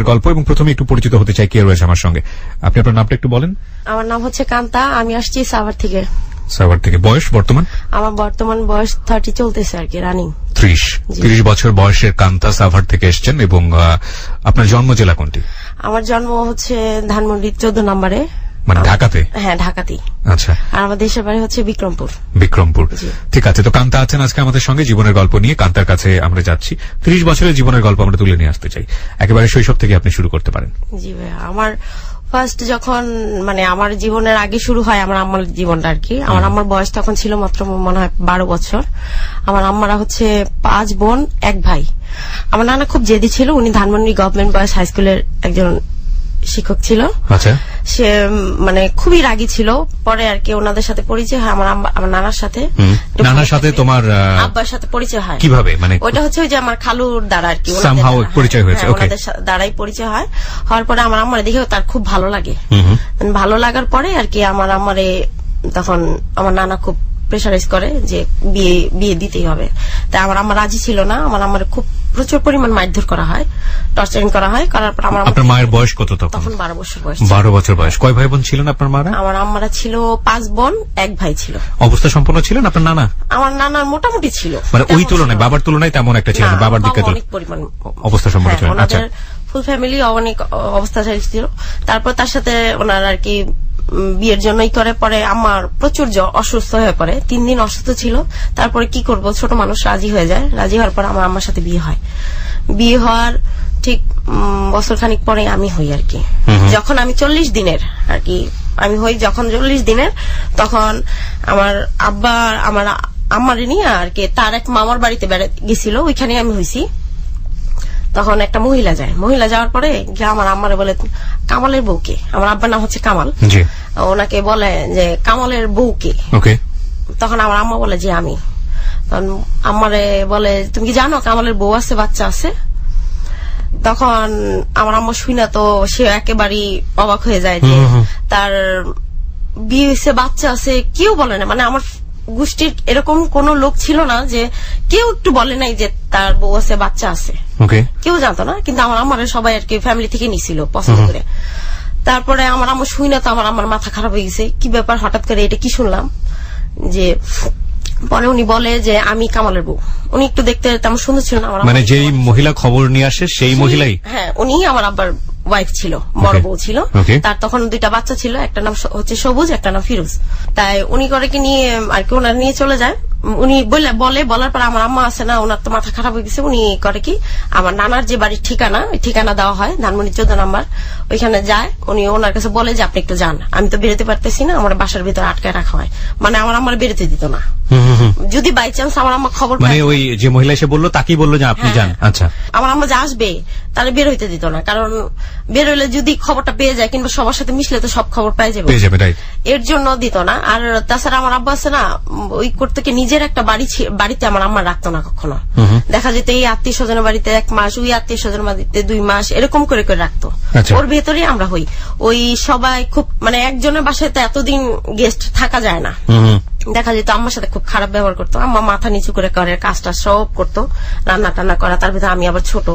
গল্প এবং প্রথমে একটু পরিচিত হতে চাই কে রয়েছে আমার সঙ্গে। আপনি আপনার নামটা একটু বলেন। আমার নাম হচ্ছে কান্তা, আমি আসছি সাভার থেকে। সাভার থেকে। বয়স বর্তমান? আমার বর্তমান বয়স 30 চলতেছে আর কি, রানিং 30 বছর বয়সের কান্তা সাভার থেকে এসেছেন। এবং আপনার জন্ম জেলা কোনটি? আমার জন্ম হচ্ছে ধানমন্ডি 14 নম্বরে, মানে ঢাকাতে? হ্যাঁ, ঢাকাতেই। আচ্ছা। আর আমার দেশের বাড়ি হচ্ছে বিক্রমপুর। ঠিক আছে। তো কান্তা আছেন আজকে আমাদের সঙ্গে জীবনের গল্প নিয়ে। কান্তার কাছে আমরা যাচ্ছি। 30 বছরের জীবনের গল্প আমরা তুলে নিয়ে আসতে চাই। একেবারে শৈশব থেকে আপনি শুরু করতে পারেন। জি ভাই, আমার ফার্স্ট যখন মানে আমার জীবনের আগে শুরু হয় আমার আম্মার জীবনটা আর কি। আমার আম্মার বয়স তখন ছিল মাত্র মনে হয় 12 বছর। আমার আম্মারা হচ্ছে 5 বোন 1 ভাই। আমার নানা খুব জেদি ছিল, উনি ধানমন্ডি গভর্নমেন্ট বয়েজ হাই স্কুলের একজন শিক্ষক ছিল। আচ্ছা। সে মানে খুবই রাগী ছিল। পরে আর কি ওনাদের সাথে পরিচয় হয় আমার নানার সাথে। নানার সাথে তোমার আব্বার সাথে পরিচয় হয় কিভাবে? মানে ওইটা হচ্ছে ওই যে আমার খালুর দ্বারা আর কি পরিচয় হয়েছে। ওনাদের দ্বারাই পরিচয় হয়। হওয়ার পরে আমার আম্মারে দেখে তার খুব ভালো লাগে। ভালো লাগার পরে আর কি আমার আম্মারে তখন আমার নানা খুব প্রেসারাইজ করে যে বিয়ে দিতেই হবে। তাই আমার আম্মা রাজি ছিল না। আমার আম্মারে খুব প্রচুর পরিমাণ মারধর করা হয়, টর্চারিং করা হয়। করার পর আপনার মায়ের বয়স কত তখন? 12 বছর বয়স। 12 বছর বয়স। কয় ভাই বোন ছিলেন আপনার মারা? আমার আম্মারা ছিল 5 বোন 1 ভাই ছিল। অবস্থা সম্পন্ন ছিলেন আপনার নানা? আমার নানার মোটামুটি ছিল, মানে ওই তুলনায় বাবার তুলনায় তেমন একটা ছিল না। বাবার দিকে তো অনেক পরিমাণ অবস্থা সম্পন্ন ছিল। আচ্ছা, ফুল ফ্যামিলি অনেক অবস্থা ছিল। তারপর তার সাথে ওনার আর কি বিয়ের জন্যই করে। পরে আমার প্রচুর অসুস্থ হয়ে পড়ে, 3 দিন অসুস্থ ছিল। তারপরে কি করব, ছোট মানুষ রাজি হয়ে যায়। রাজি হওয়ার পর আমার আম্মার সাথে বিয়ে হয়। বিয়ে হওয়ার ঠিক বছর খানিক পরে আমি হই আর কি। যখন আমি 40 দিনের আর কি আমি হই, যখন 40 দিনের তখন আমার আব্বা আমার আম্মারে নিয়ে আর কি তার এক মামার বাড়িতে বেড়াতে গেছিল, ওইখানে আমি হইছি। তখন একটা মহিলা যায়, মহিলা যাওয়ার পরে আমার আম্মারে বলে কামালের বউকে, আমার আব্বার নাম হচ্ছে কামাল, ওনাকে বলে যে কামালের বউকে। তখন আমার আম্মা বলে যে আমি। তখন আম্মারে বলে তুমি কি জানো কামালের বউ আছে, বাচ্চা আছে? তখন আমার আম্মা শুনা তো সে একেবারেই অবাক হয়ে যায় যে তার বিয়ে হয়েছে, বাচ্চা আছে। কেউ বলে না, মানে আমার গোষ্ঠীর এরকম কোন লোক ছিল না যে কেউ একটু বলে নাই যে তার বউ আছে, বাচ্চা আছে। কেউ জানতো না, কিন্তু আমার আম্মারে সবাই আর কি ফ্যামিলি থেকে নিছিল পছন্দ করে। তারপরে আমার আম্মা শুনা তো আমার মাথা খারাপ হয়ে গেছে, কি ব্যাপার হঠাৎ করে এটা কি শুনলাম। যে পরে উনি বলে যে আমি কামালের বউ। উনি একটু দেখতে তেমন সুন্দর ছিল না। মানে যেই মহিলা খবর নিয়ে আসে সেই মহিলাই? হ্যাঁ, উনি আমার আব্বার ওয়াইফ ছিল, বড় বউ ছিল। তার তখন 2টা বাচ্চা ছিল, একটা নাম হচ্ছে সবুজ, একটা নাম ফিরোজ। তাই উনি করে কি নিয়ে আর কি ওনার নিয়ে চলে যায়। উনি বলার পর আমার আম্মা আছে না, ওনার তো মাথা খারাপ হয়ে গেছে। উনি করে কি আমার নানার যে বাড়ির ঠিকানা, ওই ঠিকানা দেওয়া হয় ধানমন্ডি 14 নম্বর, ওইখানে যায়। উনি ওনার কাছে বলে যে আপনি একটু যান, আমি তো বেরোতে পারতেছি না, আমার বাসার ভিতরে আটকায় রাখা হয়। মানে আমার আম্মার বেরোতে দিত না। যদি বাই চান্স আমার আম্মা খবর মানে ওই যে মহিলা এসে বললো তাকেই বললো যে আপনি যান। আচ্ছা। আমার আম্মা যে আসবে তাহলে বের হইতে দিত না, কারণ বের হইলে যদি খবরটা পেয়ে যায় কিংবা সবার সাথে মিশলে তো সব খবর পেয়ে যাবে, এর জন্য দিত না। আর তাছাড়া আমার আব্বা আছে না, ওই করতে নিজের একটা বাড়িতে আমার আম্মা রাখতো না কখনো। দেখা যেত এই আত্মীয় স্বজনের বাড়িতে 1 মাস, ওই আত্মীয় স্বজনের বাড়িতে 2 মাস, এরকম করে করে রাখতো। ওর ভেতরে আমরা হই ওই সবাই খুব মানে একজনের বাসায় তো এতদিন গেস্ট থাকা যায় না। দেখা যেত আম্মার সাথে খুব খারাপ ব্যবহার করতো। আম্মা মাথা নিচু করে করে কাজটা সব করতো, রান্না টান্না করা। তার ভিতরে আমি আবার ছোট।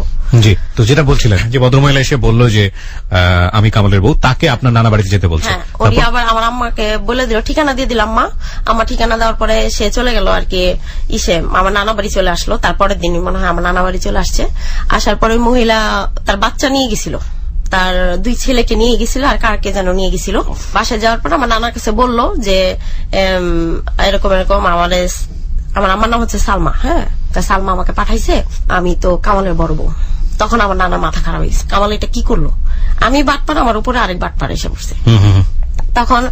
জি, তো যেটা বলছিলেন যে ভদ্রমহিলা এসে বললো যে আমি কামালের বউ, তাকে আপনার নানা বাড়িতে যেতে বলছে। হ্যাঁ, উনি আবার আমার আম্মাকে বলে দিল, ঠিকানা দিয়ে দিলাম মা। আমার ঠিকানা দেওয়ার পরে সে চলে গেল আর কি আমার নানা বাড়ি চলে আসলো। তারপরের দিনই মনে হয় আমার নানা বাড়ি চলে আসছে। আসার পরে মহিলা তার বাচ্চা নিয়ে গেছিল, তার 2 ছেলেকে নিয়ে গেছিল, আর কারকে যেন নিয়ে গেছিল। বাসায় যাওয়ার পর আমার নানার কাছে বললো যে এরকম এরকম আমার আম্মার নাম হচ্ছে সালমা। হ্যাঁ, তা সালমা আমাকে পাঠাইছে, আমি তো কামালের বড় বউ। তখন আমার নানার মাথা খারাপ হয়েছে, কামাল এটা কি করলো। আমি বাটপার, আমার উপরে আরেক বাটপার এসে পড়ছে। তখন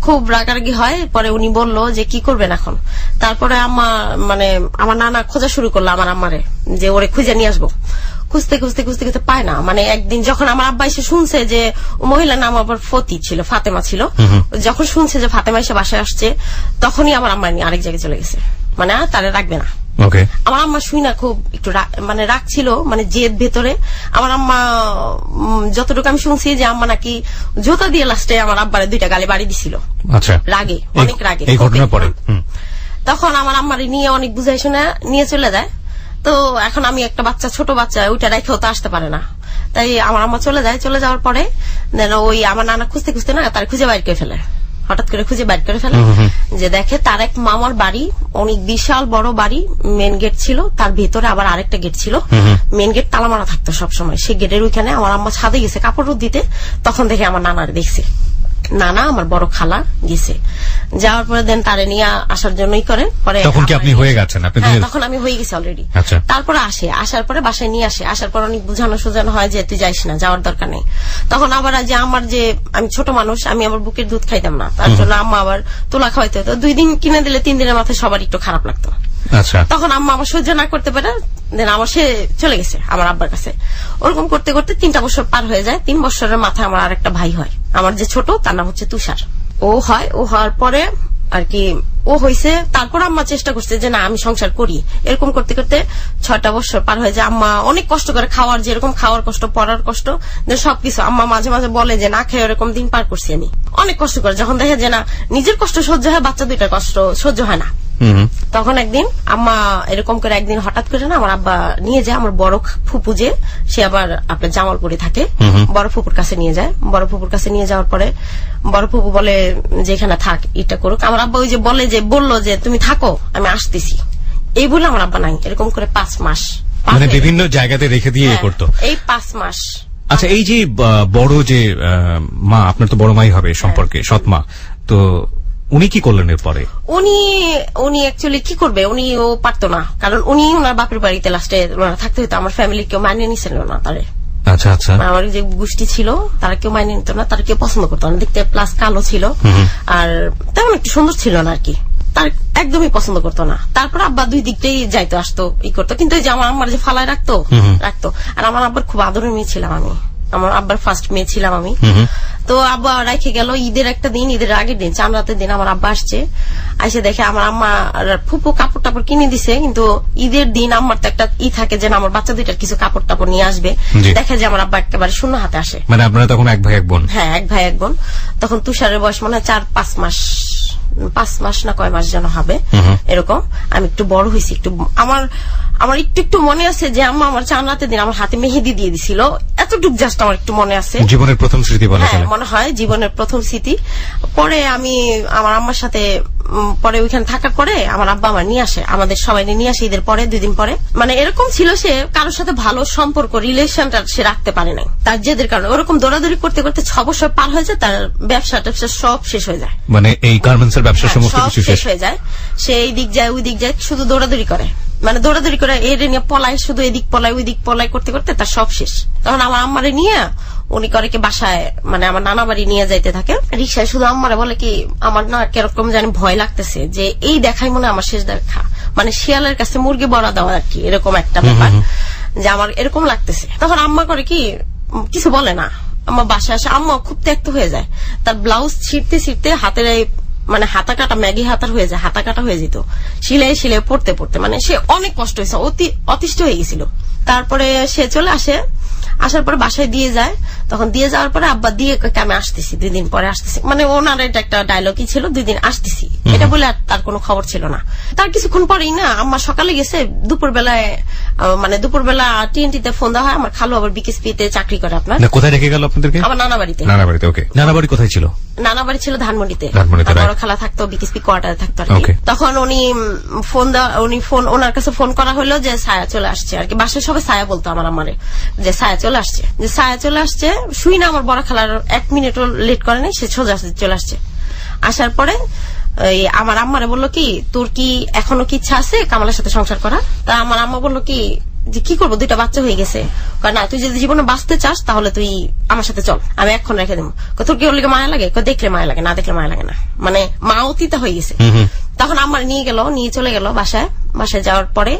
খুব রাগারাগি হয়। পরে উনি বললো যে কি করবেন এখন। তারপরে আমার নানা খোঁজা শুরু করলো আমার আম্মারে, যে ওরে খুঁজে নিয়ে আসবো। খুঁজতে খুঁজতে খুঁজতে খুঁজতে পায় না। মানে একদিন যখন আমার আব্বা এসে শুনছে যে মহিলার নাম আবার ফতি ছিল, ফাতেমা ছিল, যখন শুনছে যে ফাতেমা এসে বাসায় আসছে, তখনই আমার আম্মা নিয়ে আরেক জায়গায় চলে গেছে। মানে তারা রাখবে না। আমার আম্মা শুই না খুব একটু মানে রাগ ছিল, মানে জেদ ভেতরে। আমার আম্মা যতটুকু আমি শুনছি যে আম্মা নাকি জুতা দিয়ে লাস্টে আমার আব্বারে 2টা গালি বাড়ি দিছিল রাগে, অনেক রাগে। তখন আমার আম্মারে নিয়ে অনেক বুঝাই শোনা নিয়ে চলে যায়। তো এখন আমি একটা বাচ্চা, ছোট বাচ্চা, ওইটা রেখেও তো আসতে পারে না। তাই আমার আম্মা চলে যায়। চলে যাওয়ার পরে দেন ওই আমার নানা খুঁজতে খুঁজতে না তার খুঁজে বাইর করে ফেলে, হঠাৎ করে খুঁজে বাইর করে ফেলে যে দেখে তার এক মামার বাড়ি, অনেক বিশাল বড় বাড়ি, মেন গেট ছিল, তার ভেতরে আবার আরেকটা গেট ছিল, মেন গেট তালা মারা থাকতো সবসময়। সেই গেটের ওইখানে আমার আম্মা ছাদে গেছে কাপড় রোদ দিতে, তখন দেখে আমার নানার দেখছে, নানা আমার বড় খালা গেছে। যাওয়ার পরে দেন তারে নিয়ে আসার জন্যই করে পরে তখন কি আপনি হয়ে গেছেন? তখন আমি হয়ে গেছি অলরেডি। আচ্ছা। তারপরে আসার পরে বাসায় নিয়ে আসে, আসার পর অনেক বুঝানো সুঝানো হয় যে তুই যাইস না, যাওয়ার দরকার নেই। তখন আবার যে আমার যে আমি ছোট মানুষ, আমি আবার বুকের দুধ খাইতাম না, তার জন্য আম্মা আবার তোলা খাওয়াইতে হতো। 2 দিন কিনে দিলে 3 দিনের মাথায় সবার একটু খারাপ লাগতো। আচ্ছা। তখন আম্মা আমার সহ্য না করতে পারে, দেন আমার সে চলে গেছে আমার আব্বার কাছে। ওরকম করতে করতে 3টা বছর পার হয়ে যায়। 3 বছরের মাথায় আমার আরেকটা ভাই হয়, আমার যে ছোট তার নাম হচ্ছে তুষার। ও হওয়ার পরে আর কি ও হয়েছে। তারপর আম্মা চেষ্টা করছে যে না আমি সংসার করি। এরকম করতে করতে 6টা বছর পার হয়ে যায়। আম্মা অনেক কষ্ট করে, খাওয়ার যেরকম খাওয়ার কষ্ট, পড়ার কষ্ট, সবকিছু আম্মা মাঝে মাঝে বলে যে না খেয়ে এরকম দিন পার করছি আমি। অনেক কষ্ট করে যখন দেখে যে না নিজের কষ্ট সহ্য হয়, বাচ্চা 2টার কষ্ট সহ্য হয় না, তখন একদিন আম্মা এরকম করে একদিন হঠাৎ করে না আমার আব্বা নিয়ে যায় আমার বড় ফুপু, যে সে আবার আপনার জামালপুরে থাকে, বড় ফুপুর কাছে নিয়ে যায়। বড় ফুপুর কাছে নিয়ে যাওয়ার পরে বড় ফুপু বলে যে এখানে থাক, এটা করুক। আমার আব্বা ওই যে বললো যে তুমি থাকো আমি আসতেছি, এই বলে আমার আব্বা নাই এরকম করে 5 মাস মানে বিভিন্ন জায়গাতে রেখে দিয়ে করতো এই 5 মাস। আচ্ছা, এই যে বড় যে মা, আপনার তো বড় মাই হবে সম্পর্কে, সৎ মা, তো উনি কি করলেন এরপরে? উনি অ্যাকচুয়ালি কি করবে, ও পারতো না, কারণ উনি ওনার বাপের বাড়িতে লাস্টে থাকতে হতো। আমার ফ্যামিলি কেউ মানিয়ে নিছিল না তারে। আচ্ছা আচ্ছা। আমার যে গোষ্ঠী ছিল তারা কেউ মানিয়ে নিত না, তারা কেউ পছন্দ করতো না, দেখতে প্লাস কালো ছিল আর তেমন একটু সুন্দর ছিল না আর কি, তার একদমই পছন্দ করতো না। তারপর আব্বা 2 দিকটাই যাইতো আসতো করতো, কিন্তু এই যে আমার যে ফালায় রাখতো। আর আমার আব্বার খুব আদরের মেয়ে ছিলাম আমি, আমার আব্বার ফার্স্ট মেয়ে ছিলাম আমি। তো আব্বা রেখে গেল ঈদের একটা দিন, ঈদের আগের দিন, চাঁদ রাতের দিন আমার আব্বা আসছে, এসে দেখে আমার আম্মা ফুপু কাপড় টাপড় কিনে দিছে, কিন্তু ঈদের দিন আমার তো একটা থাকে যে আমার বাচ্চা 2টার কিছু কাপড় টাপড় নিয়ে আসবে। দেখে যে আমার আব্বা একেবারে শূন্য হাতে আসে। মানে আপনারা তখন 1 ভাই 1 বোন? হ্যাঁ, 1 ভাই 1 বোন। তখন তুষারের বয়স মনে হয় 4-5 মাস, 5 মাস না কয় মাস যেন হবে এরকম। আমি একটু বড় হয়েছি, একটু আমার একটু মনে আছে যে আম্মা আমার চাঁদ রাতের দিন আমার হাতে মেহেদি দিয়ে দিছিল, এতটুকু জাস্ট আমার একটু মনে আছে। জীবনের প্রথম স্মৃতি বলা যায়, মনে হয় জীবনের প্রথম স্মৃতি। পরে আমি আমার আম্মার সাথে পরে ওইখানে থাকার পরে আমার আব্বা আমার নিয়ে আসে, আমাদের সবাই নিয়ে আসে ঈদের পরে 2 দিন পরে। মানে এরকম ছিল সে কারোর সাথে ভালো সম্পর্ক রিলেশনটা সে রাখতে পারে নাই তার জেদের কারণে। ওরকম দৌড়াদৌড়ি করতে করতে 6 বছর পার হয়ে যায়, তার ব্যবসা ট্যাবসা সব শেষ হয়ে যায়। মানে এই গার্মেন্টসের ব্যবসা সমস্ত কিছু শেষ হয়ে যায়। সে এই দিক যায় ওই দিক যায়, শুধু দৌড়াদৌড়ি করে, মানে দৌড়াদৌড়ি করে এর নিয়ে পলায়, শুধু এদিক পলায় ওই দিক পলায় করতে করতে তার সব শেষ। তখন আমার আম্মারে নিয়ে উনি করে কি বাসায়, মানে আমার নানা বাড়ি নিয়ে যাইতে থাকে রিক্সায়। শুধু আম্মারে বলে কি আমার না কিরকম জানি ভয় লাগতেছে, যে এই দেখাই মনে আমার শেষ দেখা, মানে শিয়ালের কাছে মুরগি বড়া দেওয়া আর কি, এরকম একটা ব্যাপার যে আমার এরকম লাগতেছে। তখন আম্মা করে কি কিছু বলে না। আম্মা বাসায় আসে, আম্মা খুব ত্যক্ত হয়ে যায়, তার ব্লাউজ ছিঁড়তে ছিঁড়তে হাতের মানে হাতা কাটা, ম্যাগি হাতার হয়ে যায়, হাতা কাটা হয়ে যেত সিলাই সিলাই পড়তে পড়তে, মানে সে অনেক কষ্ট হয়েছে, অতিষ্ঠ হয়ে গেছিল। তারপরে সে চলে আসে, আসার পরে বাসায় দিয়ে যায়। তখন দিয়ে যাওয়ার পরে আব্বা দিয়ে আমি আসতেছি, 2 দিন পরে আসতেছি, মানে ওনার এটা একটা ডায়লগই ছিল, 2 দিন আসতেছি, এটা বলে আর তার কোনো খবর ছিল না। তার কিছুক্ষণ পরেই না আম্মা সকালে গেছে, দুপুরবেলা টিএনটিতে ফোন দেওয়া হয়, আমার খালু আবার বিকেএসপিতে চাকরি করে। আপনার কোথায় রেখে গেল আপনাদেরকে? আমার নানা বাড়িতে। নানা বাড়িতে, ওকে। নানা বাড়ি কোথায় ছিল? নানা বাড়ি ছিল ধানমন্ডিতে, ধানমন্ডিতে বড় খালা থাকতো বিকেএসপি কোয়ার্টারে থাকতো আর কি। তখন ওনার কাছে ফোন করা হলো যে ছায়া চলে আসছে আর কি, বাসায় সবাই ছায়া বলতো আমার আমারে, যে ছায়া চলে আসছে, যে ছায়া চলে আসছে। শুই না আমার বড় খালার 1 মিনিটও লেট করে নাই, সে সোজা চলে আসছে। আসার পরে আমার আম্মারে বললো কি তোর কি এখনো কি ইচ্ছা আছে কামালের সাথে সংসার করা? তা আমার আম্মা বললো কি যে কি করবো, 2টা বাচ্চা হয়ে গেছে, না তুই যদি জীবনে বাঁচতে চাস তাহলে তুই আমার সাথে চল, আমি এখন রেখে দেবো। তোর কি ওর লিগে মায়া লাগে? দেখলে মায়া লাগে, না দেখলে মায়া লাগে না, মানে মা অতীতা হয়ে গেছে। তখন আমার নিয়ে চলে গেল বাসায়। বাসায় যাওয়ার পরে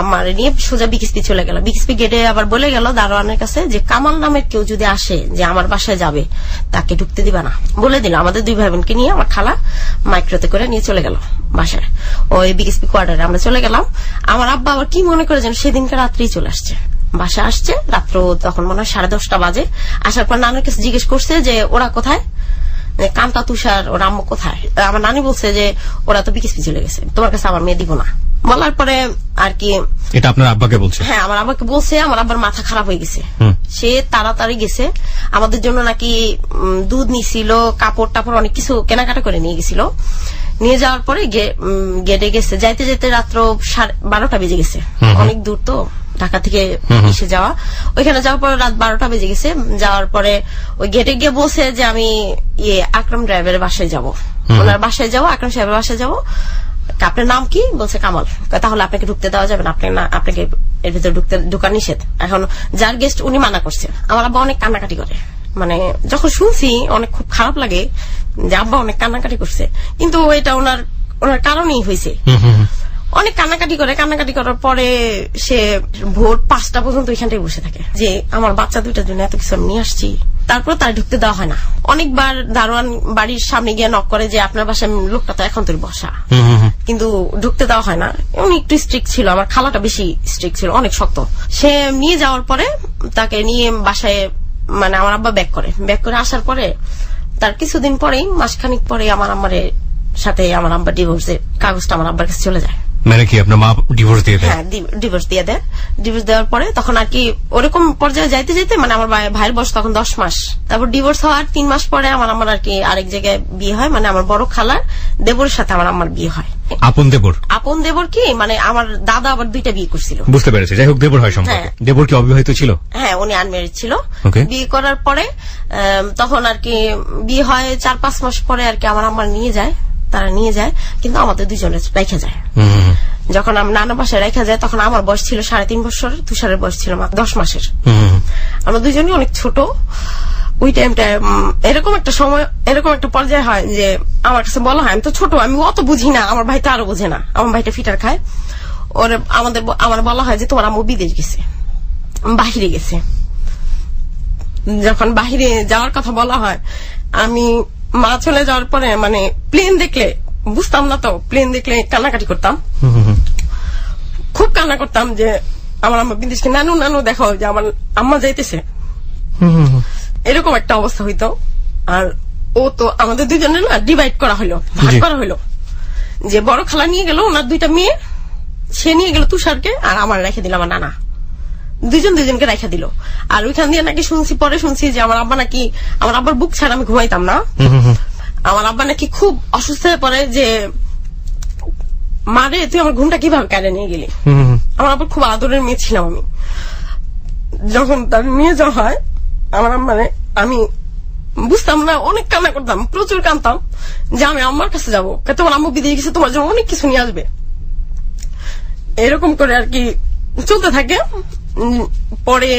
আমার নিয়ে সোজা বিকেএসপি চলে গেল। বিকেএসপি গেটে আবার বলে গেল দারোয়ানের কাছে যে কামাল নামের কেউ যদি আসে যে আমার বাসায় যাবে তাকে ঢুকতে দিবা না, বলে দিল। আমাদের 2 ভাই বোনকে নিয়ে আমার খালা মাইক্রোতে করে নিয়ে চলে গেল বাসায়, ওই বিকেএসপি কোয়ার্টারে আমরা চলে গেলাম। আমার আব্বা আবার কি মনে করে যেন সেদিনকে রাত্রেই চলে আসছে, বাসা আসছে রাত্র, তখন মনে হয় 10:30 বাজে। আসার পর নানুর কাছে জিজ্ঞেস করছে যে ওরা কোথায়, কান্তা তুষার ওর আম্মু কোথায়? আমার নানি বলছে যে ওরা তো বিকেএসপি চলে গেছে, তোমার কাছে আমার মেয়ে দিব না। বলার পরে আর কি, এটা আপনার আব্বাকে বলছে? হ্যাঁ, আমার আব্বাকে বলছে। আমার আব্বার মাথা খারাপ হয়ে গেছে, সে তাড়াতাড়ি গেছে, আমাদের জন্য নাকি দুধ নিছিল, কাপড় টাপড় অনেক কিছু কেনাকাটা করে নিয়ে গেছিল। নিয়ে যাওয়ার পরে গেটে গেছে, যাইতে যাইতে রাত্র 12টা বেজে গেছে। অনেক দূর তো ঢাকা থেকে এসে যাওয়া, ওইখানে যাওয়ার পরে রাত 12টা বেজে গেছে। যাওয়ার পরে ওই গেটে গিয়ে বলছে যে আমি আকরাম ড্রাইভারের বাসায় যাব, ওনার বাসায় যাবো, আকরাম সাহেবের বাসায় যাবো। আপনার নাম কি? বলছে কামাল। তাহলে আপনাকে ঢুকতে দেওয়া যাবে না, আপনাকে এর ভিতরে ঢুকা নিষেধ। এখন যার গেস্ট উনি মানা করছে। আমার আব্বা অনেক কান্নাকাটি করে, মানে যখন শুনছি অনেক খুব খারাপ লাগে যে আব্বা অনেক কান্নাকাটি করছে, কিন্তু এটা ওনার কারণেই হয়েছে। অনেক কান্নাকাটি করার পরে সে ভোর 5টা পর্যন্ত ওইখানটায় বসে থাকে যে আমার বাচ্চা দুইটার জন্য এত কিছু আমি নিয়ে আসছি। তারপর তার ঢুকতে দেওয়া হয় না। অনেকবার দারোয়ান বাড়ির সামনে গিয়ে নক করে যে আপনার বাসায় লোকটা তো এখন তোর বসা, কিন্তু ঢুকতে দেওয়া হয় না। উনি একটু স্ট্রিক্ট ছিল, আমার খালাটা বেশি স্ট্রিক্ট ছিল, অনেক শক্ত। সে নিয়ে যাওয়ার পরে তাকে নিয়ে বাসায়, মানে আমার আব্বা ব্যাক করে আসার পরে তার কিছুদিন পরেই, মাসখানিক পরে আমার আম্মার সাথে আমার আব্বা ডিভোর্সের কাগজটা আমার আব্বার কাছে চলে যায়। মানে কি আপনার মা ডিভোর্স দিয়ে দেয়? হ্যাঁ, ডিভোর্স দিয়ে দেয়। ডিভোর্স দেওয়ার পরে তখন আর কি ওরকম পর্যায়ে যাইতে যাইতে, মানে আমার ভাইয়ের বয়স তখন 10 মাস। তারপর ডিভোর্স হওয়ার 3 মাস পরে আমার আর কি আরেক জায়গায় বিয়ে হয়, মানে আমার বড় খালার দেবরের সাথে আমার বিয়ে হয়। আপন দেবর কি, মানে আমার দাদা আবার 2টা বিয়ে করছিল। বুঝতে পেরেছি। যাই হোক, দেবর হয় সম্পর্কে। দেবর কি অবিবাহিত ছিল? হ্যাঁ, উনি আনম্যারিড ছিল। বিয়ে করার পরে তখন আর কি বিয়ে হয় 4-5 মাস পরে আর কি আমার তারা নিয়ে যায়, কিন্তু আমাদের দুজনের রেখে যায়। যখন আমার নানা বাসায় রেখা যায় তখন আমার বয়স ছিল 3.5 বছর, তুষারের বয়স ছিল 10 মাসের। আমরা দুজনই অনেক ছোট। ওই টাইমটা এরকম একটা সময়, এরকম একটা পর্যায়ে হয় যে আমার কাছে বলা হয়, আমি তো ছোট, আমি অত বুঝি না, আমার ভাই তো আরো বোঝে না, আমার ভাইটা ফিটার খায়। আমার বলা হয় যে তোমার আম্মু বিদেশ গেছে, বাহিরে গেছে। যখন বাহিরে যাওয়ার কথা বলা হয়, আমি মা চলে যাওয়ার পরে মানে প্লেন দেখলে, বুঝতাম না তো, প্লেন দেখলে কান্নাকাটি করতাম, খুব কান্না করতাম যে আমার আম্মা বিদেশকে, নানু দেখো যে আমার আম্মা যাইতেছে। এরকম একটা অবস্থা হইতো। আর ও তো আমাদের দুজনের না ডিভাইড করা হলো, ভাগ করা হলো, যে বড় খালা নিয়ে গেল ওনার 2টা মেয়ে, সে নিয়ে গেল তুষারকে, আর আমার রেখে দিল আমার নানা। দুজনকে রেখে দিল। আর ওইখান দিয়ে নাকি পরে শুনছি যে আমার আব্বার বুক ছাড়া আমি ঘুমাইতাম না। আমার আব্বা নাকি খুব অসুস্থ হয়ে পড়ে যে মারে তুই আমার ঘুমটা কিভাবে কেড়ে নিয়ে গেলি। আমার আব্বার খুব আদরের মেয়ে ছিলাম আমি। যখন তার নিয়ে যাওয়া হয় আমার মানে আমি বুঝতাম না, অনেক কান্না করতাম, প্রচুর কাঁদতাম যে আমি আম্মার কাছে যাবো, তোমার আম্মু বিদেশে গেছে, তোমার জন্য অনেক কিছু নিয়ে আসবে। এরকম করে আর কি চলতে থাকে। পরে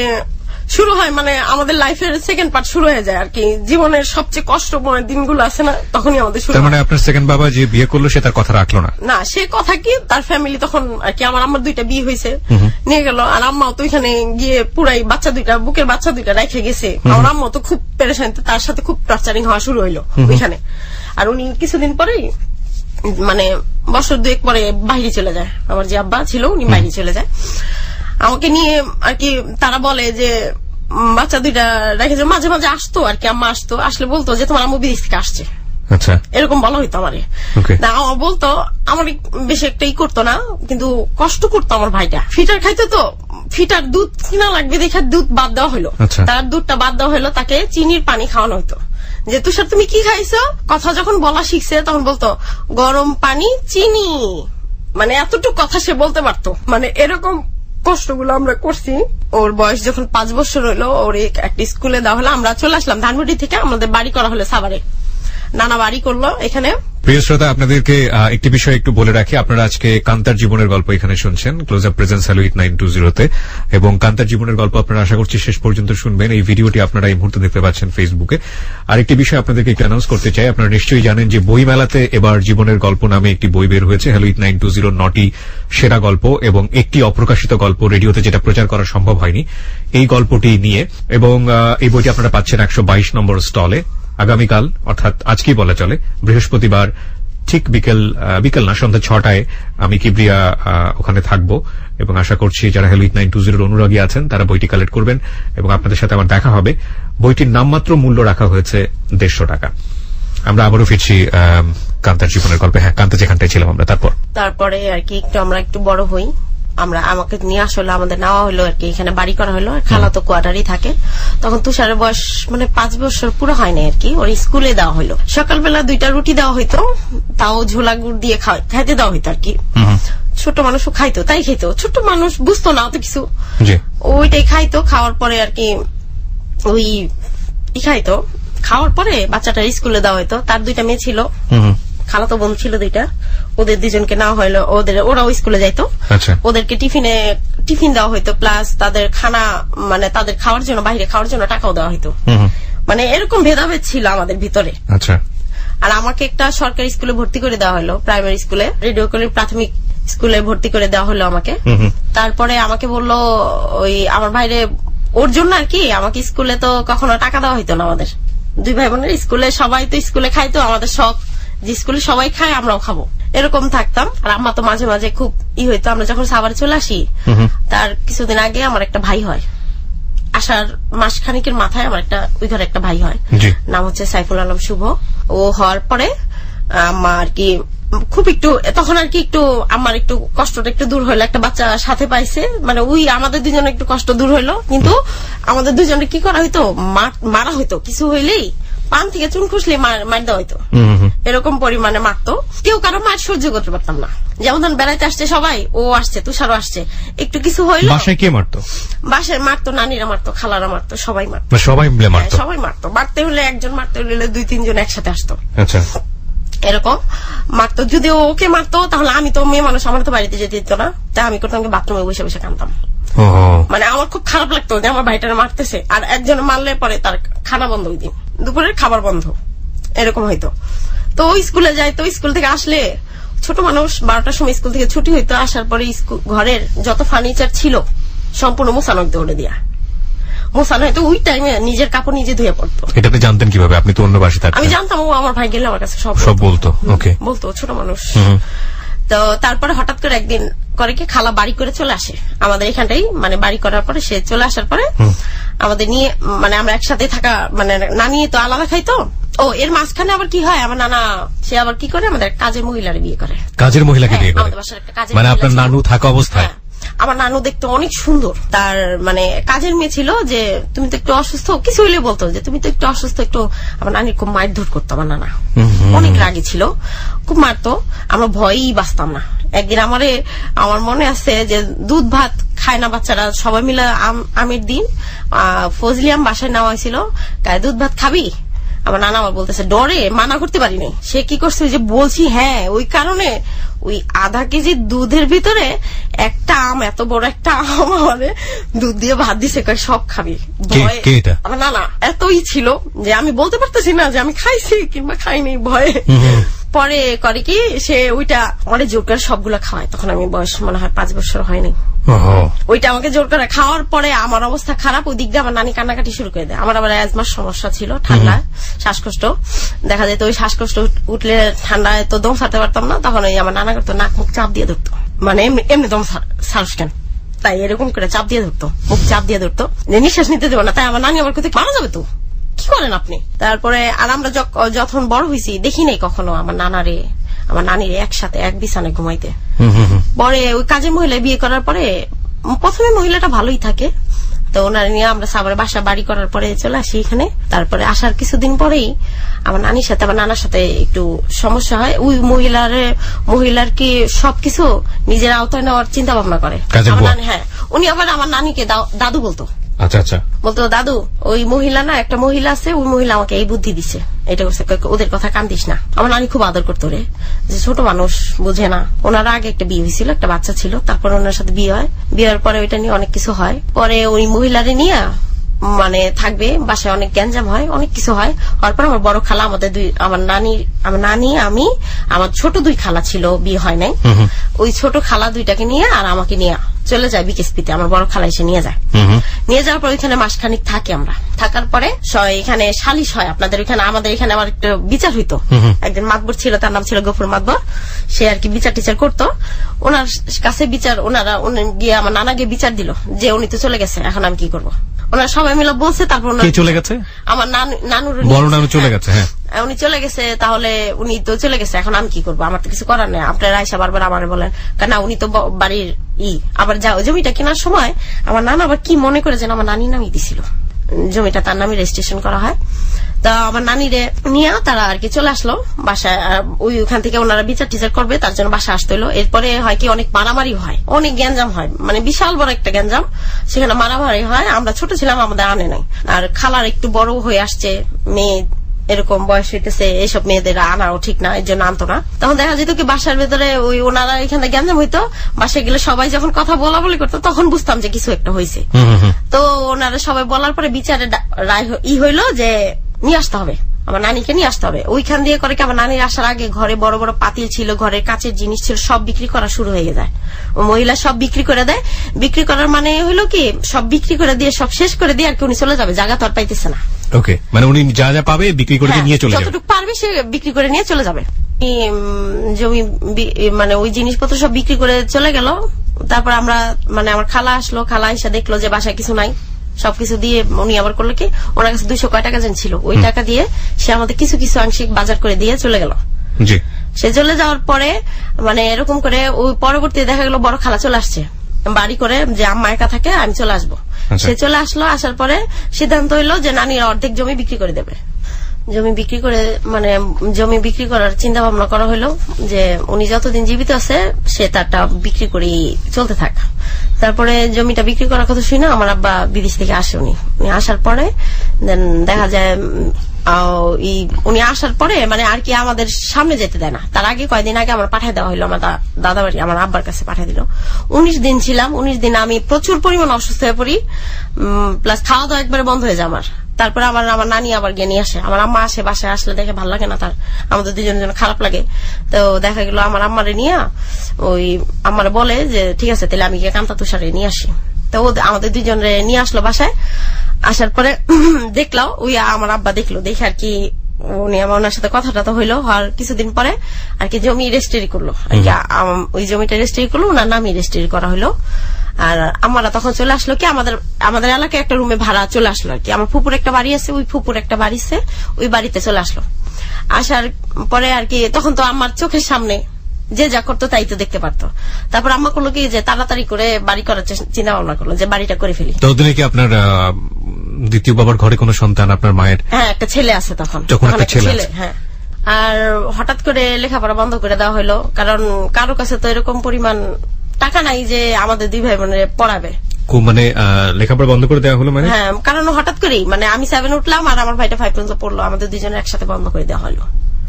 শুরু হয়, মানে আমাদের লাইফের সেকেন্ড পার্ট শুরু হয়ে যায় আর কি, জীবনের সবচেয়ে কষ্টময় দিনগুলো আছে না, তখনই আমাদের শুরু। তার মানে আপনার সেকেন্ড বাবা যে বিয়ে করলো সে তার কথা রাখলো না? সে কথা কি, তার ফ্যামিলি তখন আর কি, আমার আম্মার 2টা বিয়ে হয়েছে, নিয়ে গেল। আর আম্মাও তো ওইখানে গিয়ে পুরাই বুকের বাচ্চা 2টা রেখে গেছে। আমার আম্মা তো খুব পেরেশান, তার সাথে খুব টর্চারিং হওয়া শুরু হইলো ওইখানে। আর উনি কিছুদিন পরেই, মানে বছর 2 পরে বাইরে চলে যায়। আমার যে আব্বা ছিল উনি বাইরে চলে যায় আমাকে নিয়ে আর কি। তারা বলে যে বাচ্চা 2টা রেখেছে, মাঝে মাঝে আসতো আর কি, আম্মা আসলে বলতো যে তোমার আম্মু বিদেশ থেকে আসছে, এরকম বলা হইতো আমারে। আমার বলতো, আমার বেশি একটা করতো না, কিন্তু কষ্ট করতো আমার ভাইটা। ফিটার খাইতো তো, ফিটার দুধ কিনা লাগবে দেখে দুধ বাদ দেওয়া হলো। তার দুধটা বাদ দেওয়া হলো, তাকে চিনির পানি খাওয়ানো হইতো। যে তুষার তুমি কি খাইছো, কথা যখন বলা শিখছে তখন বলতো গরম পানি চিনি, মানে এতটুকু কথা সে বলতে পারতো। মানে এরকম কষ্টগুলো আমরা করছি। ওর বয়স যখন 5 বছর হলো, ওর একটা স্কুলে দেওয়া হলো, আমরা চলে আসলাম ধানমন্ডি থেকে, আমাদের বাড়ি করা হলো সাভারে, নানা বাড়ি করলো এখানে। প্রিয় শ্রোতা, আপনাদেরকে একটি বিষয় একটু বলে রাখি, আপনারা আজকে কান্তার জীবনের গল্প এখানে শুনছেন ক্লোজ আপ প্রেজেন্স হ্যালো 920-তে, এবং কান্তার জীবনের গল্প আপনারা আশা করছি শেষ পর্যন্ত শুনবেন। এই ভিডিওটি আপনারা এই মুহূর্তে দেখতে পাচ্ছেন ফেসবুকে। আরেকটি বিষয় আপনাদেরকে একটু অ্যানাউন্স করতে চাই, আপনারা নিশ্চয়ই জানেন যে বই মেলাতে এবার জীবনের গল্প নামে একটি বই বের হয়েছে, হ্যালো 920 9টি সেরা গল্প এবং একটি অপ্রকাশিত গল্প, রেডিওতে যেটা প্রচার করা সম্ভব হয়নি, এই গল্পটি নিয়ে। এবং এই বইটি আপনারা পাচ্ছেন 122 নম্বর স্টলে। আগামীকাল, অর্থাৎ আজকেই বলা চলে, বৃহস্পতিবার ঠিক বিকেল না, সন্ধ্যা 6টায় আমি কিবরিয়া ওখানে থাকবো, এবং আশা করছি যারা হ্যালো 920 অনুরাগী আছেন তারা বইটি কালেক্ট করবেন এবং আপনাদের সাথে আমার দেখা হবে। বইটির নামমাত্র মূল্য রাখা হয়েছে 150 টাকা। আমরা আবারও ফিরছি কান্তার জীবনের গল্পে। হ্যাঁ, কান্তা যেখানটায় ছিলাম আমরা। তারপরে আর কি আমরা একটু বড় হই, আমাকে নিয়ে আসলে আমাদের নেওয়া হলো আর কি, এখানে বাড়ি করা হলো। খালা তো কোয়ার্টারই থাকে। তখন তুষারের বয়স মানে 5 বছর পুরো হয়নি আর কি। ওর স্কুলে দেওয়া হলো, সকালবেলা 2টা রুটি দেওয়া হইতো, তাও ঝোলা গুড় দিয়ে খাইতে দেওয়া হইতো আর কি। ছোট মানুষও খাইতো, তাই খাইতো। ছোট মানুষ বুঝতো না অত কিছু, ওইটাই খাইতো। খাওয়ার পরে আর কি ওই খাইতো। খাওয়ার পরে বাচ্চাটা স্কুলে দেওয়া হইতো। তার 2টা মেয়ে ছিল, খালাতো বোন ছিল 2টা, ওদের 2জনকে নেওয়া হইলো। ওরাও স্কুলে যাইতো। ওদেরকে টিফিন দেওয়া হইতো, প্লাস তাদের খানা মানে তাদের খাওয়ার জন্য বাইরে খাওয়ার জন্য টাকাও দেওয়া হইতো। মানে এরকম ভেদাভেদ ছিল আমাদের ভিতরে। আর আমাকে একটা সরকারি স্কুলে ভর্তি করে দেওয়া হলো, প্রাইমারি স্কুলে, রেডিওকলি প্রাথমিক স্কুলে ভর্তি করে দেওয়া হলো আমাকে। তারপরে আমাকে বললো ওই আমার ভাইরে, ওর জন্য আর কি আমাকে স্কুলে তো কখনো টাকা দেওয়া হইতো না। আমাদের 2 ভাই বোনের স্কুলে সবাই তো স্কুলে খাইতো, আমাদের শখ যে স্কুলে সবাই খায় আমরাও খাবো, এরকম থাকতাম। আর আম্মা তো মাঝে মাঝে খুব হইতো। আমরা যখন সাভারে চলে আসি, তার কিছুদিন আগে আমার একটা ভাই হয়, আসার মাসখানিকের মাথায় আমার ওই ঘরে একটা ভাই হয়, নাম হচ্ছে সাইফুল আলম শুভ। ও হওয়ার পরে আম্মা আর কি খুব একটু তখন আর কি একটু আমার একটু কষ্টটা একটু দূর হইলো, একটা বাচ্চা সাথে পাইছে। মানে আমাদের 2জনের একটু কষ্ট দূর হইলো, কিন্তু আমাদের 2জনের কি করা হইতো, মারা হইতো। কিছু হইলেই পান থেকে চুন খুশলে মার দেওয়া হইতো, এরকম পরিমাণে মারতো। কেউ কারো মার সহ্য করতে পারতাম না। যেমন বেড়াইতে আসছে সবাই, ও আসছে, তুষারও আসছে, একটু কিছু হইলো বাসায় কে মারতো? বাসায় মারতো, নানিরা মারতো, খালারা মারতো, সবাই মারতো। সবাই মারতো। মারতে হলে একজন মারতে হলে 2-3 জন একসাথে আসতো। এরকম মারতো। যদি ওকে মারতো তাহলে আমি তো মেয়ে মানুষ, আমার তো বাড়িতে যেতে দিত না, তাই আমি করতাম বাথরুমে বসে বসে কাঁদতাম। মানে আমার খুব খারাপ লাগতো যে আমার ভাইটারে মারতেছে। আর একজন মারলে পরে তার খানা বন্ধ, ওই দিন দুপুরের খাবার বন্ধ, এরকম হইতো। তো স্কুলে যাইতো, স্কুল থেকে আসলে ছোট মানুষ 12টার সময় স্কুল থেকে ছুটি হইতো। আসার পরে ঘরের যত ফার্নিচার ছিল সম্পূর্ণ মোছানো হইতো, ওটা দিয়া মোছানো হয়তো। ওই টাইমে নিজের কাপড় নিজে ধুয়ে পড়তো। এটা আপনি জানতেন কিভাবে? আপনি তো অন্য বাসায় থাকতেন। আমি জানতাম, ও আমার ভাই গেলে আমার কাছে সব বলতো। বলতো, ছোট মানুষ। তো তারপরে হঠাৎ করে একদিন করে কি খালা বাড়ি করে চলে আসে আমাদের এখানটাই, মানে বাড়ি করার পরে সে চলে আসার পরে আমাদের নিয়ে, মানে আমরা একসাথে থাকা, মানে নানি তো আলাদা খাইতো। এর মাঝখানে আবার কি হয়, আমার নানা সে আবার কি করে, আমাদের কাজের মহিলার বিয়ে করে। কাজের মহিলাকে বিয়ে করে? মানে আপনার নানু থাকা অবস্থায়? আমার নানু দেখতে অনেক সুন্দর। তার মানে কাজের মেয়ে ছিল, যে তুমি তো একটু অসুস্থ, কিছু হইলে বলতো যে তুমি তো একটু অসুস্থ একটু। আমার নানির খুব মারধর করতো আমার নানা, অনেক রাগী ছিল, খুব মারতো। আমরা ভয়ই বাঁচতাম না। একদিন আমার মনে আছে যে দুধ ভাত খায় না বাচ্চারা, সবাই মিলে আমের দিন ফজলিয়াম বাসায় নেওয়া হয়েছিল, দুধ ভাত খাবি? আমার নানা আমার বলতেছে, ডরে মানা করতে পারিনি। সে কি করছে, যে বলছি হ্যাঁ, ওই কারণে ওই আধা কেজি দুধের ভিতরে একটা আম, এত বড় একটা আম আমারে দুধ দিয়ে ভাত দিছে, সব খাবি। আমার নানা এতই ছিল যে আমি বলতে পারতেছি না যে আমি খাইছি কিংবা খাইনি, ভয়ে। পরে করে কি, সে ওইটা অনেক জোর করে সবগুলা খাওয়ায়। তখন আমি বয়স মনে হয় 5 বছর হয়নি। ওইটা আমাকে জোর করে খাওয়ার পরে আমার অবস্থা খারাপ। ওই দিক দিয়ে আমার নানি কান্নাকাটি শুরু করে দেয়। আমার আবার অ্যাজমার সমস্যা ছিল, ঠান্ডা শ্বাসকষ্ট দেখা যেত। ওই শ্বাসকষ্ট উঠলে ঠান্ডায় তো দম ছাড়তে পারতাম না। তখন ওই আমার নানা করতো, নাক মুখ চাপ দিয়ে ধরতো, মানে এমনি দম ছাড়স কেন, তাই এরকম করে চাপ দিয়ে ধরতো, মুখ চাপ দিয়ে ধরতো, যে নিঃশ্বাস নিতে দেবো না। তাই আমার নানি আমার কোথায় মারা যাবে তো, কি করেন আপনি? তারপরে আর আমরা যখন বড় হয়েছি দেখি নাই কখনো আমার নানারে আমার নানিরে একসাথে এক বিছানায় ঘুমাইতে। পরে ওই কাজের মহিলা বিয়ে করার পরে প্রথমে মহিলাটা ভালোই থাকে, তো ওনার নিয়ে আমরা সাভারে বাসা বাড়ি করার পরে চলে আসি এখানে। তারপরে আসার কিছুদিন পরেই আমার নানির সাথে আমার নানার সাথে একটু সমস্যা হয়। ওই মহিলার কি সবকিছু নিজের আওতায় নেওয়ার চিন্তা ভাবনা করে। হ্যাঁ, উনি আবার আমার নানিকে দাদু বলতো। বলতো, দাদু ওই মহিলা না, একটা মহিলা আছে, ওই মহিলা আমাকে এই বুদ্ধি দিছে, এটা করছে, ওদের কথা কান্দিস না। আমার নানি খুব আদর করতো রে, যে ছোট মানুষ বুঝে না। ওনার আগে একটা বিয়ে হয়েছিল, একটা বাচ্চা ছিল, তারপর ওনার সাথে বিয়ে হয়। বিয়ের পরে ওইটা নিয়ে অনেক কিছু হয়। পরে ওই মহিলারে নিয়ে মানে থাকবে বাসায়, অনেক গ্যাঞ্জাম হয়, অনেক কিছু হয়। তারপর আমার বড় খালা, আমার নানি, আমি, আমার ছোট 2 খালা ছিল, বিয়ে হয় নাই। ওই ছোট খালা 2টাকে নিয়ে আর আমাকে নিয়ে চলে যায় বিকেএসপিতে। আমার বড় খালা এসে নিয়ে যায়। নিয়ে যাওয়ার পর ওইখানে মাসখানিক থাকি আমরা। থাকার পরে এখানে সালিশ হয় আপনাদের ওইখানে। আমাদের এখানে আবার একটা বিচার হইতো। একজন মাতবর ছিল, তার নাম ছিল গফুর মাতবর। সে আর কি বিচার টিচার করতো। ওনার কাছে বিচার, ওনারা গিয়ে আমার নানা গিয়ে বিচার দিল যে উনি তো চলে গেছে, এখন আমি কি করবো। ওনারা সবাই মিলে বলছে। তারপর চলে গেছে, আমার নানুর বড় নানু চলে গেছে। হ্যাঁ, উনি চলে গেছে, তাহলে উনি তো চলে গেছে, এখন আমি কি করবো, আমার তো কিছু করার নেই। আপনারা আইসা বারবার আমার বলেন, কেন উনি তো বাড়ির আবার যাও জমিটা কেনার সময় আমার নানা আবার কি মনে করে যেন আমার নানির নামই দিছিল, জমিটা তার নামে রেজিস্ট্রেশন করা হয়। তা আমার নানিরে নিয়ে তারা আর কি চলে আসলো বাসায়, ওইখান থেকে ওনারা বিচার টিচার করবে তার জন্য বাসা আসতে হলো। এরপরে হয় কি অনেক মারামারি হয়, অনেক গ্যাঞ্জাম হয়, মানে বিশাল বড় একটা গ্যাঞ্জাম, সেখানে মারামারি হয়। আমরা ছোট ছিলাম, আমাদের আনে নাই। আর খালার একটু বড় হয়ে আসছে, মেয়ে এরকম বয়স হইতেছে, এইসব মেয়েদের আনাও ঠিক না, এর জন্য আনতো না। তখন দেখা যেত কি বাসার ভেতরে ওই ওনারা এখানে গ্যাঞ্জাম হইতো, বাসায় গেলে সবাই যখন কথা বলা বলি করতো তখন বুঝতাম যে কিছু একটা হয়েছে। তো ওনারা সবাই বলার পরে বিচারে রায় হইলো যে নিয়ে আসতে হবে, আমার নানিকে নিয়ে আসতে হবে। ওইখান দিয়ে করে কি আমার নানির আসার আগে ঘরে বড় বড় পাতিল ছিল, ঘরের কাচের জিনিস ছিল, সব বিক্রি করা শুরু হয়ে যায়। মহিলা সব বিক্রি করে দেয়। বিক্রি করার মানে হইলো কি সব বিক্রি করে দিয়ে সব শেষ করে দিয়ে আর কি উনি চলে যাবে, জায়গা তো আর পাইতেছে না। ওকে, মানে উনি যা যা পাবে বিক্রি করে নিয়ে চলে যাবে, যতটুকু পারবে সে বিক্রি করে নিয়ে চলে যাবে। জমি মানে ওই জিনিসপত্র সব বিক্রি করে চলে গেল। তারপর আমরা মানে আমার খালা আসলো, খালা এসে দেখলো যে বাসায় কিছু নাই, সবকিছু দিয়ে উনি আবার করলো কি ওনার কাছে 200 কয় টাকা যেন ছিল, ওই টাকা দিয়ে সে আমাদের কিছু কিছু আংশিক বাজার করে দিয়ে চলে গেল। সে চলে যাওয়ার পরে মানে এরকম করে ওই পরবর্তী দেখা গেল বড় খালা চলে আসছে বাড়ি করে, যে আম্মা একা থাকে আমি চলে আসবো। সে চলে আসলো, আসার পরে সিদ্ধান্ত হইলো যে নানির অর্ধেক জমি বিক্রি করে দেবে। জমি বিক্রি করে মানে জমি বিক্রি করার চিন্তা ভাবনা করা হলো যে উনি যতদিন জীবিত আছে সে তারটা বিক্রি করে চলতে থাক। তারপরে জমিটা বিক্রি করার কথা শুনে আমার আব্বা বিদেশ থেকে আসে। উনি আসার পরে দেখা যায় উনি আসার পরে মানে আর কি আমাদের সামনে যেতে দেয় না। তার আগে কয়েকদিন আগে আমার পাঠিয়ে দেওয়া হলো, আমার দাদা বাড়ি আমার আব্বার কাছে পাঠিয়ে দিল। 19 দিন ছিলাম। 19 দিন আমি প্রচুর পরিমাণ অসুস্থ হয়ে পড়ি, প্লাস খাওয়া দাওয়া একবারে বন্ধ হয়ে যায় আমার। তারপরে আমার নানি আবার গিয়ে নিয়ে আসে। আমার আম্মা আসে, বাসায় আসলে দেখে ভালো লাগে না তার, আমাদের দুজনের জন্য খারাপ লাগে। তো দেখা গেল আমার আম্মারে নিয়ে ওই আম্মারে বলে যে ঠিক আছে তাহলে আমি গিয়ে কান্তা তুষারে নিয়ে আসি। তো আমাদের দুজনে নিয়ে আসলো বাসায়। আসার পরে দেখলাম ওই আমার আব্বা দেখলো, দেখে আর কি উনি আমার ওনার সাথে কথাটা তো হইলো। হওয়ার কিছুদিন পরে আর কি জমি রেজিস্ট্রি করলো, আর কি ওই জমিটা রেজিস্ট্রি করলো, ওনার নামই রেজিস্ট্রি করা হইলো। আর আমরা তখন চলে আসলো কি আমাদের এলাকায় একটা রুমে ভাড়া চলে আসলো আর কি। আমার ফুপুর একটা বাড়ি আছে, ওই ফুপুর একটা বাড়ি আছে, ওই বাড়িতে চলে আসলো। আসার পরে আর কি তখন তো আমার চোখের সামনে যে যা করতো তাই তো দেখতে পারতো। তারপর আম্মা করলো কি যে তাড়াতাড়ি করে বাড়ি করার চিন্তা ভাবনা করলো যে বাড়িটা করে ফেলি। ততদিনে কি আপনার দ্বিতীয় বাবার ঘরে কোনো সন্তান আপনার মায়ের? হ্যাঁ, একটা ছেলে আছে তখন একটা ছেলে। হ্যাঁ, আর হঠাৎ করে লেখাপড়া বন্ধ করে দেওয়া হলো, কারণ কারো কাছে তো এরকম পরিমাণ টাকা নাই যে আমাদের 2 ভাই বোনের পড়াবে। মানে লেখাপড়া বন্ধ করে দেওয়া হলো মানে? হ্যাঁ, কারণ হঠাৎ করেই মানে আমি 7 উঠলাম আর আমার ভাইটা 5 পর্যন্ত পড়লো, আমাদের দুজনের একসাথে বন্ধ করে দেওয়া হলো।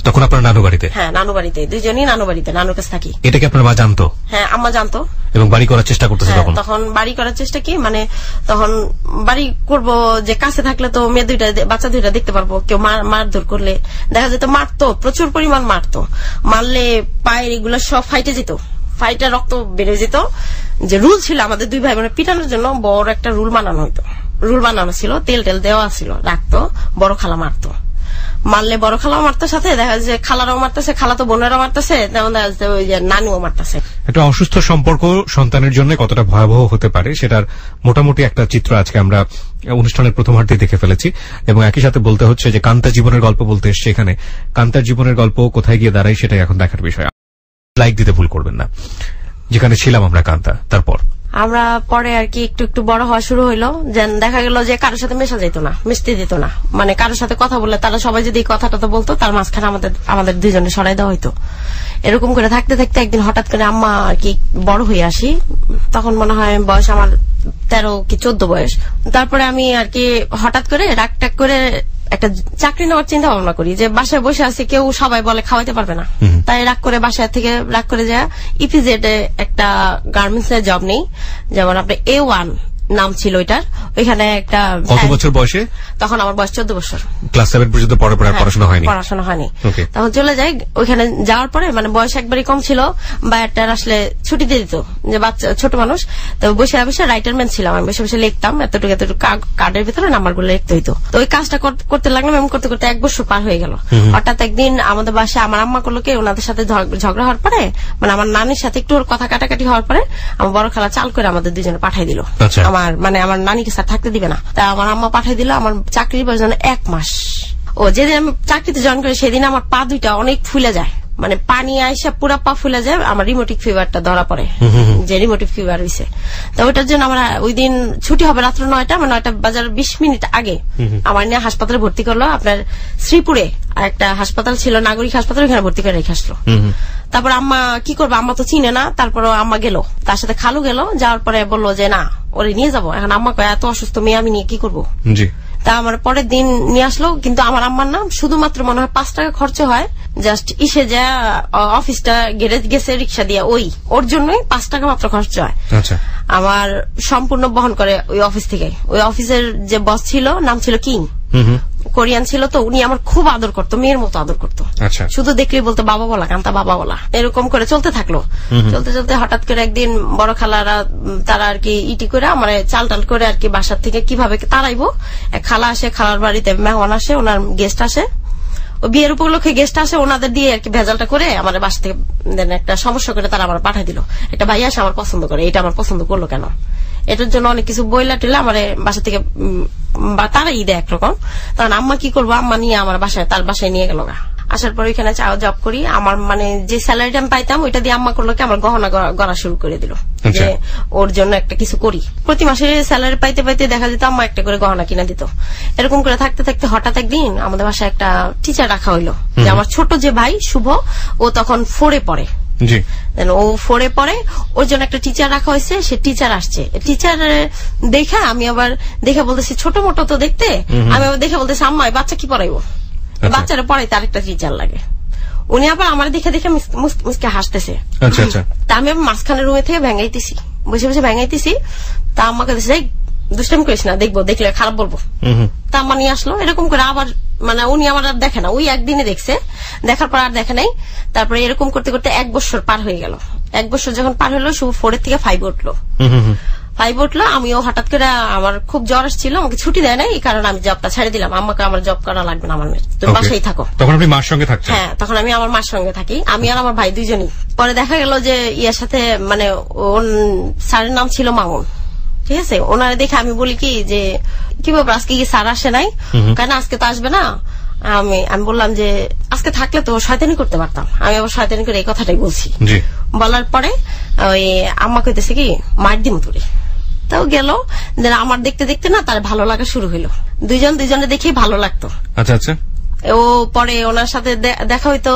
তখন আপনার নানু বাড়িতে? হ্যাঁ, নানু বাড়িতে, দুজনই নানু বাড়িতে, নানুর কাছে থাকি। এটা কি আপনার মা জানতো? হ্যাঁ, আম্মা জানতো এবং বাড়ি করার চেষ্টা করতেছে তখন বাড়ি করার চেষ্টা কি মানে তখন বাড়ি করব যে কাছে থাকলে তো মেয়ে দুইটা বাচ্চা দুইটা দেখতে পারবো। কেউ মারধর করলে দেখা যেত, মারতো, প্রচুর পরিমাণ মারতো, মারলে পায়ের এগুলো সব ফাইটে যেত, ফাইটে রক্ত বেড়ে যেত। যে রুল ছিল আমাদের 2 ভাই বোনের পিটানোর জন্য বড় একটা রুল বানানো হইতো, রুল বানানো ছিল, তেল দেওয়া ছিল, রাখতো, বড় খালা মারতো। মারলে বড় খালাও মারতে, সাথে দেখা যাচ্ছে খালারাও মারতেছে, খালা তো বোনেরাও মারতেছে, তেমন দেখা যাচ্ছে ওই যে নানুও মারতেছে। একটা অসুস্থ সম্পর্ক সন্তানের জন্য কতটা ভয়াবহ হতে পারে সেটার মোটামুটি একটা চিত্র আজকে আমরা অনুষ্ঠানের প্রথমার্ধে দেখে ফেলেছি। এবং একই সাথে বলতে হচ্ছে যে কান্তা জীবনের গল্প বলতে এসছে এখানে, কান্তার জীবনের গল্প কোথায় গিয়ে দাঁড়ায় সেটাই এখন দেখার বিষয়। লাইক দিতে ভুল করবেন না। যেখানে ছিলাম আমরা কান্তা, তারপর আমরা পরে আর কি একটু একটু বড় হওয়া শুরু হইলো। দেখা গেল যে কারোর সাথে মেশা যেত না, মিশতে যেত না, মানে কারোর সাথে কথা বললে তারা সবাই যদি কথাটা তো বলতো তার মাঝখানে আমাদের দুজনে সরাই দেওয়া হইতো। এরকম করে থাকতে থাকতে একদিন হঠাৎ করে আম্মা আর কি বড় হয়ে আসি, তখন মনে হয় বয়স আমার 13 কি 14 বয়স। তারপরে আমি আর কি হঠাৎ করে রাগ টাক করে একটা চাকরি নেওয়ার চিন্তা ভাবনা করি, যে বাসায় বসে আছে কেউ সবাই বলে খাওয়াইতে পারবে না, তাই রাগ করে বাসায় থেকে রাগ করে যায় ইপিজেড একটা গার্মেন্টস এর জব নেই, যেমন আপনার A1 নাম ছিল ওইটার। ওইখানে একটা কত বছর বয়সে? তখন আমার বয়স 14 বছর, ক্লাস 7 পর্যন্ত পড়াশোনা হয়নি। তখন চলে যাই। ওইখানে যাওয়ার পরে মানে বয়স একবারই কম ছিল, বায়ারটার আসলে ছুটি দিয়ে দিত, যে বাচ্চা ছোট মানুষ তো বসে বসে রাইটারম্যান ছিলাম আমি, বসে বসে লিখতাম, এতটুকু কার্ডের ভিতরে নাম্বারগুলো লিখতে হইতো। তো ওই কাজটা করতে লাগলাম, এমন করতে করতে 1 বছর পার হয়ে গেল। হঠাৎ একদিন আমাদের বাসায় আমার আম্মা করলো কি, ওনাদের সাথে ঝগড়া হওয়ার পরে মানে আমার নানির সাথে একটু কথা কাটাকাটি হওয়ার পরে আমার বড় খালা চাল করে আমাদের দুজনে পাঠিয়ে দিল। আমার নানিকে স্যার থাকতে দিবে না, তা আমার আম্মা পাঠিয়ে দিল আমার চাকরির প্রয়োজনে 1 মাস। ও যেদিন আমি চাকরিতে জয়েন করি সেদিন আমার পা দুইটা অনেক ফুলে যায়, মানে পানি আইসা পুরা পা ফুলে যায়, আমার রিমোটিক ফিভারটা ধরা পড়ে, যে রিমোটিক ফিভার হয়েছে। তো ওইটার জন্য আমরা ওই দিন ছুটি হবে রাত্র 9টা, মানে 9টা বাজার 20 মিনিট আগে আমার নিয়ে হাসপাতালে ভর্তি করলো। আপনার শ্রীপুরে একটা হাসপাতাল ছিল, নাগরিক হাসপাতাল, ওখানে ভর্তি করে রেখে আসলো। তারপর আম্মা কি করবো, আম্মা তো চিনে না, তারপর আম্মা গেল, তার সাথে খালু গেল, যাওয়ার পরে বললো যে না ওরে নিয়ে যাবো। এখন আম্মা কয় এত অসুস্থ মেয়ে আমি নিয়ে কি করবো। তা আমার পরের দিন নিয়ে আসলো, কিন্তু আমার আম্মার না শুধুমাত্র মনে হয় 5 টাকা খরচ হয়, জাস্ট ইসে যা অফিসটা গেছে রিক্সা দিয়ে, ওর জন্যই 5 টাকা মাত্র খরচ হয়। আমার সম্পূর্ণ বহন করে ওই অফিস থেকে। ওই অফিসের যে বস ছিল নাম ছিল কিং, কোরিয়ান ছিল, তো উনি আমার খুব আদর করতো, মেয়ের মতো আদর করতো। শুধু দেখলেই বলতো বাবা বলা, কান্তা বাবা বলা, এরকম করে চলতে থাকলো। চলতে চলতে হঠাৎ করে একদিন বড় খালারা তারা আর কি ইটি করে আমার চাল টাল করে আর কি বাসার থেকে কিভাবে তাড়াইবো, এক খালা আসে, খালার বাড়িতে মেহমান আসে, ওনার গেস্ট আসে, ও বিয়ের উপলক্ষে গেস্ট আসে, ওনাদের দিয়ে আর কি ভেজালটা করে আমার বাসা থেকে একটা সমস্যা করে তারা আমার পাঠাই দিল। একটা ভাই আসে আমার পছন্দ করে, এটা আমার পছন্দ করলো কেন, এটার জন্য অনেক কিছু বইলা টিলা আমার বাসা থেকে তারাই দেয় একরকম। তখন আম্মা কি করবো, আম্মা নিয়ে আমার বাসায়, তার বাসায় নিয়ে গেল। আসার পর ওইখানে জব করি, আমার মানে যে স্যালারিটা আমি পাইতাম ওইটা দিয়ে আম্মা করলো কি আমার গহনা গড়া শুরু করে দিল, যে ওর জন্য একটা কিছু করি। প্রতি মাসে স্যালারি পাইতে পাইতে দেখা যেত আম্মা একটা করে গহনা কিনা দিত। এরকম করে থাকতে থাকতে হঠাৎ একদিন আমাদের বাসায় একটা টিচার রাখা হইলো, যে আমার ছোট যে ভাই শুভ, ও তখন 4-এ পড়ে, ও 4-এ পড়ে, ওর জন্য একটা টিচার রাখা হয়েছে। সে টিচার আসছে, টিচার দেখা আমি আবার দেখে বলতেছি ছোট মোটো তো দেখতে, আমি আবার দেখে বলতেছি আম্মা বাচ্চা কি পড়াইবো, বাচ্চারা পড়াইতে আরেকটা টিচার লাগে। উনি আবার আমার দেখে দেখে মুসকে হাসতেছে। তা আমি মাঝখানে রুমে থেকে ভেঙাইতেছি, বসে বসে ভেঙাইতেছি। তা আম্মাকে দুষ্টামি করিস না, দেখবো, দেখলে খারাপ বলবো। তা আম্মা নিয়ে আসলো, এরকম করে আবার মানে উনি আমার আর দেখে না, ওই একদিনে দেখছে, দেখার পর আর দেখে নাই। তারপরে এরকম করতে করতে 1 বছর পার হয়ে গেল। 1 বছর যখন পার হলো, শুভ 4 থেকে 5 উঠলো। 5 উঠলো, আমিও হঠাৎ করে আমার খুব জ্বর আসছিল, আমাকে ছুটি দেয় না, এই কারণে আমি জবটা ছেড়ে দিলাম। আম্মাকে আমার জব করা লাগবে না, আমার মেয়ে তুমি বাসায় থাকো। তখন আপনি মার সঙ্গে থাকছেন? হ্যাঁ, তখন আমি আমার মার সঙ্গে থাকি, আমি আর আমার ভাই দুইজনই। পরে দেখা গেল যে ইয়ার সাথে মানে ওর স্যারের নাম ছিল মামুন, ঠিক আছে। ওনারে দেখে আমি বলি কি যে কি ব্যাপার, আজকে কি স্যার আসে নাই? কেন আজকে তো আসবে না। আমি বললাম যে আজকে থাকলে তো শয়তানি করতে পারতাম, আমি আবার শয়তানি করে এই কথাটাই বলছি। বলার পরে ওই আম্মা কইতেছে কি মার দিম তোরে। তাও গেল, আমার দেখতে দেখতে না তার ভালো লাগা শুরু হইলো, দুজনে দেখেই ভালো লাগতো। আচ্ছা আচ্ছা। ও পরে ওনার সাথে দেখা হইতো,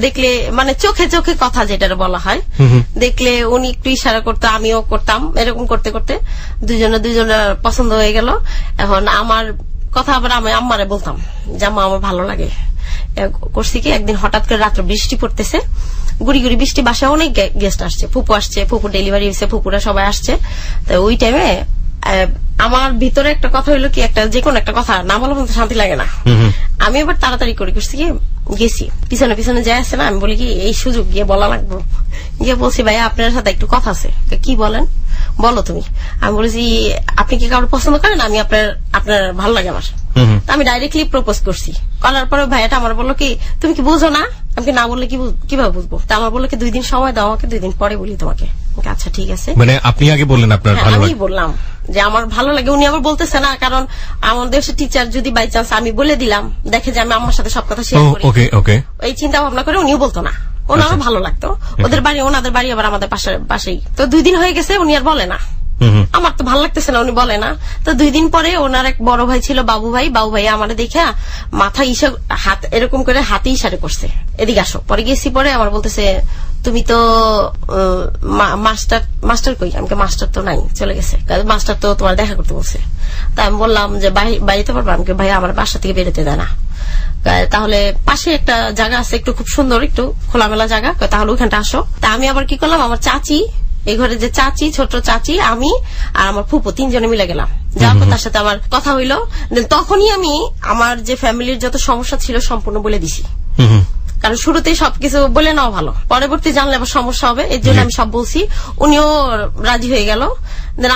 দেখলে মানে চোখে চোখে কথা যেটা বলা হয়, দেখলে উনি একটু ইশারা করতো, আমিও করতাম, এরকম করতে করতে দুজনের পছন্দ হয়ে গেল। এখন আমার কথা আবার আমি আম্মারে বলতাম যে আম্মা আমার ভালো লাগে। করছি কি একদিন হঠাৎ করে রাত্রে বৃষ্টি পড়তেছে, গুড়ি গুড়ি বৃষ্টি, বাসায় অনেক গেস্ট আসছে, ফুপু আসছে, ফুপু ডেলিভারি হয়েছে, ফুপুরা সবাই আসছে। তো ওই টাইমে আমার ভিতরে একটা কথা হইলো কি, একটা যে কোনো একটা কথা না বলা পর্যন্ত শান্তি লাগে না। আমি এবার তাড়াতাড়ি করছি কি গেছি, পিছনে পিছনে যাই আসছে না, আমি বলি কি এই সুযোগ গিয়ে বলা লাগবো। গিয়ে বলছি ভাইয়া আপনার সাথে একটু কথা আছে। কি বলেন, বলো তুমি। আমি বলেছি আপনি কি কারো পছন্দ করেন? আমি আপনার ভালো লাগে আমার। আমি ডাইরেক্টলি প্রপোজ করছি। করার পরে ভাইয়াটা আমার বললো কি তুমি কি বুঝো না? আমি না বললে কিভাবে বুঝবো? তা আমার বললো কি 2 দিন সময় দাও আমাকে, 2 দিন পরে বলি তোমাকে। আচ্ছা ঠিক আছে। মানে আপনি আগে বললেন আপনার ভালো লাগে? আমি বললাম যে আমার ভালো লাগে। উনি আবার বলতেছে না, কারণ আমাদের দেশের টিচার যদি বাই চান্স আমি বলে দিলাম, দেখে যে আমি আমার সাথে সব কথা শেয়ার করি, এই চিন্তা ভাবনা করে উনিও বলতো না, ওনারও ভালো লাগতো। ওনাদের বাড়ি আবার আমাদের পাশেই। তো 2 দিন হয়ে গেছে, উনি আর বলে না। আমার তো ভালো লাগতেছে না, উনি বলে না। তো 2 দিন পরে ওনার এক বড় ভাই ছিল, বাবু ভাই আমার দেখে মাথা হাত এরকম করে হাতে ইশারে করছে, এদিকে আসো। পরে গেছি, পরে আমার বলতেছে তুমি তো মাস্টার কই? আমাকে মাস্টার তো নাই, চলে গেছে। মাস্টার তো তোমার দেখা করতে বলছে। তা আমি বললাম যে বাড়িতে পারবো? আমাকে ভাই আমার বাসা থেকে বেরোতে দেয় না। তাহলে পাশে একটা জায়গা আছে, একটু খুব সুন্দর, একটু খোলামেলা জায়গা, তাহলে ওইখানটা আসো। তা আমি আবার কি করলাম, আমার চাচি, এই ঘরে যে চাচি, ছোট চাচি, আমি আর আমার ফুপু 3 জনে মিলে গেলাম। যাওয়ার পর তার সাথে আমার কথা হইলো। তখনই আমি আমার যে ফ্যামিলির যত সমস্যা ছিল সম্পূর্ণ বলে দিছি, কারণ শুরুতেই সবকিছু বলে নেওয়া ভালো, পরবর্তী জানলে আবার সমস্যা হবে, এর জন্য আমি সব বলছি। উনিও রাজি হয়ে গেল।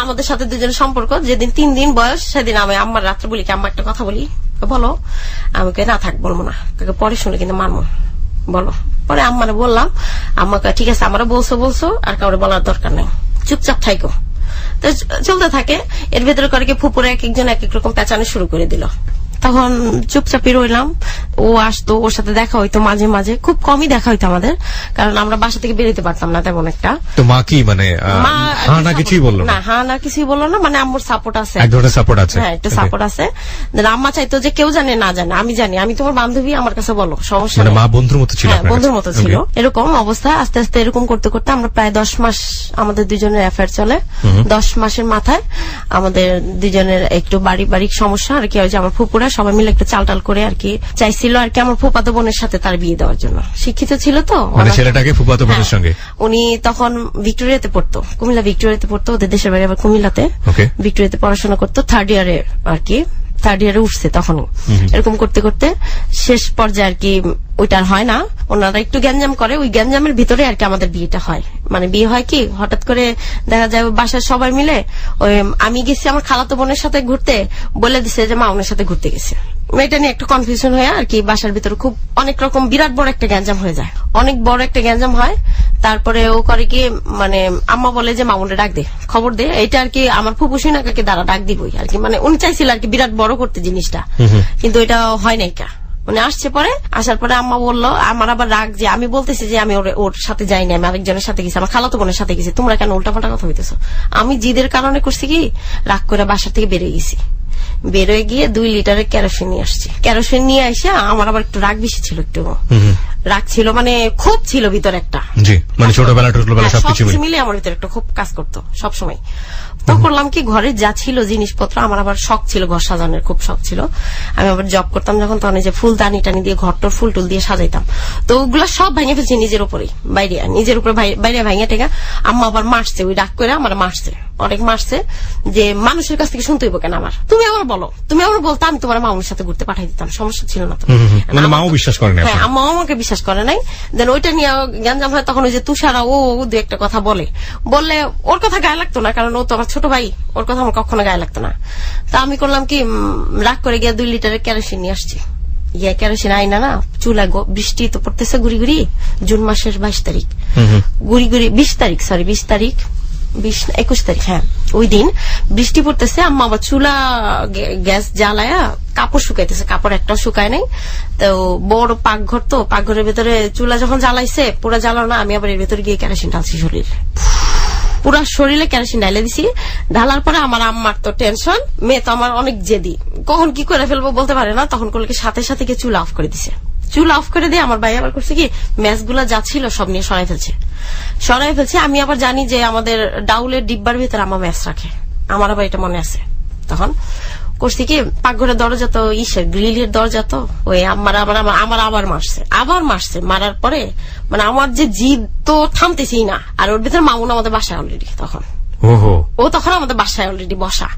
আমাদের সাথে 2 জনের সম্পর্ক যেদিন 3 দিন বয়স, সেদিন আমি আম্মার রাত্রে বলি কি আম্মা একটা কথা বলি। বলো। আমাকে না থাক বলবো না, পরে শুনে কিন্তু মারবো, বলো। পরে আম্মারে বললাম, আম্মাকে ঠিক আছে আমারও বলছো আর কাউরে বলার দরকার নেই, চুপচাপ থাইকো। তো চলতে থাকে। এর ভেতরে করে কি ফুপুরে এক একজন এক এক রকম পেঁচানো শুরু করে দিল। তখন চুপচাপই রইলাম। ও আসতো, ওর সাথে দেখা হইতো মাঝে মাঝে, খুব কমই দেখা হইতো আমাদের, কারণ আমরা বাসা থেকে বেরোতে পারতাম না তেমন একটা। তো মা কি মানে হ্যাঁ না কিছুই বললো না? হ্যাঁ না কিছুই বললো না, মানে আম্মুর সাপোর্ট আছে, এক ধরনের সাপোর্ট আছে। হ্যাঁ একটু সাপোর্ট আছে। আম্মা চাইতো যে কেউ জানে না জানে, আমি জানি, আমি তোমার বান্ধবী, আমার কাছে বলো, সমস্যা মানে নেই। মা বন্ধুর মতো ছিল? হ্যাঁ বন্ধুর মতো ছিল। এরকম অবস্থা আস্তে আস্তে এরকম করতে করতে আমরা প্রায় 10 মাস আমাদের দুজনের অ্যাফেয়ার চলে। 10 মাসের মাথায় আমাদের দুজনের একটু পারিবারিক সমস্যা আর কি, ওই যে আমার ফুপুরা সবাই মিলে একটু চালটাল করে আর কি চাইছিল আর কি আমার ফুফাতো বোনের সাথে তার বিয়ে দেওয়ার জন্য। শিক্ষিত ছিল তো, মানে ছেলেটাকে ফুফাতো বোনের সঙ্গে। উনি তখন ভিক্টোরিয়াতে পড়তো, কুমিল্লা ভিক্টোরিয়াতে পড়তো, ওদের দেশের বাড়ি আবার কুমিল্লাতে। ভিক্টোরিয়াতে পড়াশোনা করতো, 3rd ইয়ারে আর কি, 3rd ইয়ারে উঠছে তখন। এরকম করতে করতে শেষ পর্যায়ে আর কি ওইটা হয় না, ওনারা একটু গ্যাঞ্জাম করে, ওই গ্যাঞ্জামের ভিতরে আর কি আমাদের বিয়েটা হয়। মানে বিয়ে হয় কি হঠাৎ করে দেখা যায় বাসার সবাই মিলে, ওই আমি গেছি আমার খালাতো বোনের সাথে ঘুরতে, বলে দিছে যে মা ওনার সাথে ঘুরতে গেছে। এটা নিয়ে একটু কনফিউশন হয়ে আর কি বাসার ভিতরে খুব অনেক রকম বিরাট বড় একটা গ্যাঞ্জাম হয়ে যায়, অনেক বড় একটা গ্যাঞ্জাম হয়। তারপরে ও করে কি মানে আম্মা বলে যে মামুনরে ডাক দে, খবর দে, এটা আর কি আমার ফুপু সিনাকাকে দ্বারা ডাক দিবই আর কি, মানে উনি চাইছিল আর কি বিরাট বড় করতে জিনিসটা, কিন্তু এটা হয় নাই। কা উনি আসছে পরে, আসার পরে আম্মা বললো, আমার আবার রাগ যে আমি বলতেছি যে আমি ওর সাথে যাইনি, আমি আরেকজনের সাথে গেছি, আমার খালাতো বোনের সাথে গেছি, তোমরা কেন উল্টাপাল্টা কথা হইতেছো? আমি জিদের কারণে করছি কি রাগ করে বাসা থেকে বেরিয়ে গেছি, বেরোয় গিয়ে 2 লিটারের কেরোসিন নিয়ে আসছি। কেরোসিন নিয়ে এসে আমার আবার একটু রাগ বেশি ছিল, একটু রাগ ছিল, মানে খুব ছিল ভিতরে একটা, মানে ছোটবেলা সবকিছু মিলে আমার ভিতরে একটা খুব কাজ করতো সবসময়। তো করলাম কি ঘরে যা ছিল জিনিসপত্র, আমার আবার শখ ছিল ঘর সাজানোর, খুব শখ ছিল। আমি আবার জব করতাম যখন, তখন যে ফুল দানি টানি দিয়ে ঘরটোর ফুল টুল দিয়ে সাজাইতাম, তো ওগুলো সব ভেঙে ফেলছি নিজের উপরেই, নিজের উপরে বাইরে ভেঙে টেঙা। আম্মা আবার মারছে, ওই রাগ করে আমার মারছে, অনেক মারছে, যে মানুষের কাছ থেকে শুনতে হইব কেন আমার, তুমি আমার বলো, তুমি আমার বলতো আমি তোমার মামুর সাথে ঘুরতে পাঠাই দিতাম, সমস্যা ছিল না তো। মানে মাও বিশ্বাস করে না? হ্যাঁ আম্মা আমাকে বিশ্বাস করে নাই। দেন ওইটা নিয়ে গ্যাঞ্জাম হয়, তখন ওই যে তুষারা ও 2 একটা কথা বললে ওর কথা গায়ে লাগতো না, কারণ ও তো আমার ছোট ভাই, ওর কথা আমার কখনো গায়ে লাগতো না। তা আমি করলাম কি রাগ করে গিয়ে 2 লিটারের কেরোসিন নিয়ে আসছি। কেরোসিন আইনা না চুলায়, বৃষ্টি তো পড়তেছে গুড়ি গুড়ি, জুন মাসের 22 তারিখ, গুড়ি গুড়ি 20 তারিখ, সরি 20 তারিখ, 21 তারিখ, হ্যাঁ ওই দিন বৃষ্টি পড়তেছে। আম্মা আবার চুলা গ্যাস জ্বালায়া কাপড় শুকাইতেছে, কাপড় একটাও শুকায় নাই। তো বড় পাকঘর, তো পাকঘরের ভেতরে চুলা যখন জ্বালাইছে, পুরা জ্বালানো না, আমি আবার এর ভেতরে গিয়ে কেরোসিন ঢালছি শরীরে, পুরা শরীরে কেরোসিন ঢালে দিছি। ঢালার পরে আমার আম্মার তো টেনশন, মেয়ে তো আমার অনেক জেদি, কখন কি করে ফেলবো বলতে পারে না, তখন করলে সাথে সাথে চুলা অফ করে দিছে। চুলা অফ করে দিয়ে আমার ভাই আবার করছে কি ম্যাচগুলা যা ছিল সব নিয়ে সরাই ফেলছে। আমি আবার জানি যে আমাদের ডাউলের ডিব্বার ভিতরে আমার ম্যাচ রাখে, আমার আবার এটা মনে আছে। তখন করছি কি পাকঘরের দরজা তো গ্রিলের দরজা, তো ওই আমার আবার মারছে। মারার পরে মানে আমার যে জিদ তো থামতেছি না, আর ওর ভিতরে মামুন আমাদের বাসায় অলরেডি, তখন ও তখন আমাদের বাসায় অলরেডি বসা।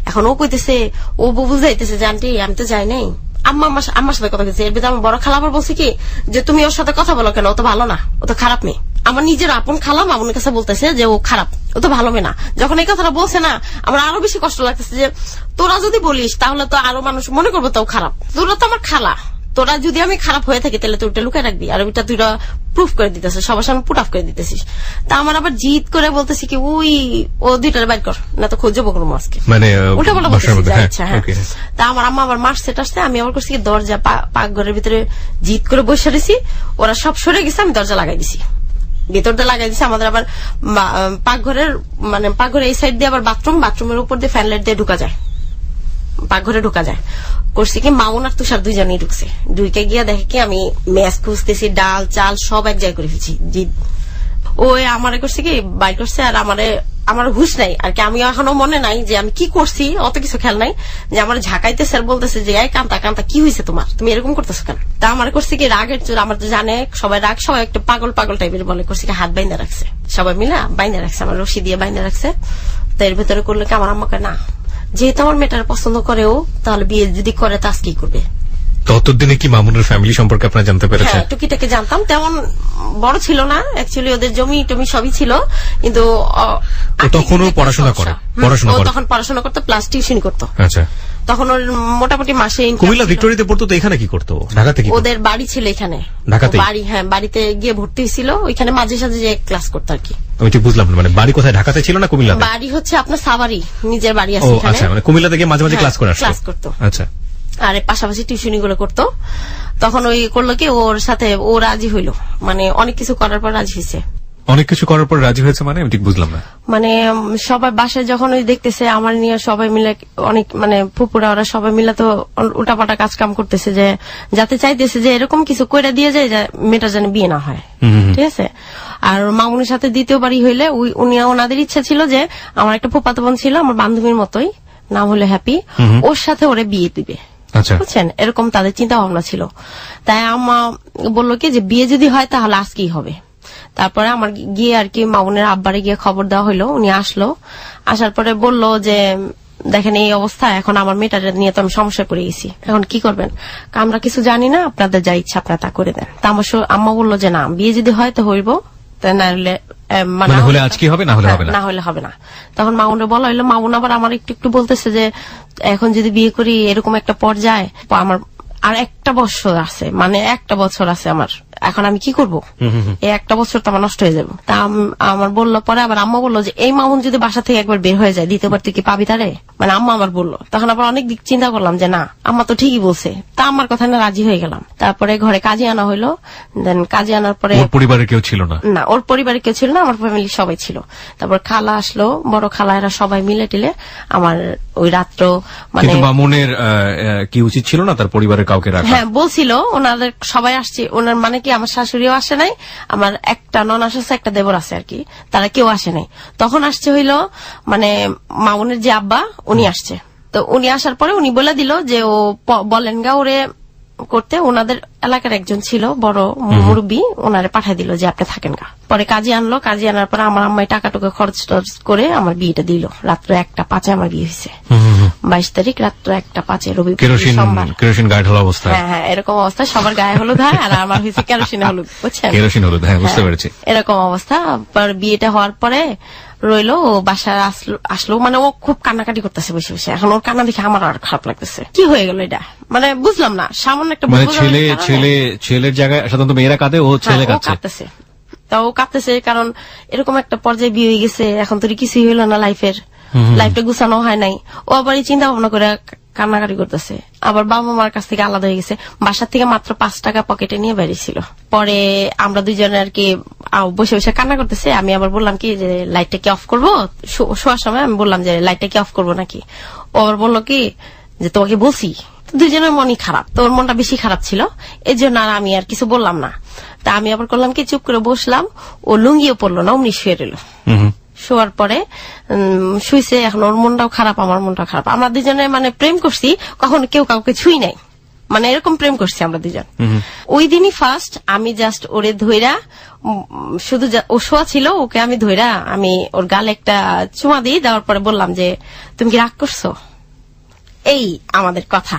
এখন ও কইতেছে, ও বুঝাইতেছে যে আন্টি আমি তো যাই নাই, আম্মার সাথে কথা বলছে। এর ভিতরে আমার বড় খালা আবার বলছে কি যে তুমি ওর সাথে কথা বলো কেন, ও তো ভালো না, ও তো খারাপ মেয়ে। আমার নিজের আপন খালা মামুনের কাছে বলতেছে যে ও খারাপ, ও তো ভালো মেয়ে না। যখন এই কথাটা বলছে না, আমার আরো বেশি কষ্ট লাগতেছে যে তোরা যদি বলিস তাহলে তো আরো মানুষ মনে করবো তো খারাপ, তোরা তো আমার খালা, তোরা যদি আমি খারাপ হয়ে থাকি তাহলে তুই ওটা লুকায় রাখবি, আর ওইটা তুই প্রুফ করে দিতেছিস, সবার সামনে পুট অফ করে দিতেছিস। তা আমার আবার জিদ করে বলতেছি কি ওই ও 2টার বাইর কর, না তো খুঁজে বকর মাসকে, মানে উল্টা বলা বলতেছি। আচ্ছা হ্যাঁ, তা আমার আম্মা আবার মারছে টাসতে, আমি আবার করছি দরজা পাকঘরের ভিতরে জিদ করে বসে রেছি, ওরা সব সরে গেছে, আমি দরজা লাগাই দিছি, ভেতরটা লাগাই দিছি। আমাদের আবার পাকঘরের মানে পাকঘরের এই সাইড দিয়ে আবার বাথরুমের উপর দিয়ে ফ্যান লাইট দিয়ে পাকঘরে ঢুকা যায়। করছি কি মামুন আর তুষার 2 জনই ঢুকছে, ঢুকে গিয়া দেখে কি আমি ম্যাচ খুঁজতেছি, ডাল চাল সব এক জায়গায় করে ফেলছি। ওই আমারে করছে কি বাইর করছে, আর আমার হুশ নাই আর কি, আমি এখনো মনে নাই যে আমি কি করছি, অত কিছু খেয়াল নাই, যে আমার ঝাঁকাইতে স্যার বলতেছে যে এই কান্তা কি হয়েছে তোমার, তুমি এরকম করতেছো কেন। তা আমার করছে কি রাগের চোর, আমার তো জানে সবাই রাগ, সবাই একটু পাগল টাইপের বলে, করছে কি হাত বাইন্দা রাখছে, সবাই মিলে বাইন্দা রাখছে, আমার রশি দিয়ে বাইন্দা রাখছে। তো এর ভেতরে করলে কি আমার আম্মাকে না, যেহেতু আমার মেয়েটার পছন্দ করে ও, তাহলে বিয়ে যদি করে তা আজকেই করবে। ততদিনে কি মামুনের ফ্যামিলি সম্পর্কে আপনারা জানতে পেরেছেন? হ্যাঁ টুকিটাকে জানতাম, তেমন বড় ছিল না অ্যাকচুয়ালি, ওদের জমি টমি সবই ছিল, কিন্তু তখনও পড়াশোনা তখন পড়াশোনা করতো প্লাস টিউশন করতো। আচ্ছা, তখন ওর মোটামুটি মাসে কুমিল্লা ভিক্টোরিয়াতে পড়তো। তো এখানে কি করতো? ঢাকাতে? ওদের বাড়ি ছিল এখানে ঢাকাতে, বাড়ি, হ্যাঁ বাড়িতে গিয়ে ভর্তি হয়েছিল, ওইখানে মাঝে সাঝে যে ক্লাস করতো আর কি। আমি ঠিক বুঝলাম না, মানে বাড়ি কোথায়, ঢাকাতে ছিল না কুমিল্লাতে? বাড়ি হচ্ছে আপনার সাভারি, নিজের বাড়ি আছে এখানে। আচ্ছা, মানে কুমিল্লাতে গিয়ে মাঝে মাঝে ক্লাস করতো। আচ্ছা, আর পাশাপাশি টিউশনি গুলো করতো। তখন ওই করলো কি, ওর সাথে ও রাজি হইলো, মানে অনেক কিছু করার পর রাজি হয়েছে। অনেক কিছু করার পর রাজি হয়েছে মানে আমি ঠিক বুঝলাম না। মানে সবাই বাসায় যখন ওই দেখতেছে আমার নিয়ে সবাই মিলে, অনেক মানে ফুপুরা ওরা সবাই মিলে তো উল্টাপাল্টা কাজ কাম করতেছে, যে যাতে চাইতেছে যে এরকম কিছু করে দিয়ে যায় যে মেয়েটার যেন বিয়ে না হয়, ঠিক আছে। আর মামুনের সাথে দ্বিতীয়বারই হইলে উনি ওনাদের ইচ্ছা ছিল যে আমার একটা ফুফাতো বোন ছিল আমার বান্ধবীর মতোই, নাম হলো হ্যাপি, ওর সাথে ওরে বিয়ে দিবে, বুঝছেন, এরকম তাদের চিন্তা ভাবনা ছিল। তাই আম্মা বললো কি যে বিয়ে যদি হয় তাহলে আজকেই হবে। তারপরে আমার গিয়ে আর কি মামুনের আব্বারে গিয়ে খবর দেওয়া হলো, উনি আসলো, আসার পরে বললো যে দেখেন এই অবস্থা, এখন আমার মেয়েটার নিয়ে তো আমি সমস্যায় পড়ে গেছি, এখন কি করবেন, আমরা কিছু জানি না, আপনাদের যা ইচ্ছা আপনারা তা করে দেন। তা আমার আম্মা বললো যে না, বিয়ে যদি হয় তো হইব, না হলে মানে হলে আজকে হবে, না হলে হবে না, না হলে হবে না। তখন মামুনের বলা হইলো, মামুন আবার আমার একটু বলতেছে যে এখন যদি বিয়ে করি এরকম একটা পর্যায়ে, আমার আর একটা বছর আছে, মানে একটা বছর আছে আমার, এখন আমি কি করব, এই একটা বছর তো আমার নষ্ট হয়ে যাবে। তা আমার বললো, পরে আবার আম্মা বললো যে এই মামুন যদি বাসা থেকে একবার বের হয়ে যায় দ্বিতীয়বার তুই কি পাবি তারে, মানে আম্মা আবার বললো। তখন আবার অনেক দিক চিন্তা করলাম যে না, আম্মা তো ঠিকই বলছে, তা আমার কথা না রাজি হয়ে গেলাম। তারপরে ঘরে কাজে আনা হইলো, দেন কাজে আনার পরে ওর পরিবারে কেউ ছিল না, না ওর পরিবারে কেউ ছিল না, আমার ফ্যামিলি সবাই ছিল। তারপর খালা আসলো, বড় খালা, এরা সবাই মিলে টিলে আমার ওই রাত্র মানে মামুনের কি উচিত ছিল না তার পরিবারের কাউকে রাখা? হ্যাঁ বলছিল, ওনাদের সবাই আসছে, ওনার মানে কি আমার শাশুড়িও আসে নাই, আমার একটা ননাস আছে, একটা দেবর আছে আর কি, তারা কেউ আসে নাই। তখন আসছে হইলো মানে মামুনের যে আব্বা উনি আসছে। তো উনি আসার পরে উনি বলে দিল যে ও বলেন গা ওরে করতে, ওনাদের এলাকার একজন ছিল বড় মুরব্বী, ওনারে পাঠাই দিল যে আপনি থাকেন গা। পরে কাজে আনলো, কাজে আনার পরে আমার আম্মাই টাকা টুকা খরচ টরচ করে আমার বিয়েটা দিল। রাত্র 1:05 আমার বিয়ে হয়েছে, 22 তারিখ রাত্র 1:05 রবিবার, কেরোসিন গায়ে ঢালা অবস্থা। হ্যাঁ এরকম অবস্থা, সবার গায়ে হলুদ হয় আর আমার হয়েছে কেরোসিন হলুদ, বুঝছেন, কেরোসিন হলুদ, হ্যাঁ বুঝতে পেরেছি। এরকম অবস্থা। বিয়েটা হওয়ার পরে রইলো, ও বাসায় আসলো, মানে ও খুব কান্নাকাটি করতেছে বসে বসে। এখন ওর কান্না দেখে আমার আর খারাপ লাগতেছে, কি হয়ে গেল এটা, মানে বুঝলাম না। সামান্য একটা ছেলের জায়গায় সাধারণত মেয়েরা কাঁদে, ও ছেলে কাঁদতেছে, তা ও কাঁদতেছে কারণ এরকম একটা পর্যায়ে বিয়ে হয়ে গেছে, এখন তোর কিছুই হইলো না, লাইফটা গুছানো হয় নাই। ও আবার এই চিন্তা ভাবনা করে কান্নাকাটি করতেছে। আবার বাবা মার কাছ থেকে আলাদা হয়ে গেছে, বাসার থেকে মাত্র 5 টাকা পকেটে নিয়ে বেরিয়েছিল। পরে আমরা দুইজনে আর কি বসে বসে কান্না করতেছে। আমি আবার বললাম কি যে লাইটটা কি অফ করবো, শোয়ার সময় আমি বললাম যে লাইটটা কি অফ করবো নাকি। ও আবার বললো কি যে তোমাকে বলছি। দুইজনের মনই খারাপ, তো ওর মনটা বেশি খারাপ ছিল, এই জন্য আর আমি আর কিছু বললাম না। তা আমি আবার করলাম কি চুপ করে বসলাম, ও লুঙ্গিও পড়লো না, অমনি শুয়ে রইল। শোয়ার পরে শুইছে, এখন ওর মনটাও খারাপ, আমার মনটাও খারাপ। আমরা দুজনে মানে প্রেম করছি, কখনো কেউ কাউকে ছুঁই নাই, মানে এরকম প্রেম করছি আমরা দুজন। ওই দিনই ফার্স্ট আমি জাস্ট ওরে ধইরা, শুধু ও শোয়া ছিল, ওকে আমি ধইরা আমি ওর গালে একটা চুমা দিই, দেওয়ার পরে বললাম যে তুমি কি রাগ করছো, এই আমাদের কথা,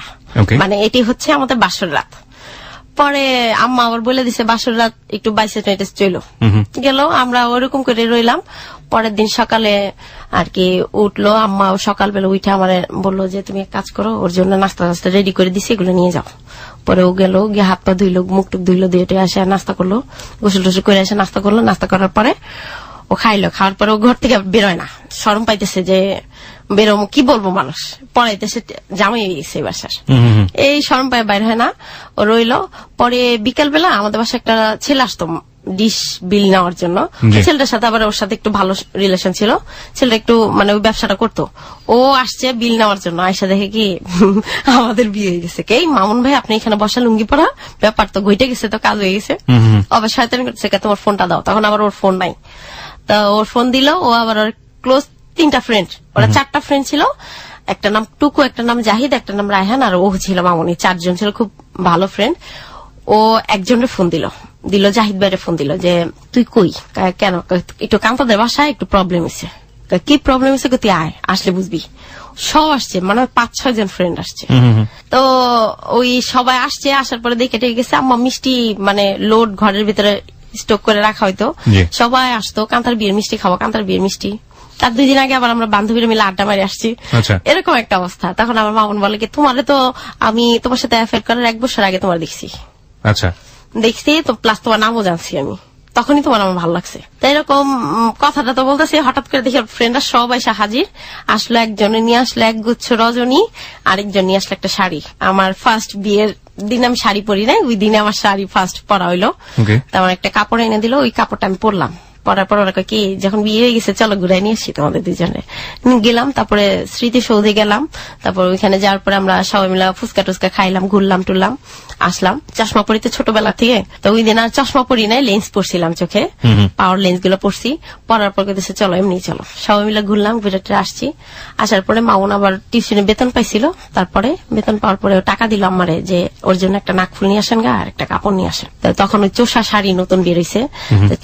মানে এটি হচ্ছে আমাদের বাসর রাত। পরে আম্মা আবার বলে দিছে বাসর রাত একটু বাইসে টাইটে চলো গেল, আমরা ওরকম করে রইলাম। পরের দিন সকালে আর কি উঠলো আম্মা, সকালবেলা উঠে আমার বললো যে তুমি এক কাজ করো, ওর জন্য নাস্তা টাস্তা রেডি করে দিছি, এগুলো নিয়ে যাও। পরে ও গেল, গিয়ে হাত পা ধুইলো, মুখ টুক ধুইলো, দিয়ে আসে নাস্তা করলো, গোসল টোসল করে আসে নাস্তা করলো। নাস্তা করার পরে ও খাইলো, খাওয়ার পরে ও ঘর থেকে বেরোয় না, শরম পাইতেছে যে বেরো, কি বলবো মানুষ, পড়াইতেছে জামাই হয়ে গেছে বাসার, এই শরম পায় বাইর হয় না, ও রইলো। পরে বিকালবেলা আমাদের বাসায় একটা ছেলে আসতো ডিশ বিল নেওয়ার জন্য, ছেলেটার সাথে আবার ওর সাথে একটু ভালো রিলেশন ছিল, ছেলেটা একটু মানে ওই ব্যবসাটা করতো। ও আসছে বিল নেওয়ার জন্য, আয়সা দেখে কি আমাদের বিয়ে হয়ে গেছে। কে মামুন ভাই আপনি এখানে বসা, লুঙ্গি পরা, ব্যাপার তো ঘটে গেছে, তো কাজ হয়ে গেছে। আবার শয়তানি করছে, তোমার ফোনটা দাও। তখন আবার ওর ফোন নাই, তা ওর ফোন দিল। ও আবার ওর ক্লোজ 3টা ফ্রেন্ড, ওরা 4টা ফ্রেন্ড ছিল, একটা নাম টুকু, একটা নাম জাহিদ, একটা নাম রায়হান, আর ও ছিল মামুনি। 4 জন ছিল খুব ভালো ফ্রেন্ড। ও একজনের ফোন দিল, জাহিদ ভাইয়ের ফোন দিল যে তুই কই, কেন, একটু কান্তাদের বাসায় একটু প্রবলেম হয়েছে। কি প্রবলেম হয়েছে, তুই আয়, আসলে বুঝবি। সব আসছে, মানে 5-6 জন ফ্রেন্ড আসছে। তো ওই সবাই আসছে, আসার পরে দেখে গেছে আম্মা মিষ্টি মানে লোড ঘরের ভিতরে স্টক করে রাখা হয়তো, সবাই আসতো কান্তার বিয়ের মিষ্টি খাওয়া, কান্তার বিয়ের মিষ্টি। তার 2 দিন আগে আবার আমরা বান্ধবীরা মিলে আড্ডা মারি আসছি, এরকম একটা অবস্থা। তখন আমার মামুন বলে কি তোমারে তো আমি তোমার সাথে অ্যাফেয়ার করার 1 বছর আগে তোমার দেখছি, তো প্লাস তোমার নামও জানছি আমি। তখনই তোমার আমার ভালো লাগছে। তাই এরকম কথাটা তো বলতেছি, হঠাৎ করে দেখি ফ্রেন্ডরা সব এসে হাজির। আসলো একজনে নিয়ে আসলো এক গুচ্ছ রজনী, আরেকজন নিয়ে আসলো একটা শাড়ি। আমার ফার্স্ট বিয়ের দিন আমি শাড়ি পরি নাই, ওই দিনে আমার শাড়ি ফার্স্ট পরা হইলো। আমার একটা কাপড় এনে দিল, ওই কাপড়টা আমি পরলাম। পরার পর ওরা কি যখন বিয়ে হয়ে গেছে চলো ঘুরাই নিয়ে আসি তোমাদের দুজনে গেলাম। তারপরে স্মৃতিসৌধে গেলাম। তারপর ওইখানে যাওয়ার পরে আমরা সবাই মিলে ফুচকা টুচকা খাইলাম, ঘুরলাম টুরলাম, আসলাম। চশমা পরিতে ছোটবেলা থেকে, তো ওই দিন আর চশমা পরি নাই, লেন্স পরছিলাম চোখে, পাওয়ার লেন্স গুলো পরছি। পরার পর কেছে চলো এমনি চলো, সবাই মিলে ঘুরলাম, ঘুরে আসছি। আসার পরে মাউন আবার টিউশনে বেতন পাইছিল। তারপরে বেতন পাওয়ার পরে টাকা দিল আমারে যে ওর জন্য একটা নাকফুল নিয়ে আসেন গা আর একটা কাপড় নিয়ে আসেন। তখন ওই চোষা শাড়ি নতুন বের হয়েছে,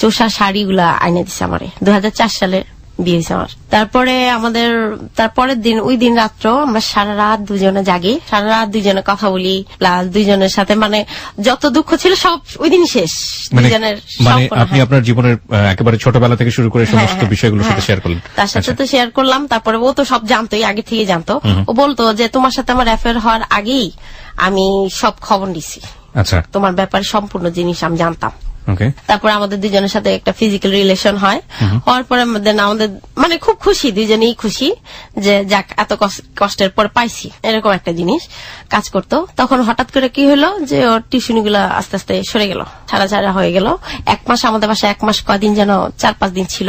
চোষা শাড়ি গুলা আইনে দিছে আমারে। 2004 সালে বিয়ে হয়েছে আমার। তারপরে আমাদের তারপরের দিন, ওই দিন রাত্র আমরা সারা রাত দুজনে জাগি, সারা রাত দুজনে কথা বলি, প্লাস দুজনের সাথে মানে যত দুঃখ ছিল সব ওই দিন শেষ। দুজনের মানে আপনি আপনার জীবনের একেবারে ছোটবেলা থেকে শুরু করে সমস্ত বিষয়গুলোর সাথে শেয়ার করলেন। তার সাথে তো শেয়ার করলাম। তারপরে ও তো সব জানতোই, আগে থেকে জানতো। ও বলতো যে তোমার সাথে আমার অ্যাফেয়ার হওয়ার আগেই আমি সব খবর নিছি, আচ্ছা তোমার ব্যাপারে সম্পূর্ণ জিনিস আমি জানতাম। তারপরে আমাদের দুজনের সাথে একটা ফিজিক্যাল রিলেশন হয়। হওয়ার পরে আমাদের মানে খুব খুশি, দুজনেই খুশি যে যাক এত কষ্টের পর পাইছি, এরকম একটা জিনিস কাজ করতো। তখন হঠাৎ করে কি হলো যে ওর টিউশনি গুলা আস্তে আস্তে সরে গেল, ছাড়া হয়ে গেল। 1 মাস আমাদের বাসায় 1 মাস কদিন যেন 4-5 দিন ছিল,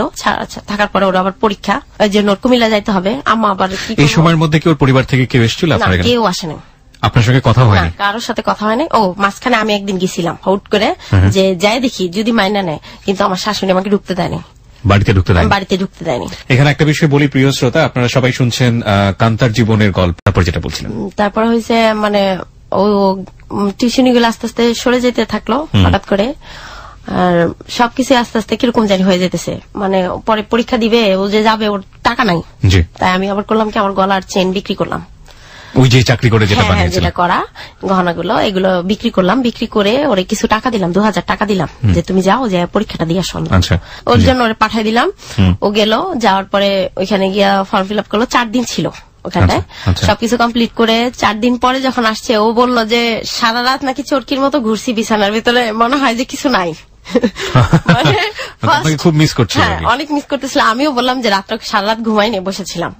থাকার পরে ওর আবার পরীক্ষা, ওই জন্য ওর কুমিল্লা যাইতে হবে। আম্মা আবার এই সময়ের মধ্যে কি ওর পরিবার থেকে কেউ এসেছিল? কেউ আসেনি। আপনার সঙ্গে কথা হয়নি? কারোর সাথে কথা হয়নি। ও মাঝখানে আমি একদিন গেছিলাম হুট করে, যে যাই দেখি যদি মাইনা নেয়, কিন্তু আমার শাশুড়ি আমাকে ঢুকতে দেয়নি, বাড়িতে ঢুকতে দেয়নি। এখানে একটা বিষয় বলি প্রিয় শ্রোতা, আপনারা সবাই শুনছেন কান্তার জীবনের গল্প। তারপর যেটা বলছিলেন, তারপর হয়েছে মানে ও টিউশনি গুলো আস্তে আস্তে সরে যেতে থাকলো হঠাৎ করে, আর সবকিছু আস্তে আস্তে কিরকম জানি হয়ে যেতেছে। মানে পরে পরীক্ষা দিবে, ও যে যাবে ওর টাকা নাই। তাই আমি আবার করলাম কি, আমার গলার চেন বিক্রি করলাম, ওই যে চাকরি করে যেটা করা গহনাগুলো, এগুলো বিক্রি করলাম। বিক্রি করে ওরে কিছু টাকা দিলাম, 2000 টাকা দিলাম, যে তুমি যাও যে পরীক্ষাটা দিয়ে আসো। ওর জন্য ওরে পাঠাই দিলাম। ও গেল, যাওয়ার পরে ওইখানে গিয়া ফর্ম ফিল আপ করলো। 4 দিন ছিল ওখানটায়, সবকিছু কমপ্লিট করে 4 দিন পরে যখন আসছে, ও বললো যে সারা রাত নাকি চরকির মতো ঘুরছি বিছানার ভিতরে, মনে হয় যে কিছু নাই। মানে খুব মিস করছিল, অনেক মিস করতেছিল। আমিও বললাম যে রাত্রে সারা রাত ঘুমাই নিয়ে বসেছিলাম।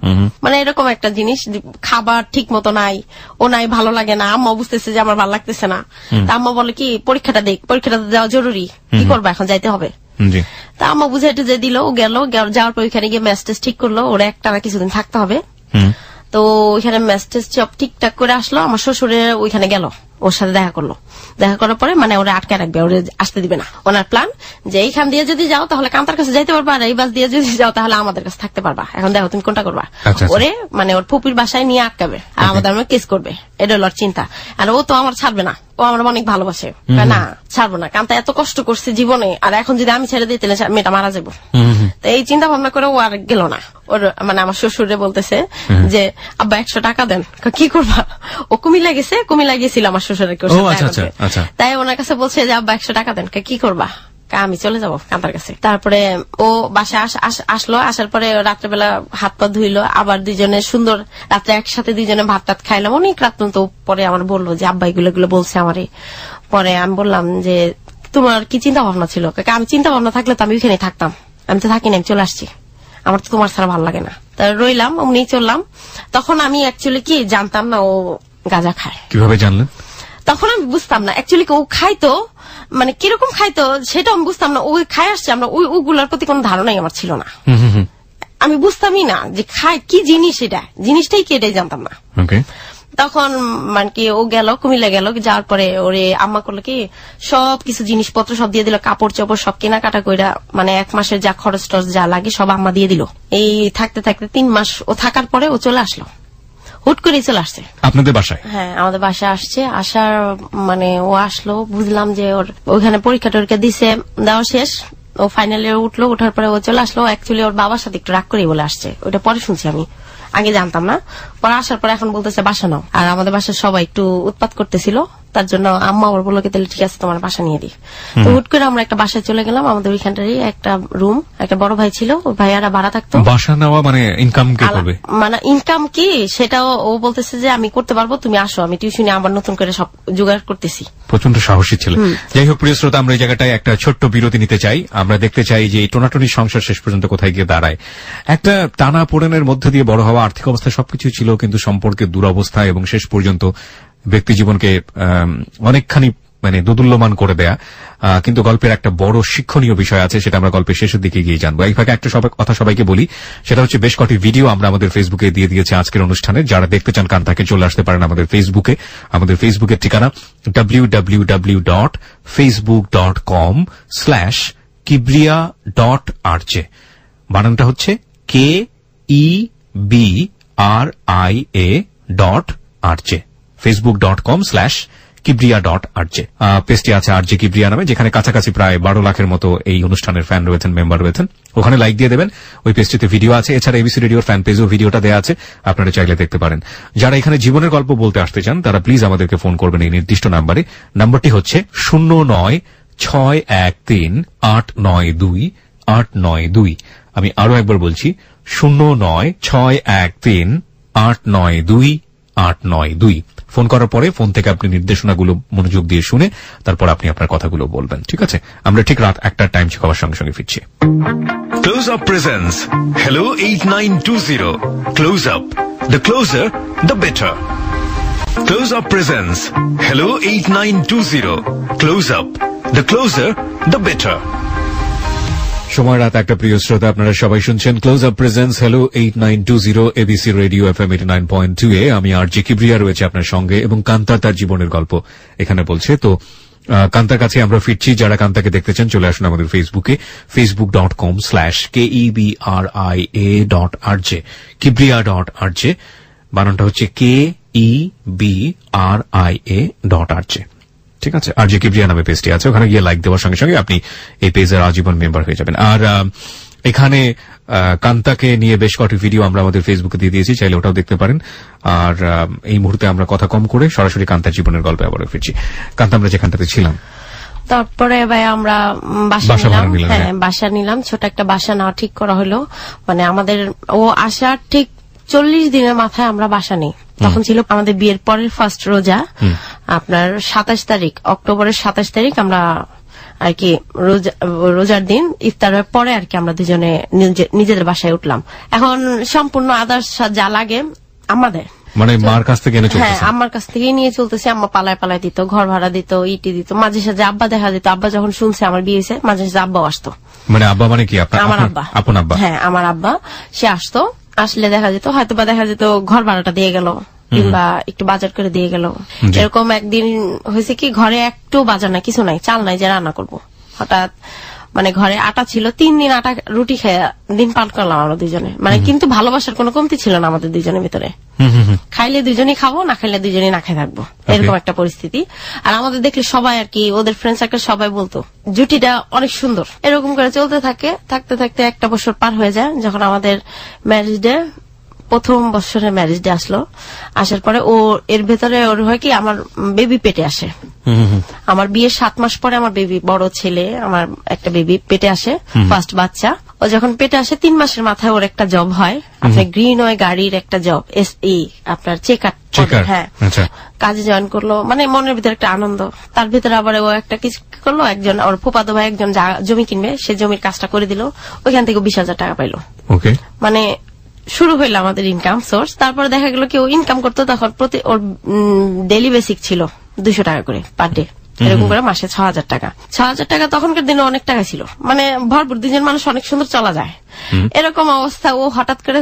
মানে এরকম একটা জিনিস, খাবার ঠিক মতো নাই, ও নাই, ভালো লাগে না। আম্মা বুঝতেছে যে আমার ভালো লাগতেছে না। তা আম্মা বলে কি পরীক্ষাটা দেওয়া জরুরি, কি করবো এখন, যাইতে হবে। তা আম্মা বুঝাইতে যে দিল, ও গেল। যাওয়ার পর ওইখানে গিয়ে ম্যাচ টেস্ট ঠিক করলো, ওরা একটানা কিছুদিন থাকতে হবে। তো ওইখানে ম্যাচ টেস্ট সব ঠিকঠাক করে আসলো। আমার শ্বশুরে ওইখানে গেল, ওর সাথে দেখা করলো। দেখা করার পরে মানে ওরা আটকে রাখবে, ওরা আসতে দিবে না। ওনার প্ল্যান যে এইখান দিয়ে যদি যাও তাহলে কান্তার কাছে যাইতে পারবা, আর এই বাস দিয়ে যদি যাও তাহলে আমাদের কাছে থাকতে পারবা। এখন দেখো তুমি কোনটা করবা। ওরে মানে ওর ফুপির বাসায় নিয়ে আটকাবে, আর আমাদের কেস করবে, এটা হলো চিন্তা। আর ও তো আমার ছাড়বে না, ও আমার অনেক ভালোবাসে, না ছাড়বো না। কান্তা এত কষ্ট করছে জীবনে, আর এখন যদি আমি ছেড়ে দিই তাহলে মেয়েটা মারা যাবো। তো এই চিন্তা ভাবনা করে ও আর গেল না। ওর মানে আমার শ্বশুরে বলতেছে যে আব্বা 100 টাকা দেন। কি করবা? ও কুমিল্লা গেছে, কুমিল্লা গিয়েছিল আমার শ্বশুরের, তাই ওনার কাছে বলছে যে আব্বা 100 টাকা দেন। কি করবা? আমি চলে যাবো কান্তার কাছে। তারপরে ও বাসায় আসলো। আসার পরে রাত্রেবেলা হাত পা ধুইলো, আবার দুজনে সুন্দর রাত্রে একসাথে দুজনে ভাত টাত খাইলাম অনেক রাত পর্যন্ত। পরে আমার বললো যে আব্বা এগুলো বলছে আমারে। পরে আমি বললাম যে তোমার কি চিন্তা ভাবনা ছিল? আমি চিন্তা ভাবনা থাকলে তো আমি ওইখানে থাকতাম, আমি তো থাকিনি, আমি চলে আসছি, আমার তো তোমার ছাড়া ভালো লাগে না। তা রইলাম, অমনি চললাম। তখন আমি অ্যাকচুয়ালি কি জানতাম না ও গাঁজা খায়। কিভাবে জানলেন? তখন আমি বুঝতাম না অ্যাকচুয়ালি ও খাইতো, মানে কিরকম খাইতো সেটা আমি বুঝতাম না। ওই খাই আসছে, আমরা ওগুলার প্রতি কোনো ধারণাই আমার ছিল না। আমি বুঝতামই না যে খায় কি জিনিস, এটা জিনিসটাই কি এটাই জানতাম না। তখন মানে কি ও গেল, কুমিল্লা গেল। যাওয়ার পরে ওরে আম্মা করলো কি সবকিছু জিনিসপত্র সব দিয়ে দিল, কাপড় চোপড় সব কেনাকাটা কইরা, মানে 1 মাসের যা খরচ টরচ যা লাগে সব আম্মা দিয়ে দিল। এই থাকতে 3 মাস ও থাকার পরে ও চলে আসলো, হুট করে চলে আসছে আপনাদের বাসায়। হ্যাঁ, আমাদের বাসায় আসছে। আসার মানে ও আসলো, বুঝলাম যে ওর ওইখানে পরীক্ষা টরীক্ষা দিছে, দেওয়া শেষ, ও ফাইনাল ইয়ার উঠলো। ওঠার পরে ও চলে আসলো। অ্যাকচুয়ালি ওর বাবার সাথে একটু রাগ করেই বলে আসছে, ওটা পরে শুনছি আমি, আগে জানতাম না। পরে আসার পরে এখন বলতেছে বাসা নাও। আর আমাদের বাসায় সবাই একটু উৎপাত করতেছিল, তার জন্য আম্মা আবার বললো তাহলে ঠিক আছে তোমার বাসা নিয়ে দিই। তো হুট করে আমরা একটা বাসায় চলে গেলাম, আমাদের ওইখানটারই একটা রুম, একটা বড় ভাই ছিল, ওই ভাইয়ারা ভাড়া থাকতো। বাসা নেওয়া মানে ইনকাম কে করবে, মানে ইনকাম কি সেটাও ও বলতেছে যে আমি করতে পারবো, তুমি আসো, আমি টিউশনে আবার নতুন করে সব জোগাড় করতেছি। প্রচন্ড সাহসী ছিল। যাই হোক প্রিয় শ্রোতা, আমরা এই জায়গাটায় একটা ছোট্ট বিরতি নিতে চাই। আমরা দেখতে চাই যে এই টোনাটনির সংসার শেষ পর্যন্ত কোথায় গিয়ে দাঁড়ায়। একটা টানা পোড়েনের মধ্যে দিয়ে বড় হওয়া, আর্থিক অবস্থা সবকিছু ছিল, কিন্তু সম্পর্কের দুরবস্থা এবং শেষ পর্যন্ত ব্যক্তি জীবনকে অনেকখানি মানে দোদুল্যমান করে দেয়া। কিন্তু গল্পের একটা বড় শিক্ষণীয় বিষয় আছে, সেটা আমরা গল্পের শেষের দিকে গিয়ে জানবো। এই ফাঁকে একটা কথা সবাইকে বলি, সেটা হচ্ছে বেশ কটি ভিডিও আমরা আমাদের ফেসবুকে দিয়ে দিয়েছি আজকের অনুষ্ঠানে। যারা দেখতে চান কান্তাকে, চলে আসতে পারেন আমাদের ফেসবুকে। আমাদের ফেসবুকের ঠিকানা www.facebook.com/kibriya.rj। বানানটা হচ্ছে KEBRIA.RJ, facebook.com/kibriya.rj। পেজটি আছে RJ কিবরিয়া নামে, যেখানে কাছাকাছি প্রায় 12 লাখের মতো এই অনুষ্ঠানের ফ্যান রয়েছেন, মেম্বার রয়েছেন। ওখানে লাইক দিয়ে দেবেন। ওই পেজটিতে ভিডিও আছে, এছাড়া এবিসি রেডিওর ফ্যান পেজেও ভিডিওটা দেওয়া আছে, আপনারা চাইলে দেখতে পারেন। যারা এখানে জীবনের গল্প বলতে আসতে চান তারা প্লিজ আমাদেরকে ফোন করবেন এই নির্দিষ্ট নাম্বারে। নাম্বারটি হচ্ছে 09613892 আমি আরো একবার বলছি 09613892। ফোন করার পরে ফোন থেকে আপনি নির্দেশনাগুলো মনোযোগ দিয়ে শুনে তারপর আপনি আপনার কথাগুলো বলবেন, ঠিক আছে? আমরা ঠিক রাত 1টার টাইম চেক হওয়ার সঙ্গে সঙ্গে ফিরছি। Close Up presents Hello 8920. Close Up. The closer, the better. Close Up presents Hello 8920. Close Up. The closer, the better. সময় রাত 1টা। প্রিয় শ্রোতা, আপনারা সবাই শুনছেন close up presence hello 8920 ABC radio FM 89.2 এ। আমি আরজে কিবরিয়া রয়েছে আপনার সঙ্গে, এবং কান্তা তার জীবনের গল্প এখানে বলছে। তো কান্তার কাছে আমরা ফিরছি। যারা কান্তাকে দেখতে চান চলে আসুন আমাদের ফেসবুকে, facebook.com/KEBRIA.RJ, kibriya.rj। বানানটা হচ্ছে KEBRIA.RJ, ঠিক আছে? RJ কিবরিয়া নামে পেজটি আছে, ওখানে গিয়ে লাইক দেওয়ার সঙ্গে সঙ্গে আপনি এই পেজের আজীবন মেম্বার হয়ে যাবেন। আর এখানে কান্তাকে নিয়ে বেশ কটি ভিডিও আমরা আমাদের ফেসবুকে দিয়ে দিয়েছি, চাইলে ওটাও দেখতে পারেন। আর এই মুহূর্তে আমরা কথা কম করে সরাসরি কান্তার জীবনের গল্পে আবার ফিরছি। কান্তা, আমরা যেখানটাতে ছিলাম, তারপরে ভাই আমরা বাসা নিলাম। ছোট একটা বাসা নেওয়া ঠিক করা হলো। মানে আমাদের ও আসার ঠিক 40 দিনের মাথায় আমরা বাসা নিই। তখন ছিল আমাদের বিয়ের পরের ফার্স্ট রোজা, আপনার 27 তারিখ, অক্টোবরের 27 তারিখ আমরা আর কি রোজার দিন ইফতারের পরে আর কি আমরা দুজনে নিজেদের বাসায় উঠলাম। এখন সম্পূর্ণ আদার্স যা লাগে আমাদের, মানে মার কাছ থেকে হ্যাঁ আমার কাছ থেকে নিয়ে চলতেছে। আম্মা পালায় পালায় দিত, ঘর ভাড়া দিত, ইটি দিত, মাঝে সাঝে আব্বা দেখা দিত। আব্বা যখন শুনছে আমার বিয়ে হয়েছে, মাঝে সাঝে আব্বাও আসতো। মানে আব্বা মানে কি? আমার আব্বা, আপন আব্বা। হ্যাঁ, আমার আব্বা। সে আসতো, আসলে দেখা যেত হয়তো বা দেখা যেত ঘর ভাড়াটা দিয়ে গেল, কিংবা একটু বাজার করে দিয়ে গেল। এরকম একদিন হয়েছে কি, ঘরে একটু বাজার নাই, কিছু নাই, চাল নাই যে রান্না করবো। হঠাৎ মানে ঘরে আটা ছিল, 3 দিন আটা রুটি খেয়ে দিন পার করলাম আমরা দুজনে। মানে কিন্তু ভালোবাসার কোনো কমতি ছিল না আমাদের দুজনের ভিতরে। খাইলে দুজনেই খাবো, না খাইলে দুজনেই না খেয়ে থাকবো, এরকম একটা পরিস্থিতি। আর আমাদের দেখলে সবাই আর কি, ওদের ফ্রেন্ড সার্কেল সবাই বলতো জুটিটা অনেক সুন্দর। এরকম করে চলতে থাকে, থাকতে থাকতে 1টা বছর পার হয়ে যায়। যখন আমাদের ম্যারেজ ডে, প্রথম বছরের ম্যারেজ ডে আসলো, আসার পরে ও এর ভেতরে ওর হয় কি, আমার বেবি পেটে আসে। আমার বিয়ের 7 মাস পরে আমার বেবি, বড় ছেলে, আমার একটা বেবি পেটে আসে, ফার্স্ট বাচ্চা। ও যখন পেটে আসে 3 মাসের মাথায় ওর একটা জব হয়, আপনার গ্রিনওয়ে গাড়ির একটা জব, আপনার চেকার। হ্যাঁ, কাজে জয়েন করলো। মানে মনের ভিতরে একটা আনন্দ। তার ভিতরে আবার ও একটা কিছু করলো, একজন ওর ফুফাতো ভাই একজন জমি কিনবে, সে জমির কাজটা করে দিল, ওইখান থেকে 20,000 টাকা পাইলো। মানে শুরু হইলো আমাদের ইনকাম সোর্স। তারপরে দেখা গেল কি ও ইনকাম করতো, তখন প্রতি ওর ডেইলি বেসিক ছিল 200 টাকা করে পার ডে, এরকম করে মাসে 6,000 টাকা। 6,000 টাকা তখনকার দিনে অনেক টাকা ছিল, মানে ভরপুর, দুজন মানুষ অনেক সুন্দর চলা যায়, এরকম অবস্থা। ও হঠাৎ করে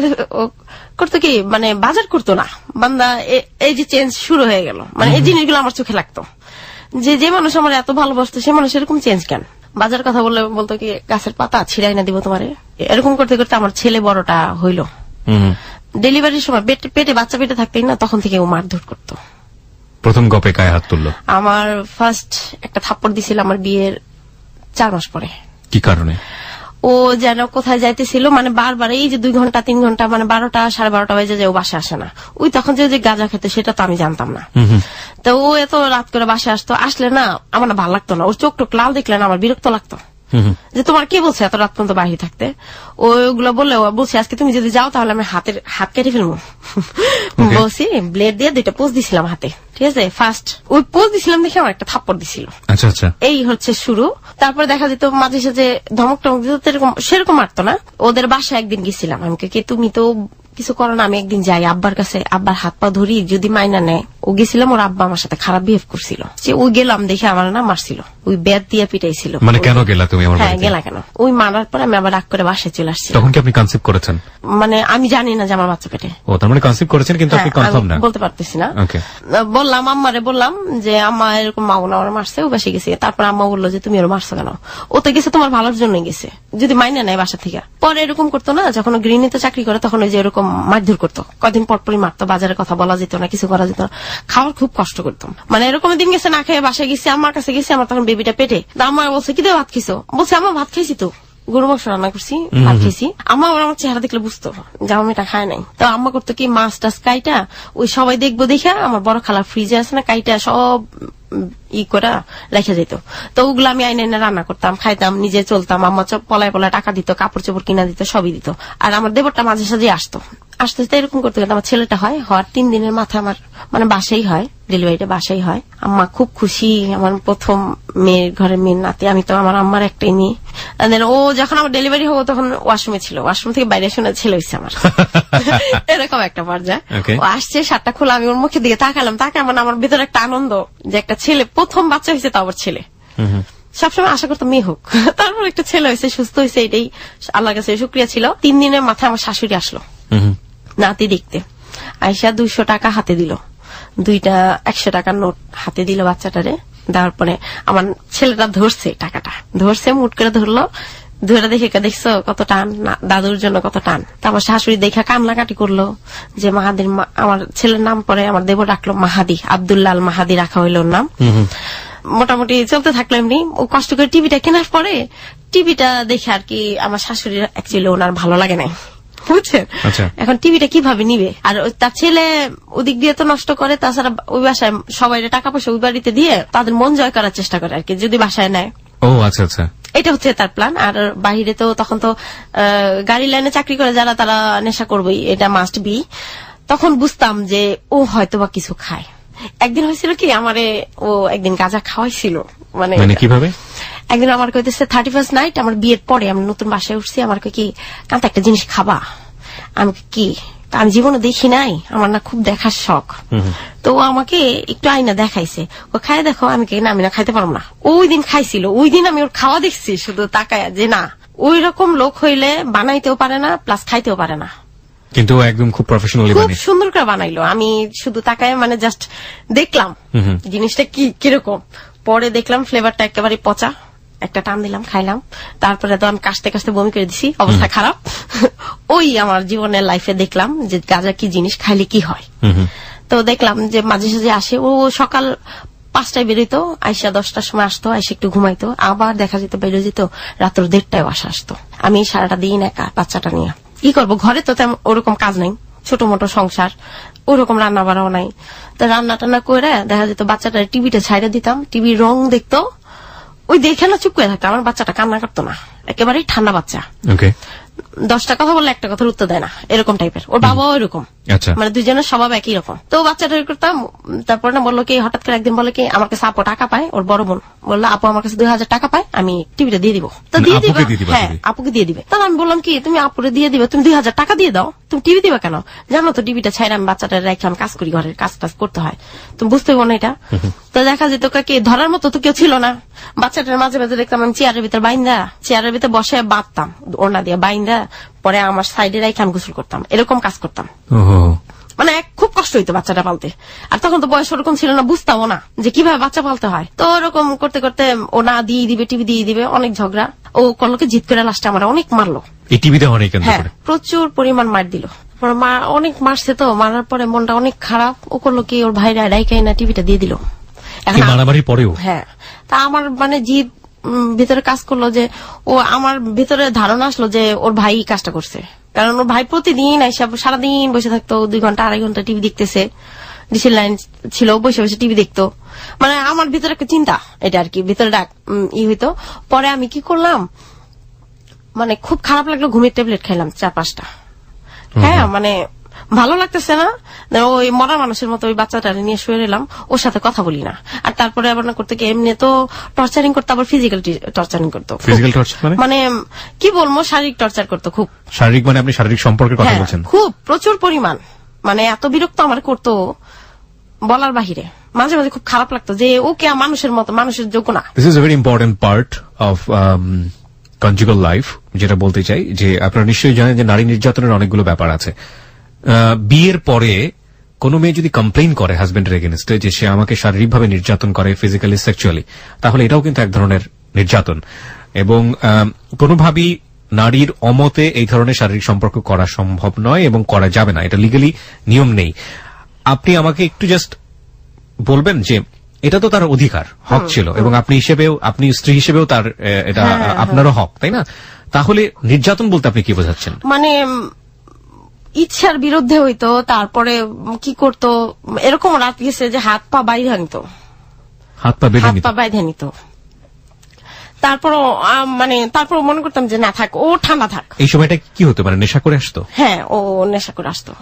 করতো কি, মানে বাজার করতো না বান্দা। এই যে চেঞ্জ শুরু হয়ে গেল, মানে এই জিনিসগুলো আমার চোখে লাগতো যে মানুষ আমার এত ভালোবাসতো, সে মানুষ এরকম চেঞ্জ কেন? বাজার কথা বললে বলতো কি, গাছের পাতা ছিড়াই না দিব তোমারে। এরকম করতে করতে আমার ছেলে বড়টা হইলো। ডেলিভারির সময় পেটে বাচ্চা পেটে থাকতেই না, তখন থেকে ও মারধর করতো। প্রথম গপে গায়ে হাত তুললো? আমার ফার্স্ট একটা থাপ্পড় দিছিল আমার বিয়ের 4 মাস পরে। কি কারণে? ও যেন কোথায় যাইতেছিল, মানে বারবার এই যে 2 ঘন্টা 3 ঘন্টা, মানে 12টা 12:30 বাজে যায়, ও বাসা আসে না। ওই তখন যে গাঁজা খেতে, সেটা তো আমি জানতাম না। তো তো ও এত রাত করে বাসায় আসতো, আসলে না আমার না ভালো লাগতো না, ওর চোখ টোক লাল দেখলে না আমার বিরক্ত লাগতো, যে তোমার কে বলছে এত রাত পর্যন্ত বাইরে থাকতে। ওগুলো বললে বলছি আজকে তুমি যদি যাও তাহলে আমি হাত কেটে ফেলবো। বলছি ব্লেড দিয়ে 2টা পোজ দিছিলাম হাতে, ঠিক আছে। ফার্স্ট ওই পোজ দিছিলাম দেখে আমার একটা থাপ্পড় দিছিল। আচ্ছা আচ্ছা, এই হচ্ছে শুরু। তারপরে দেখা যেত মাঝে সাঝে ধমক টমক দিত, সেরকম মারতো না। ওদের বাসায় একদিন গেছিলাম, আমি কি তুমি তো কিছু করো না, আমি একদিন যাই আব্বার কাছে, আব্বার হাত পা ধরি, যদি মাইনা নেয়। ও গেছিলাম, ওর আব্বা আমার সাথে খারাপ বিহেভ করছিল, যে ওই গেলাম দেখে আমার না মারছিল, ওই ব্যাট দিয়ে পিটাইছিল। মানে কেন গেলা তুমি আমার হ্যাঁ বাড়িতে? গেলা কেন, ওই মারার পর আমি আবার রাগ করে বাসায় চলে আসছি। তখন কি আপনি কনসেপ্ট করেছেন? মানে আমি জানি না যে আমার বাচ্চা পেটে। ও তার মানে কনসেপ্ট করেছেন কিন্তু আপনি কনফার্ম না? বলতে পারতেছি না। ওকে, বললাম আম্মারে, বললাম যে আম্মা এরকম মামুন আমার মারছে, ও বেশি গেছে। তারপর আম্মা বললো যে তুমি ওর মারছো কেন, ও তো গেছে তোমার ভালোর জন্যই গেছে, যদি মাইনে নেয় বাসা থেকে। পরে এরকম করতো না, যখন গৃহিণীতে চাকরি করে তখন ওই যে এরকম মারধর করতো, কদিন পরপরই মারতো, বাজারের কথা বলা যেত না, কিছু করা যেত না, খাওয়ার খুব কষ্ট করতাম। মানে এরকম দিন গেছে না খেয়ে বাসায় গেছি, আমার কাছে গেছি, আমার তখন বেবিটা পেটে। আমার বলছে কি দিয়ে ভাত খাইছো, বলছে আমার ভাত খাইছি তো, গরু মাংস রান্না করছি, ভাত খেয়েছি। আমার চেহারা দেখলে বুঝতো যে আমার মেয়েটা খায় নাই। তো আম্মা করতো কি, মাছ টাছ কাইটা ওই সবাই দেখবো দেখে আমার বড় খালা ফ্রিজে আছে না, কাইটা সব করা রেখে যেত। তো ওগুলো আমি আইনে এনে রান্না করতাম, খাইতাম, নিজে চলতাম। আম্মা পলায় পলায় টাকা দিত, কাপড় চোপড় কিনা দিত, সবই দিত। আর আমার দেবরটা মাঝে সাঝে আসতো, আস্তে আস্তে এরকম করতে করতে আমার ছেলেটা হয়, হওয়ার 3 দিনের মাথায় আমার মানে বাসাই হয়, ডেলিভারিটা বাসাই হয়। আম্মা খুব খুশি, আমার প্রথম মেয়ের ঘরের মেয়ের নাতি। আমি তো আমার আম্মার একটাই মেয়ে। ও যখন আমার ডেলিভারি হবো তখন ওয়াশরুমে ছিল, ওয়াশরুম থেকে বাইরে শুনে ছেলে হয়েছে আমার। এরকম একটা পর্যায়ে ও আসছে, শার্টটা খোলা, আমি ওর মুখে দিকে তাকালাম, তাকে মানে আমার ভিতরে একটা আনন্দ যে একটা ছেলে, প্রথম বাচ্চা হয়েছে, তা আবার ছেলে। সবসময় আশা করতাম মেয়ে হোক, তারপর একটা ছেলে হয়েছে, সুস্থ হয়েছে, এটাই আল্লাহর কাছে শুকরিয়া ছিল। 3 দিনের মাথায় আমার শাশুড়ি আসলো নাতি দেখতে, আইসা 200 টাকা হাতে দিল, 2টা 100 টাকার নোট হাতে দিল বাচ্চাটারে। দেওয়ার পরে আমার ছেলেটা ধরছে, টাকাটা ধরছে, মুট করে ধরলো, ধরে দেখে দেখছো কত টান, দাদুর জন্য কত টান। তারপর শাশুড়ি দেখা কান্নাকাটি করলো যে মাহাদির, আমার ছেলের নাম পরে আমার দেবর রাখলো মাহাদি, আব্দুল্লাহ আল মাহাদি রাখা হইল ওর নাম। মোটামুটি চলতে থাকলো এমনি। ও কষ্ট করে টিভিটা কেনার পরে টিভিটা দেখে আর কি আমার শাশুড়ির অ্যাকচুয়ালি ওনার ভালো লাগে নাই, বুঝছেন। এখন টিভিটা কিভাবে নিবে, আর তার ছেলে ওদিক দিয়ে তো নষ্ট করে, তাছাড়া ওই বাসায় সবাই টাকা পয়সা ওই বাড়িতে দিয়ে তাদের মন জয় করার চেষ্টা করে আর কি, যদি বাসায় নেয়। ও আচ্ছা আচ্ছা, এটা হচ্ছে তার প্ল্যান। আর বাহিরে তো তখন তো গাড়ি লাইনে চাকরি করে যারা, তারা নেশা করবেই, এটা মাস্ট বি। তখন বুঝতাম যে ও হয়তো বা কিছু খায়। একদিন হয়েছিল কি, আমারে ও একদিন গাঁজা খাওয়াইছিল। মানে কিভাবে? একদিন আমার কইতেছে 31st নাইট, আমার বিয়ের পরে আমি নতুন বাসায় উঠছি, আমার কি কান্তা একটা জিনিস খাবা? আমি কি, আমি জীবনে দেখি নাই, আমার না খুব দেখার শখ। তো ও আমাকে একটু আইনা দেখাইছে, ও খাই দেখো। আমি কি না, আমি না খাইতে পারবো না। ওই দিন খাইছিল, ওই দিন আমি ওর খাওয়া দেখছি শুধু তাকায়, যে না ওই রকম লোক হইলে বানাইতেও পারে না, প্লাস খাইতেও পারে না। কিন্তু একদম খুব প্রফেশনালি খুব সুন্দর করে বানাইলো। আমি শুধু তাকায় মানে জাস্ট দেখলাম জিনিসটা কিরকম। পরে দেখলাম ফ্লেভারটা একেবারে পচা। একটা টান দিলাম, খাইলাম, তারপরে তো আমি কাশতে কাশতে বমি করে দিছি, অবস্থা খারাপ। ওই আমার জীবনের লাইফে দেখলাম যে গাঁজা কি জিনিস, খাইলে কি হয়। তো দেখলাম যে মাঝে সাঝে আসে, ও সকাল 5টায় বেরোতো, আইসা 10টার সময় আসতো, আইসা একটু ঘুমাইতো, আবার দেখা যেত বেরো যেত রাত্র 1:30টায় বাসা আসতো। আমি সারাটা দিন একা বাচ্চাটা নিয়ে কি করবো, ঘরে তো ওরকম কাজ নাই, ছোট মোটো সংসার, ওরকম রান্না বাড়াও নাই। তো রান্না টান্না করে দেখা যেত বাচ্চাটা টিভিটা ছাইড়ে দিতাম, টিভির রং দেখতো, ওই দেখে না চুপ করে থাকতো। আমার বাচ্চাটা কান্না করতো না, একেবারেই ঠান্ডা বাচ্চা। 10টা কথা বললে একটা কথার উত্তর দেয় না, এরকম টাইপের। ওর বাবাও এরকম, মানে দুজনের স্বভাব একই রকম। তো বাচ্চাটা করতাম। তারপর না বললো কি, হঠাৎ করে একদিন বলে কি, আমার কাছে আপু টাকা পায়, ওর বড় বোন বললো আপু আমার কাছে 2000 টাকা পায়, আমি টিভিটা দিয়ে দিব। তো দিয়ে দিবে, হ্যাঁ আপুকে দিয়ে দিবে। তাহলে আমি বললাম কি, তুমি আপুরে দিয়ে দিবে, তুমি 2000 টাকা দিয়ে দাও, তুমি টিভি দিবে কেন? জানো তো টিভিটা ছাইড়ে আমি বাচ্চাটা রেখে আমি কাজ করি, ঘরের কাজ টাজ করতে হয়, তুমি বুঝতে পারো না এটা। তো দেখা যেত কি, ধরার মতো তো কেউ ছিল না। বাচ্চাটার মাঝে মাঝে দেখতাম আমি চেয়ারের ভিতরে বাইন্দা, চেয়ারের ভিতরে বসে বাঁধতাম ওড়না দিয়ে বাইন্দা, পরে আমার সাইডে রেখে আমি গোসল করতাম, এরকম কাজ করতাম। মানে খুব কষ্ট হইতো বাচ্চাটা পালতে। আর তখন তো বয়স ওরকম ছিল না, বুঝতামও না যে কিভাবে বাচ্চা পালতে হয়। তো ওরকম করতে করতে ও না দিয়ে দিবে, টিভি দিয়ে দিবে, অনেক ঝগড়া। ও কলকে জিত করে লাস্টে আমার অনেক মারলো, হ্যাঁ প্রচুর পরিমাণ মার দিল। মা অনেক মারছে, তো মারার পরে মনটা অনেক খারাপ। ও করলো কি, ওর ভাইরা ডাইকাই না টিভিটা দিয়ে দিল। হ্যাঁ, তা আমার মানে জিদ ভিতরে কাজ করলো যে, ও আমার ভিতরে ধারণা আসলো যে ওর ভাই কাজটা করছে। কারণ ওর ভাই প্রতিদিন এসে সারাদিন বসে থাকতো, 2 ঘন্টা 2.5 ঘন্টা টিভি দেখতেছে, ডিশের লাইন ছিল, বসে বসে টিভি দেখতো। মানে আমার ভিতরে একটা চিন্তা, এটা আর কি ভিতরে হইতো। পরে আমি কি করলাম, মানে খুব খারাপ লাগলো, ঘুমের ট্যাবলেট খাইলাম 4-5টা। হ্যাঁ, মানে ভালো লাগতেছে না, ওই মরা মানুষের মতো ওই বাচ্চাটা নিয়ে শুয়ে এলাম, ওর সাথে কথা বলি না। আর তারপরে আবার না করতে গিয়ে এমনি তো টর্চারিং করতো, আবার ফিজিক্যাল টর্চারিং করতো। ফিজিক্যাল টর্চার মানে কি বলবো, শারীরিক টর্চার করতো খুব। শারীরিক মানে আপনি শারীরিক সম্পর্কের কথা বলছেন? খুব প্রচুর পরিমাণ, মানে এত বিরক্ত আমার করতো বলার বাহিরে। মাঝে মাঝে খুব খারাপ লাগতো যে ওকে মানুষের মতো, মানুষের যোগ্য না। This is a very important part of conjugal life. যেটা বলতে চাই যে আপনারা নিশ্চয়ই জানেন যে নারী নির্যাতনের অনেকগুলো ব্যাপার আছে। বিয়ের পরে কোন মেয়ে যদি কমপ্লেইন করে হাজবেন্ডের এগেইনস্টে যে সে আমাকে শারীরিকভাবে নির্যাতন করে, ফিজিক্যালি, সেক্সুয়ালি, তাহলে এটাও কিন্তু এক ধরনের নির্যাতন। এবং কোনোভাবেই নারীর অমতে এই ধরনের শারীরিক সম্পর্ক করা সম্ভব নয় এবং করা যাবে না, এটা লিগালি নিয়ম নেই। আপনি আমাকে একটু জাস্ট বলবেন যে এটা তো তার অধিকার, হক ছিল, এবং আপনি হিসেবেও, আপনি স্ত্রী হিসেবেও তার এটা আপনারও হক, তাই না? তাহলে নির্যাতন বলতে আপনি কি বোঝাচ্ছেন? মানে ইচ্ছার বিরুদ্ধে হইতো, তারপরে কি করতো, এরকম রাত গেছে যে হাত পা বাইরে নিত, হাত পা বেঁধে নিত। তারপরও মানে তারপর মনে করতাম যে না থাক, ও ঠান্ডা থাক। এই সময়টা কি হতো, মানে নেশা করে আসতো? হ্যাঁ, ও নেশা করে আসতো।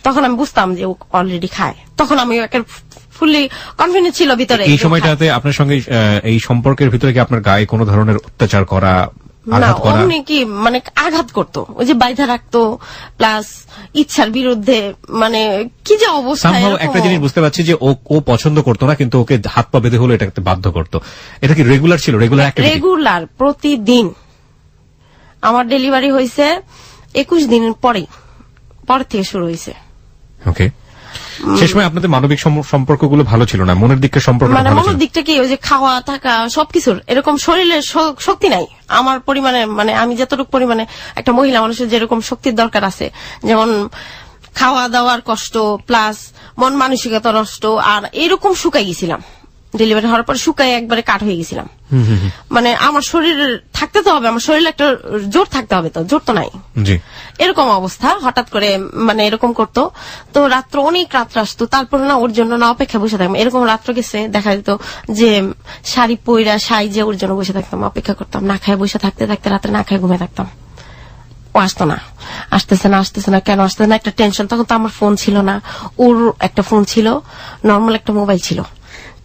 তখন আমি বুঝতাম যে ও অলরেডি খায়, তখন আমি ফুললি কনফিডেন্স ছিল ভিতরে। এই সময়টাতে আপনার সঙ্গে এই সম্পর্কের ভিতরে কি আপনার গায়ে কোনো ধরনের অত্যাচার করা, আঘাত করা? না, কি মানে আঘাত করতো, ওই যে বাইধা রাখতো, প্লাস ইচ্ছার বিরুদ্ধে, মানে কি যে অবস্থা। একটা জিনিস বুঝতে পারছি যে ও পছন্দ করতো না, কিন্তু ওকে হাত পা বেঁধে হলো এটাকে বাধ্য করতো। এটা কি রেগুলার ছিল? রেগুলার প্রতিদিন। আমার ডেলিভারি হয়েছে 21 দিনের পর থেকে শুরু হয়েছে। ওকে, সেই সময় আপনাদের মানবিক সম্পর্কগুলো ভালো ছিল না, মনের দিকটা সম্পর্ক মানে মনের দিকটা কি, ওই যে খাওয়া থাকা সবকিছুর এরকম শরীরের শক্তি নাই আমার পরিমাণে। মানে আমি যতটুকু পরিমাণে একটা মহিলা মানুষের যেরকম শক্তির দরকার আছে, যেমন খাওয়া দাওয়ার কষ্ট প্লাস মন মানসিকতা নষ্ট, আর এরকম শুকাই গেছিলাম। ডেলিভারি হওয়ার পর শুকাই একবারে কাঠ হয়ে গেছিলাম। মানে আমার শরীর থাকতে তো হবে, আমার শরীরে একটা জোর থাকতে হবে, তো জোর তো নাই। এরকম অবস্থা হঠাৎ করে মানে এরকম করতো। তো রাত্র অনেক রাত্র আসতো, তারপরে না ওর জন্য না অপেক্ষা বসে থাকতাম। এরকম রাত্র গেছে দেখা যেত যে শাড়ি পইরা সাইজে ওর জন্য বসে থাকতাম, অপেক্ষা করতাম, না খায় বসে থাকতে থাকতে রাত্রে না খায় ঘুমিয়ে থাকতাম। ও আসতো না, আসতেছে না, কেন আসতেছে না, একটা টেনশন। তখন তো আমার ফোন ছিল না, ওর একটা ফোন ছিল, নর্মাল একটা মোবাইল ছিল।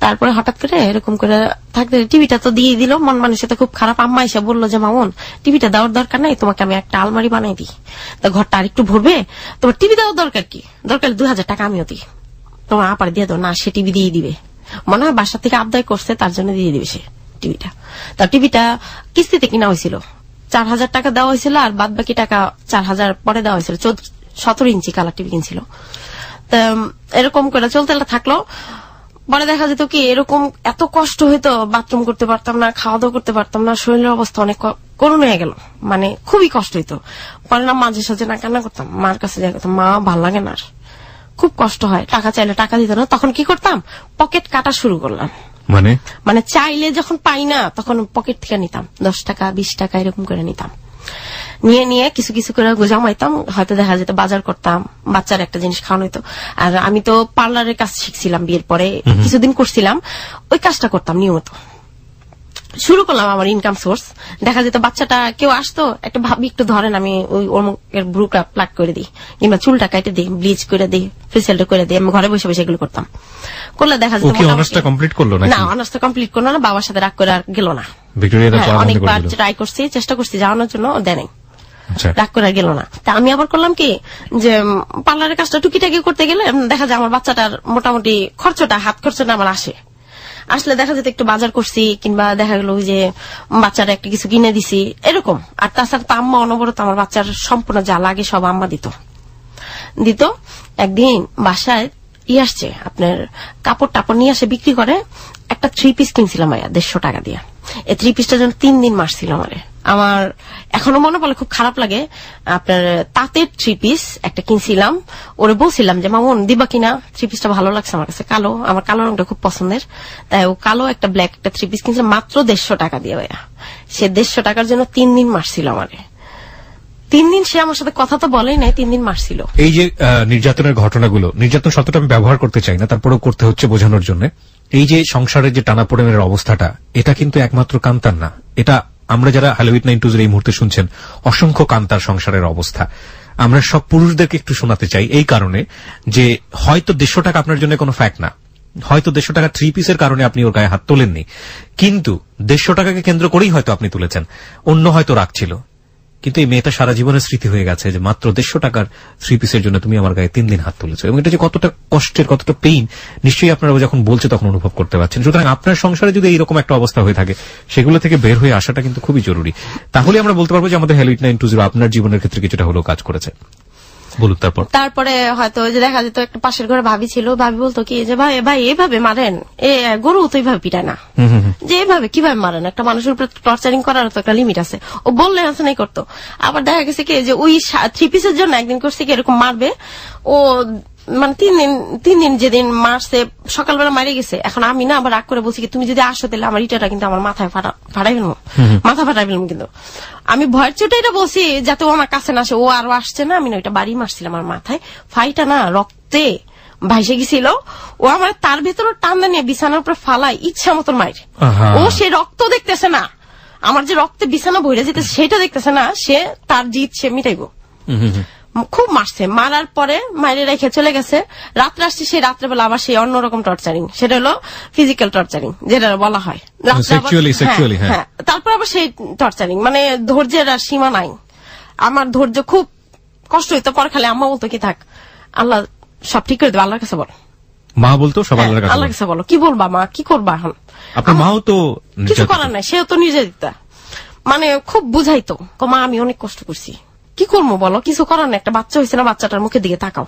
তারপরে হঠাৎ করে এরকম করে থাকতে টিভিটা তো দিয়ে দিল, মন মানুষের খুব খারাপ। আম্মা এসে বললো যে মামুন টিভিটা দেওয়ার দরকার নাই, তোমাকে আমি একটা আলমারি বানাই দিই, তা ঘরটা আরেকটু ভরবে, তোমার টিভি দেওয়ার দরকার কি, দরকার 2000 টাকা আমিও দিই, তোমার আপার দিয়ে দাও। না, সে টিভি দিয়ে দিবে, মনে হয় বাসা থেকে আবদায় করছে তার জন্য দিয়ে দিবে সে টিভিটা। তার টিভিটা কিস্তিতে কিনা হয়েছিল, 4000 টাকা দেওয়া হয়েছিল, আর বাদ বাকি টাকা 4000 পরে দেওয়া হয়েছিল। 17 ইঞ্চি কালার টিভি কিনছিল। এরকম করে চলতে থাকলো। পরে দেখা যেত কি এরকম এত কষ্ট হইতো, বাথরুম করতে পারতাম না, খাওয়া দাওয়া করতে পারতাম না, শরীরের অবস্থা অনেক করুণ হয়ে গেল, মানে খুবই কষ্ট হইতো। পরে না মাঝে সাঝে না কান্না করতাম, মার কাছে যাই করতাম, মা ভাল লাগে না, খুব কষ্ট হয়, টাকা চাইলে টাকা দিত না। তখন কি করতাম, পকেট কাটা শুরু করলাম। মানে চাইলে যখন পাই না তখন পকেট থেকে নিতাম, 10 টাকা 20 টাকা এরকম করে নিতাম। নিয়ে কিছু কিছু করে জমাইতাম, হয়তো দেখা যেত বাজার করতাম, বাচ্চার একটা জিনিস খাওয়ানো হইতো। আর আমি তো পার্লারের কাজ শিখছিলাম বিয়ের পরে, কিছুদিন করছিলাম, ওই কাজটা করতাম নিয়মিত। শুরু করলাম আমার ইনকাম সোর্স। দেখা যেত বাচ্চাটা কেউ আসতো, একটা ভাবি একটু ধরেন, আমি ওই ওর ব্রুটা প্লাক করে দিই, কিংবা চুলটা কাটে দিই, ব্লিচ করে দিই, ফেসিয়ালটা করে দিই। আমি ঘরে বসে বসে এগুলো করতাম। করলে দেখা যেত অনার্সটা কমপ্লিট করলো না, অনার্সটা কমপ্লিট করলো না, বাবার সাথে রাগ করে আর গেল না। অনেকবার ট্রাই করছি, চেষ্টা করছি যাওয়ানোর জন্য, দেয় নাই, রাগ করে গেল না। তা আমি আবার করলাম কি, যে পার্লারের কাজটা টুকিটাকি করতে গেলে দেখা যায় আমার বাচ্চাটার মোটামুটি খরচটা, হাত খরচটা আমার আসলে দেখা যেত একটু বাজার করছি, কিংবা দেখা গেল যে বাচ্চারা একটা কিছু কিনে দিছি, এরকম। আর তাছাড়া তো আম্মা অনবরত আমার বাচ্চার সম্পূর্ণ যা লাগে সব আম্মা দিত। একদিন বাসায় আসছে আপনার কাপড় টাপড় নিয়ে আসে বিক্রি করে, একটা 3 পিস কিনছিলাম 150 টাকা দিয়ে। এই 3 পিসটার জন্য 3 দিন মারছিল আমার এখনো মনে পড়লে খুব খারাপ লাগে। আপনার তাঁতের 3 পিস একটা কিনছিলাম, ওরে বলছিলাম যে মামুন দিবা কিনা, 3 পিসটা ভালো লাগছে আমার কাছে, কালো, আমার কালো রংটা খুব পছন্দের, তাই ও কালো একটা ব্ল্যাক একটা 3 পিস কিনছিলাম মাত্র 150 টাকা দিয়ে। সে 150 টাকার জন্য 3 দিন মারছিল আমারে। 3 দিন সে আমার সাথে কথা তো বলেই নাই, 3 দিন মারছিল। এই যে নির্যাতনের ঘটনাগুলো, নির্যাতন শব্দটা আমি ব্যবহার করতে চাই না, তারপরেও করতে হচ্ছে বোঝানোর জন্য। এই যে সংসারের যে টানাপোড়েনের অবস্থাটা, এটা কিন্তু একমাত্র কান্তার না, এটা আমরা যারা হ্যালো 8920 এই মুহূর্তে শুনছেন, অসংখ্য কান্তার সংসারের অবস্থা। আমরা সব পুরুষদেরকে একটু শোনাতে চাই, এই কারণে যে হয়তো 150 টাকা আপনার জন্য কোনো ফ্যাক্ট না, হয়তো 150 টাকা 3 পিসের কারণে আপনি ওর গায়ে হাত তোলেননি, কিন্তু 150 টাকাকে কেন্দ্র করেই হয়তো আপনি তুলেছেন, অন্য হয়তো রাখছিল, কিন্তু এই মেয়েটা সারা জীবনের স্মৃতি হয়ে গেছে যে মাত্র 150 টাকার 3 পিসের জন্য তুমি আমার গায়ে 3 দিন হাত তুলেছো। এবং এটা যে কতটা কষ্টের, কতটা পেইন, নিশ্চয়ই আপনারা যখন বলছে তখন অনুভব করতে পারছেন। সুতরাং আপনার সংসারে যদি এইরকম একটা অবস্থা হয়ে থাকে, সেগুলো থেকে বের হয়ে আসাটা কিন্তু খুবই জরুরি। তাহলে আমরা বলতে পারবো যে আমাদের হ্যালো 8920 আপনার জীবনের ক্ষেত্রে কিছুটা হলেও কাজ করেছে। বলুন তারপরে হয়তো যে দেখা যেত একটা পাশের ঘরে ভাবি ছিল, ভাবি বলতো কি যে ভাই ভাই এইভাবে মারেন, গরু তো এইভাবে পিটায় না, যে এইভাবে কিভাবে মারেন, একটা মানুষের উপর টর্চারিং করার তো একটা লিমিট আছে। ও বললে আছে নাই করতো। আবার দেখা গেছে কি যে ওই 3 পিসের জন্য একদিন করছে কি এরকম মারবে, ও মানে 3 দিন যেদিন মারছে সকালবেলা মারে গেছে। এখন আমি না আবার রাগ করে বলছি কি তুমি যদি আসো তাহলে আমার ইটাটা কিন্তু আমার মাথায় ফাটাই ফেলবো, মাথা ফাটাই ফেলবো। কিন্তু আমি ভয়ের চোটে এটা বলছি যাতে ও আমার কাছে না আসে। ও আরো আসছে না, আমি না ওইটা বাড়ি মারছিলাম আমার মাথায়, ফাইটা না রক্তে ভাইসে গেছিল। ও আমার তার ভেতরে টান্দা নিয়ে বিছানার উপরে ফালাই ইচ্ছা মতন মায়ের। ও সে রক্ত দেখতেছে না, আমার যে রক্তে বিছানা বইরে যেতে সেটা দেখতেছে না, সে তার জিত সে মিটাইব। খুব মারছে, মারার পরে মায়ের রেখে চলে গেছে। রাত্রে আসছে, সেই রাত্রেবেলা আবার সেই অন্যরকম টর্চারিং, সেটা হলো ফিজিক্যাল টর্চারিং যেটা বলা হয়। হ্যাঁ, তারপর আবার সেই টর্চারিং, মানে ধৈর্যের আর সীমা নাই। আমার ধৈর্য খুব কষ্ট হইতো। পরে খালি আম্মা বলতো কি থাক, আল্লাহ সব ঠিক করে দেবে, আল্লাহর কাছে বলো। মা বলতো সব আল্লাহর কাছে বলো, কি বলবা মা, কি করবা এখন? আপনার মাও তো কিছু করার নাই, সেও তো নির্যাতিতা, মানে খুব বুঝাইতো। মা আমি অনেক কষ্ট করছি, কি করবো বলো, কিছু করার না, একটা বাচ্চা হয়েছে না, বাচ্চাটার মুখের দিকে তাকাও।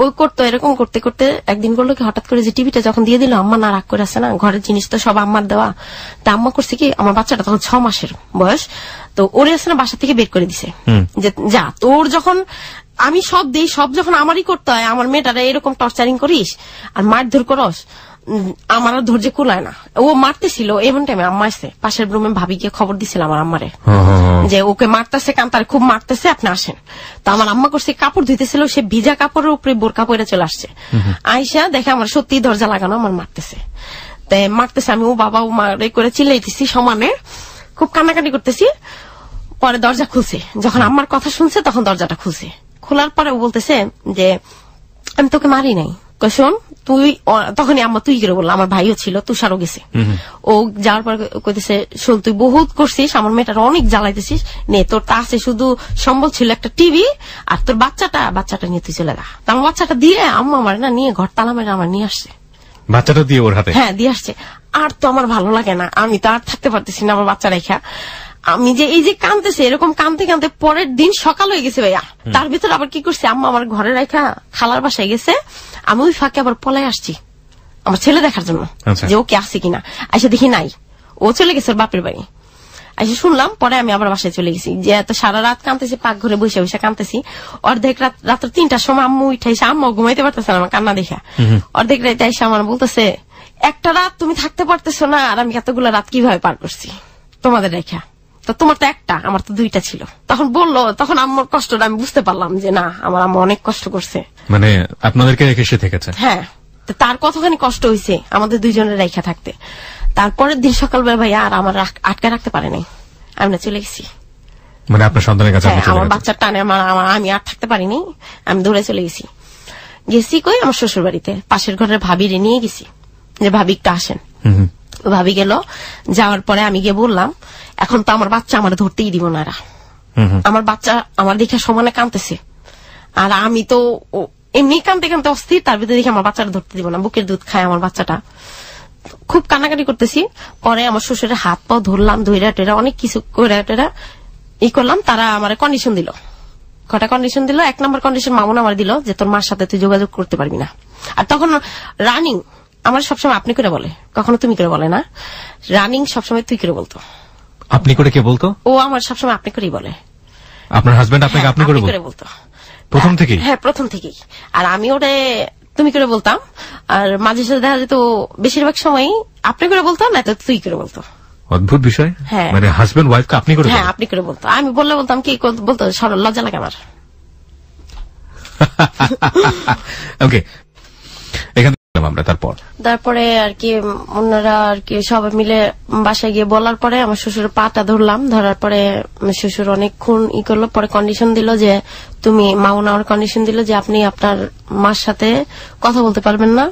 ওই করতো, এরকম করতে করতে একদিন বললো কি হঠাৎ করে যে টিভিটা যখন দিয়ে দিল, আম্মা না রাগ করে আসে না, ঘরের জিনিস তো সব আম্মার দেওয়া, তা আম্মা করছে কি আমার বাচ্চাটা তখন 6 মাসের বয়স, তো ওরে আসে না বাসা থেকে বের করে দিছে যে যা তোর যখন আমি সব দিই, সব যখন আমারই করতে হয়, আমার মেয়েটারা এরকম টর্চারিং করিস আর মারধর করস, আমার আর ধৈর্য কুলায় না। ও মারতেছিল, এমন টাইমে আম্মা আসছে, পাশের রুমে ভাবি গিয়ে খবর দিছিল আমার আম্মারে যে ওকে মারতেছে, কান্তার খুব মারতেছে, আপনি আসেন। তো আমার আম্মা করছে কাপড় ধুইতেছিল, সে ভিজা কাপড়ের উপরে বোরকা পরে চলে আসছে। আইসা দেখে আমার সত্যি দরজা লাগানো, আমার মারতেছে। তাই মারতেছে, আমি ও বাবা ও মারে করে চিল্লাইতেছি সমানে, খুব কান্নাকাটি করতেছি। পরে দরজা খুলছে, যখন আম্মার কথা শুনছে তখন দরজাটা খুলছে। খোলার পরে ও বলতেছে যে আমি তোকে মারি নাই। শোন তুই, তখনই আম্মা তুই করে বললো, আমার ভাইও ছিল, তুষারও গেছে। ও যাওয়ার পর কইতেছে শোন তুই বহুত করছিস, আমার মেয়েটার অনেক জ্বালাইতেছিস, নে তোর তা আছে শুধু সম্বল ছিল একটা টিভি, আর তোর বাচ্চাটা নিয়ে তুই চলে যা। আমার বাচ্চাটা দিয়ে আম্মা আমার না নিয়ে ঘর তালা মেরে আমার নিয়ে আসছে, বাচ্চাটা দিয়ে ওর হাতে, হ্যাঁ দিয়ে আসছে। আর তো আমার ভালো লাগে না, আমি তো আর থাকতে পারতেছি না আমার বাচ্চা রেখা। আমি যে এই যে কাঁদতেছে, এরকম কাঁদতে কাঁদতে পরের দিন সকাল হয়ে গেছে ভাইয়া। তার ভিতরে আবার কি করছে, আম্মা আমার ঘরে রেখা খালার বাসায় গেছে, আমি ওই ফাঁকে আবার পলাই আসছি আমার ছেলে দেখার জন্য যে ওকে আসছে কিনা। আইসা দেখি নাই, ও চলে গেছে ওর বাপের বাড়ি। আইসা শুনলাম, পরে আমি আবার বাসায় চলে গেছি। যে এত সারা রাত কাঁদতেছি, পাক ঘরে বসে বসে কাঁদতেছি। অর্ধেক রাত্র 3টার সময় আম্মু উঠাইছে, আম্মু ঘুমাইতে পারতেছে না আমার কান্না দেখা। অর্ধেক রাতে আইসা আমার বলতেছে একটা রাত তুমি থাকতে পারতেছো না, আর আমি এতগুলো রাত কিভাবে পার করছি তোমাদের রেখা, তো তোমার তো একটা, আমার তো 2টা ছিল। তখন বললো, তখন আম্মুর কষ্টটা আমি বুঝতে পারলাম যে না, আমার আম্মু অনেক কষ্ট করছে, মানে আপনাদেরকে রেখে সে থেকেছে। হ্যাঁ, তার কতখানি কষ্ট হয়েছে আমাদের 2জনের রেখা থাকতে। তারপরের দিন সকালবেলা ভাইয়া আর আমার আটকে রাখতে পারে নাই, আমি না চলে গেছি, মানে আপনার সন্তানের কাছে আমার বাচ্চার টানে আমি আর থাকতে পারিনি, আমি দৌড়ে চলে গেছি। গেছি কই আমার শ্বশুর বাড়িতে, পাশের ঘরের ভাবিরে নিয়ে গেছি যে ভাবি একটু আসেন। ভাবি গেল, যাওয়ার পরে আমি গিয়ে বললাম এখন তো আমার বাচ্চা আমার ধরতেই দিব না, আমার বাচ্চা আমার দেখে সমানে কাঁদতেছে, আর আমি তো এমনি কাঁদতে কাঁদতে অস্থির, তার ভিতরে দেখে আমার বাচ্চাটা ধরতে দিব না, বুকের দুধ খায় আমার বাচ্চাটা, খুব কান্নাকাটি করতেছি। পরে আমার শ্বশুরের হাত পা ধরলাম, ধৈরা টেরা অনেক কিছু করে টেরা ই করলাম। তারা আমার কন্ডিশন দিল, কটা কন্ডিশন দিল। 1 নম্বর কন্ডিশন মামুন আমার দিল যে তোর মার সাথে তুই যোগাযোগ করতে পারবি না। আর তখন রানিং আমার সবসময় আপনি করে বলে, কখনো তুমি করে বলে না, রানিং সবসময় তুই করে বলতো। আপনি করে কে বলতো? ও আমার সবসময় আপনি করেই বলে। আপনার হাজবেন্ড আপনাকে আপনি করে বলতো প্রথম থেকেই? হ্যাঁ, প্রথম থেকেই। আর আমি ওরে তুমি করে বলতাম, আর মাঝে সাথে দেখা যেত বেশিরভাগ সময় আপনি করে বলতাম, না তো তুই করে বলতো। অদ্ভুত বিষয়। হ্যাঁ। মানে হাজবেন্ড ওয়াইফকে আপনি করে হ্যাঁ আপনি করে বলতো, আমি বললে বলতাম কি বলতো সরল লজ্জা লাগে আমার। ওকে, এখান থেকে আমরা তারপরে আর কি ওনারা আর কি সবাই মিলে বাসায় গিয়ে বলার পরে আমার শ্বশুরের পাটা ধরলাম, ধরার পরে শ্বশুর অনেকক্ষণ করলো, পরে কন্ডিশন দিল যে তুমি মাউনার কন্ডিশন দিল যে আপনি আপনার মার সাথে কথা বলতে পারবেন না,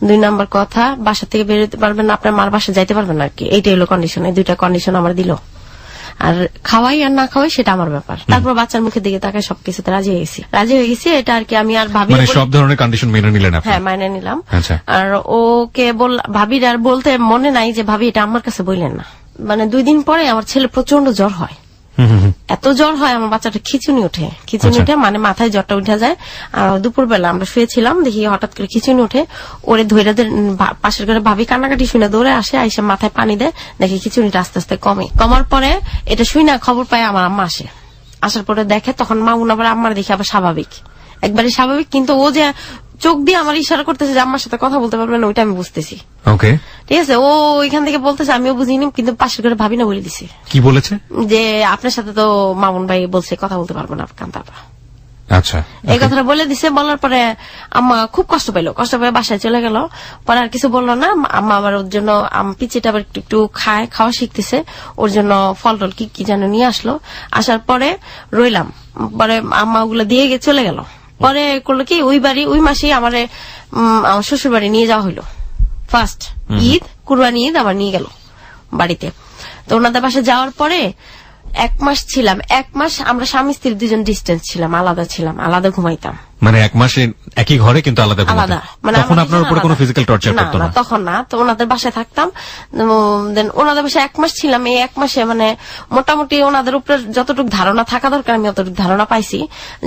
2 নাম্বার কথা বাসা থেকে বেরোতে পারবেন না, আপনার মার বাসা যাইতে পারবেন না আর কি। এইটাই হলো কন্ডিশন। এই 2টা কন্ডিশন আমার দিল। আর খাওয়াই আর না খাওয়াই সেটা আমার ব্যাপার। তারপর বাচ্চার মুখের দিকে তাকায় সবকিছুতে রাজি হয়ে গেছি। এটা আর কি আমি আর ভাবি সব ধরনের কন্ডিশন মেনে নিলেন আপনি? হ্যাঁ মেনে নিলাম। আর ওকে ভাবির আর বলতে মনে নাই যে ভাবি এটা আমার কাছে বললেন না। মানে 2 দিন পরে আমার ছেলে প্রচন্ড জ্বর হয়, এত জ্বর হয় আমার বাচ্চাটা খিচুনি উঠে মানে মাথায় জ্বরটা উঠে যায়। আর দুপুরবেলা আমরা শুয়েছিলাম, দেখি হঠাৎ করে খিচুনি উঠে, ওরে ধৈর্য পাশের ঘরে ভাবি কান্নাকাটি শুনে দৌড়ে আসে, আইসা মাথায় পানি দেয়, দেখি খিচুনিটা আস্তে আস্তে কমার পরে এটা শুই না খবর পায় আমার আম্মা আসার পরে দেখে, তখন মামুন আবার আম্মার দেখে আবার স্বাভাবিক, একবারে স্বাভাবিক। কিন্তু ও যে চোখ দিয়ে আমার ইশারা করতেছে যে আম্মার সাথে কথা বলতে পারবে না, ওইটা আমি বুঝতেছি। ওকে, ঠিক আছে। ও ওইখান থেকে বলতেছে, আমিও বুঝিনি, কিন্তু পাশের ঘরে ভাবি না বলে দিছে। কি বলেছে? যে আপনার সাথে তো মামুন ভাই বলছে কথা বলতে পারবো না কান্তাপা। আচ্ছা, এই কথাটা বলে দিছে। বলার পরে আম্মা খুব কষ্ট পেলো, কষ্ট পেয়ে বাসায় চলে গেল। পরে আর কিছু বললো না। আম্মা আবার ওর জন্য পিচিটা আবার একটু খাওয়া শিখতেছে, ওর জন্য ফল টল কি যেন নিয়ে আসলো। আসার পরে রইলাম, পরে আম্মা ওগুলো দিয়ে চলে গেল। পরে করলো কি ওই মাসেই আমার শ্বশুর বাড়ি নিয়ে যাওয়া হইলো। ফার্স্ট ঈদ, কুরবানি ঈদ আমার নিয়ে গেল বাড়িতে। তো ওনাদের বাসায় যাওয়ার পরে 1 মাস ছিলাম। 1 মাস আমরা স্বামী স্ত্রী 2জন ডিস্টেন্স ছিলাম, আলাদা ঘুমাইতাম। মানে 1 মাসে একই ঘরে কিন্তু আলাদা। মানে তখন আপনার উপরে কোনো ফিজিক্যাল টর্চার করতো না? তখন না, তো ওনাদের বাসায় থাকতাম। ওনাদের বাসায় 1 মাস ছিলাম। এই 1 মাসে মানে মোটামুটি ওনাদের উপরে যতটুকু ধারণা থাকা দরকার আমি অতটুকু ধারণা পাইছি।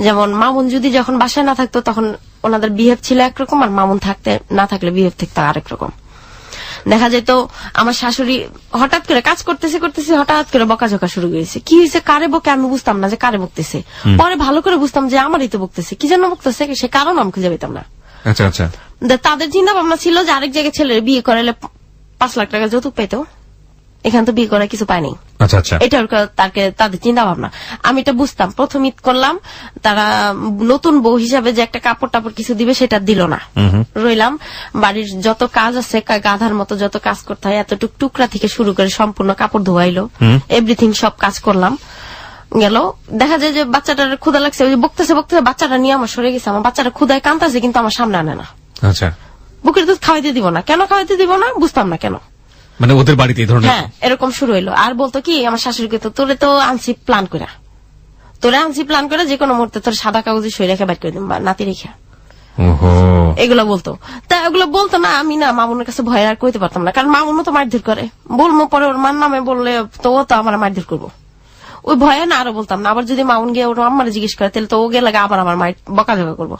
যেমন মামুন যদি যখন বাসায় না থাকতো তখন ওনাদের বিহেভ ছিল একরকম, আর মামুন না থাকলে বিহেভ থাকতো আরেক রকম। দেখা যেত আমার শাশুড়ি হঠাৎ করে কাজ করতেছে হঠাৎ করে বকাঝকা শুরু করেছে। কি হয়েছে, কারে বকে আমি বুঝতাম না যে কারে বকতেছে। পরে ভালো করে বুঝতাম যে আমারই তো বকতেছে, কি জন্য বকতেছে সে কারণ আমি খুঁজে পেতাম না। আচ্ছা আচ্ছা। তাদের চিন্তা ভাবনা ছিল যে আরেক জায়গায় ছেলের বিয়ে করালে 5 লাখ টাকা যৌতুক পেতো, এখানে তো বিয়ে করার কিছু পায়নি। আচ্ছা আচ্ছা, এটা তাদের চিন্তা ভাবনা। আমি এটা বুঝতাম। প্রথম ঈদ করলাম, তারা নতুন বউ হিসাবে যে একটা কাপড় টাপড় কিছু দিবে সেটা দিল না। রইলাম, বাড়ির যত কাজ আছে গাধার মতো যত কাজ করতে হয়, এতটুক টুকরা থেকে শুরু করে সম্পূর্ণ কাপড় ধোয়াইলো, এভরিথিং সব কাজ করলাম। গেল, দেখা যায় যে বাচ্চাটার ক্ষুধা লাগছে, ওই যে বকতেছে বাচ্চাটা নিয়ে আমার সরে গেছে। আমার বাচ্চাটা ক্ষুধায় কাঁদতেছে কিন্তু আমার সামনে আনে না। আচ্ছা, বুকের দুধ খাওয়াইতে দিব না, কেন খাওয়াইতে দিব না বুঝতাম না কেন। মানে ওদের বাড়িতে এই ধরনের? হ্যাঁ, এরকম শুরু হইলো। আর বলতো কি আমার শাশুড়িকে, তোরে তো আনছি প্ল্যান করে যে কোনো মুহূর্তে তোর সাদা কাগজে সই রেখে বাইর করে দিন নাতি রেখে, এগুলো বলতো। তা এগুলো বলতো না, আমি না মামুনের কাছে ভয় আর কইতে পারতাম না, কারণ মামুনও তো মারধর করে। বলবো পরে ওর মার নামে বললে তো ও তো আমার মারধর করবো, ওই ভয়ে না আরো বলতাম না। আবার যদি মামুন গিয়ে ওর আম্মারে জিজ্ঞেস করে তাহলে তো ও গেলে আবার আমার মায়ের বকাঝকা করবো,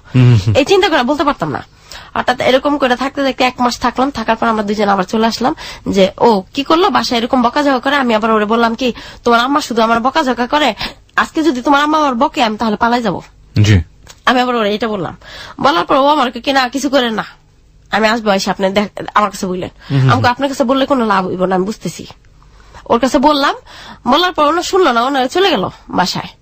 এই চিন্তা করে বলতে পারতাম না। অর্থাৎ এরকম করে থাকতে 1 মাস থাকলাম। থাকার পর আমরা 2জন আবার চলে আসলাম। যে ও কি করলো, বাসায় এরকম বকাঝকা করে। আমি আবার ওরে বললাম কি, তোমার আম্মা শুধু আমার বকাঝকা করে, আজকে যদি তোমার আম্মা আমার বকে আমি তাহলে পালাই যাবো। আমি আবার ওরে এটা বললাম। বলার পর ও আমার কিনা কিছু করে না, আমি আসবো এসে আপনি আমার কাছে বললেন। আমাকে আপনার কাছে বললে কোনো লাভ হইব না, আমি বুঝতেছি। ওর কাছে বললাম, বলার পর ওনা শুনলো না, ওনা চলে গেল বাসায়।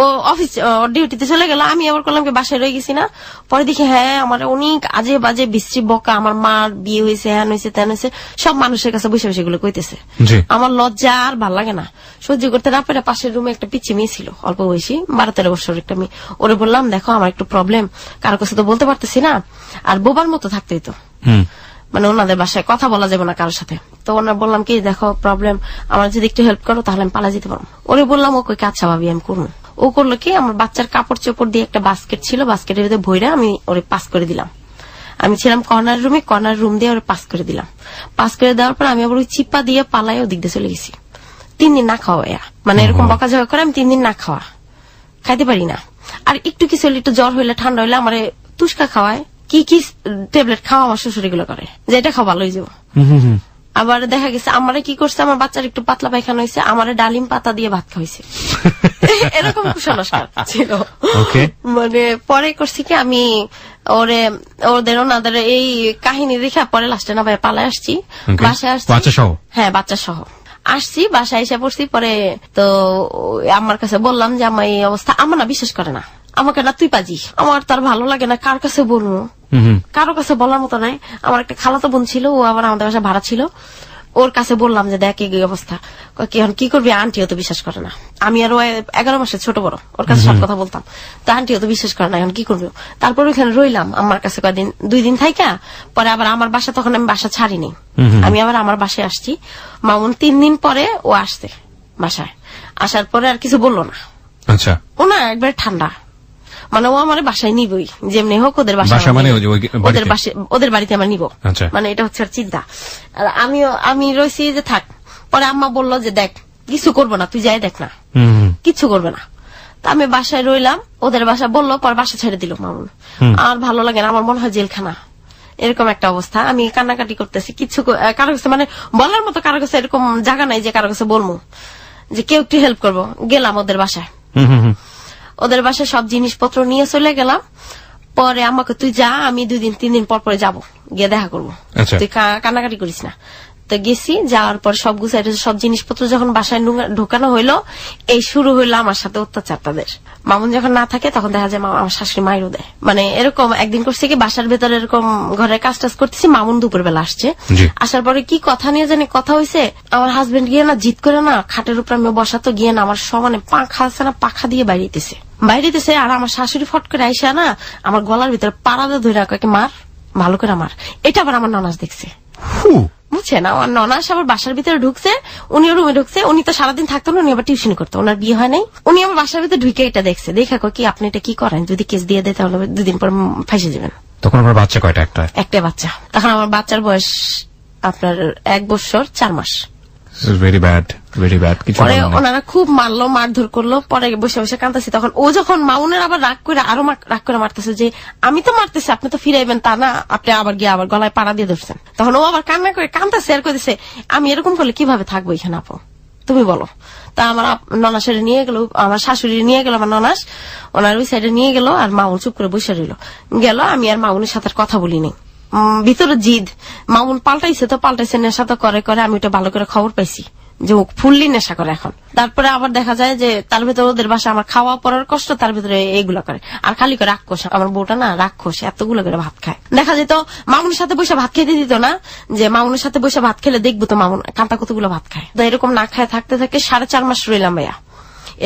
ও অফিস ডিউটিতে চলে গেল। আমি আবার করলাম কি বাসায় রয়ে গেছি না। পরে দেখি হ্যাঁ আমার অনেক আজে বাজে বিশ্রী বকা, আমার মার বিয়ে হয়েছে, হ্যান হয়েছে, তেন হয়েছে, সব মানুষের কাছে বসে বসে এগুলো কইতেছে। আমার লজ্জা আর ভাল লাগে না, সহ্য করতে না পেরে পাশের রুমে একটা পিচ্ছি মেয়ে ছিল, অল্প বয়সী 12-13 বছর একটা মেয়ে। ওরে বললাম, দেখো আমার একটু প্রবলেম, কারো কাছে তো বলতে পারতেছি না, আর বোবার মতো থাকতে হইতো, মানে ওনাদের বাসায় কথা বলা যাবে না কারোর সাথে। তো ওনার বললাম কি, দেখো প্রবলেম, আমার যদি একটু হেল্প করো তাহলে আমি পালা যেতে পারবো। ওরে বললাম, ও কই আচ্ছা ভাবি আমি করবো। ও করলো কি, আমার বাচ্চার কাপড় চোপড় দিয়ে একটা বাস্কেট ছিল, বাস্কেটের ভিতরে ভইরা আমি ওরে পাস করে দিলাম। আমি ছিলাম কর্নার রুম দিয়ে ওরে পাস করে দিলাম। পাস করে দেওয়ার পর আমি আবার ওই চিপা দিয়ে পালাই ওদিক দিয়ে চলে গেছি। 3 দিন না খাওয়া, মানে এরকম বকাঝকা করে আমি 3 দিন না খাওয়া, খাইতে পারি না। আর একটু কিছু একটু জ্বর হইলে ঠান্ডা হইলে আমার তুস্কা খাওয়ায়, কি ট্যাবলেট খাওয়া আমার শ্বশুর এগুলো করে, যে এটা খাওয়া ভালো হয়ে যাবো। আবার দেখা গেছে আমারে কি করছে, আমার বাচ্চার একটু পাতলা পায়খানা হয়েছে, আমারে ডালিম পাতা দিয়ে ভাত খাওয়াইছে। এরকম কুসংস্কার ছিল। মানে পরে করছি কি, আমি ওনাদের এই কাহিনী দেখে পরে লাস্টে না ভাই পালায় আসছি, বাসায় আসছি। হ্যাঁ, বাচ্চা সহ আসছি, বাসায় এসে পড়ছি। পরে তো আমার কাছে বললাম যে আমার এই অবস্থা। আমার না বিশ্বাস করে না, আমাকে না তুই পাজি, আমার তার ভালো লাগে না, কার কাছে বলবো, কারো কাছে বলার মতো নাই। আমার একটা খালাতো বোন ছিল, ও আবার আমাদের বাসায় ভাড়া ছিল, ওর কাছে বললাম যে দেখ এই অবস্থা, এখন কি করবি? আন্টিও তো বিশ্বাস করে না, আমি আর 11 মাসের ছোট বড়, ওর কাছে সব কথা বলতাম, তো আন্টিও তো বিশ্বাস করে না, এখন কি করবো? তারপর ওইখানে রইলাম আমার কাছে কয়েকদিন, 2 দিন থাইকা পরে আবার আমার বাসা, তখন আমি বাসা ছাড়িনি, আমি আবার আমার বাসায় আসছি। মামুন 3 দিন পরে ও আসছে বাসায়, আসার পরে আর কিছু বললো না। আচ্ছা। ও না একবার ঠান্ডা, মানে ও আমার বাসায় নিবই, যেমনি হোক ওদের বাসায়, মানে ওদের বাড়িতে আমার নিব, মানে এটা হচ্ছে চিন্তা। আর আমি রয়েছি যে থাক। পরে আম্মা বললো যে দেখ কিছু করবো না, তুই যাই দেখ না, কিছু করবে না। তা আমি বাসায় রইলাম, ওদের বাসা বললো, পর বাসা ছেড়ে দিল মামুন। আর ভালো লাগে না, আমার মনে হয় জেলখানা, এরকম একটা অবস্থা। আমি কান্নাকাটি করতেছি, কিছু কারো কাছে মানে বলার মতো কারো কাছে এরকম জায়গা নাই যে কারো কাছে বলবো যে কেউ একটু হেল্প করবো। গেলাম ওদের বাসায়, ওদের বাসায় সব জিনিসপত্র নিয়ে চলে গেলাম। পরে আমাকে তুই যা, আমি 2 দিন 3 দিন পর পরে যাবো, গিয়ে দেখা করবো, তুই কান্নাকাটি করিস না। তো গেছি, যাওয়ার পর সব গুছাই সব জিনিসপত্র যখন বাসায় ঢোকানো হইলো, এই শুরু হইলো আমার সাথে অত্যাচার তাদের। মামুন যখন না থাকে তখন দেখা যায় আমার শাশুড়ি মাইরও দেয়। মানে এরকম একদিন করছে কি, বাসার ভেতরে এরকম ঘরের কাজ টাজ করতেছি, মামুন দুপুর বেলা আসছে, আসার পরে কি কথা নিয়ে জানি কথা হয়েছে, আমার হাজবেন্ড গিয়ে না জিদ করে না খাটের উপর আমি বসাতো, গিয়ে না আমার সমানে পাখা আছে না, পাখা দিয়ে বাইরেতেছে। আর আমার শাশুড়ি ফট করে আইসা না আমার গলার ভিতরে পাড়াতে ধরে কয়েক মার, ভালো করে মার। এটা আবার আমার ননাস দেখছে, বুঝছেন? আমার ননাস আবার বাসার ভিতরে ঢুকছে, উনিও রুমে ঢুকছে। উনি তো সারাদিন থাকতো না, উনি আবার টিউশন করতো, ওনার বিয়ে হয় নাই। উনি আমার বাসার ভিতরে ঢুকে এটা দেখছে, দেখা কি আপনি এটা কি করেন, যদি কেস দিয়ে দেয় তাহলে 2 দিন পর ফাঁসে যাবেন। তখন আমার বাচ্চা কয়টা? একটা বাচ্চা। তখন আমার বাচ্চার বয়স আপনার 1 বছর 4 মাস। Very bad, very bad. পরে ওনারা খুব মারলো, মারধর করলো। পরে বসে বসে কাঁদতেছি। তখন ও যখন মামুনের আবার রাগ করে মারতেছে যে আমি তো মারতেছি, আপনি তো ফিরাইবেন তা না, আপনি আবার গিয়ে আবার গলায় পাড়া দিয়ে ধরছেন। তখন ও আবার কান্না করে কাঁদতেছে আর কইতেছে আমি এরকম করলে কিভাবে থাকবো এখানে, আপু তুমি বলো। তা আমার ননাসের নিয়ে গেল, আমার শাশুড়ি নিয়ে গেল, আমার ননাস ওনার ওই সাইডে নিয়ে গেল, আর মামুন চুপ করে বসে রইল। গেল, আমি আর মামুনের সাথে কথা বলিনি, ভিতরে জিদ। মামুন পাল্টাইছে, নেশা তো করে, আমি ওটা ভালো করে খবর পাইছি যে ও ফুললি নেশা করে এখন। তারপরে আবার দেখা যায় যে তার ভিতরে ওদের বাসা আমার খাওয়া পড়ার কষ্ট, তার ভিতরে এইগুলা করে, আর খালি করে রাক্ষস। আমার বউটা না রাক্ষস, এতগুলো করে ভাত খায়। দেখা যেত মামুনের সাথে বসে ভাত খেতে দিত না, যে মামুনের সাথে বসে ভাত খেলে দেখবো তো মামুন কান্তা কতগুলো ভাত খায়। তো এরকম না খায় থাকতে 4.5 মাস রইলাম ভাইয়া।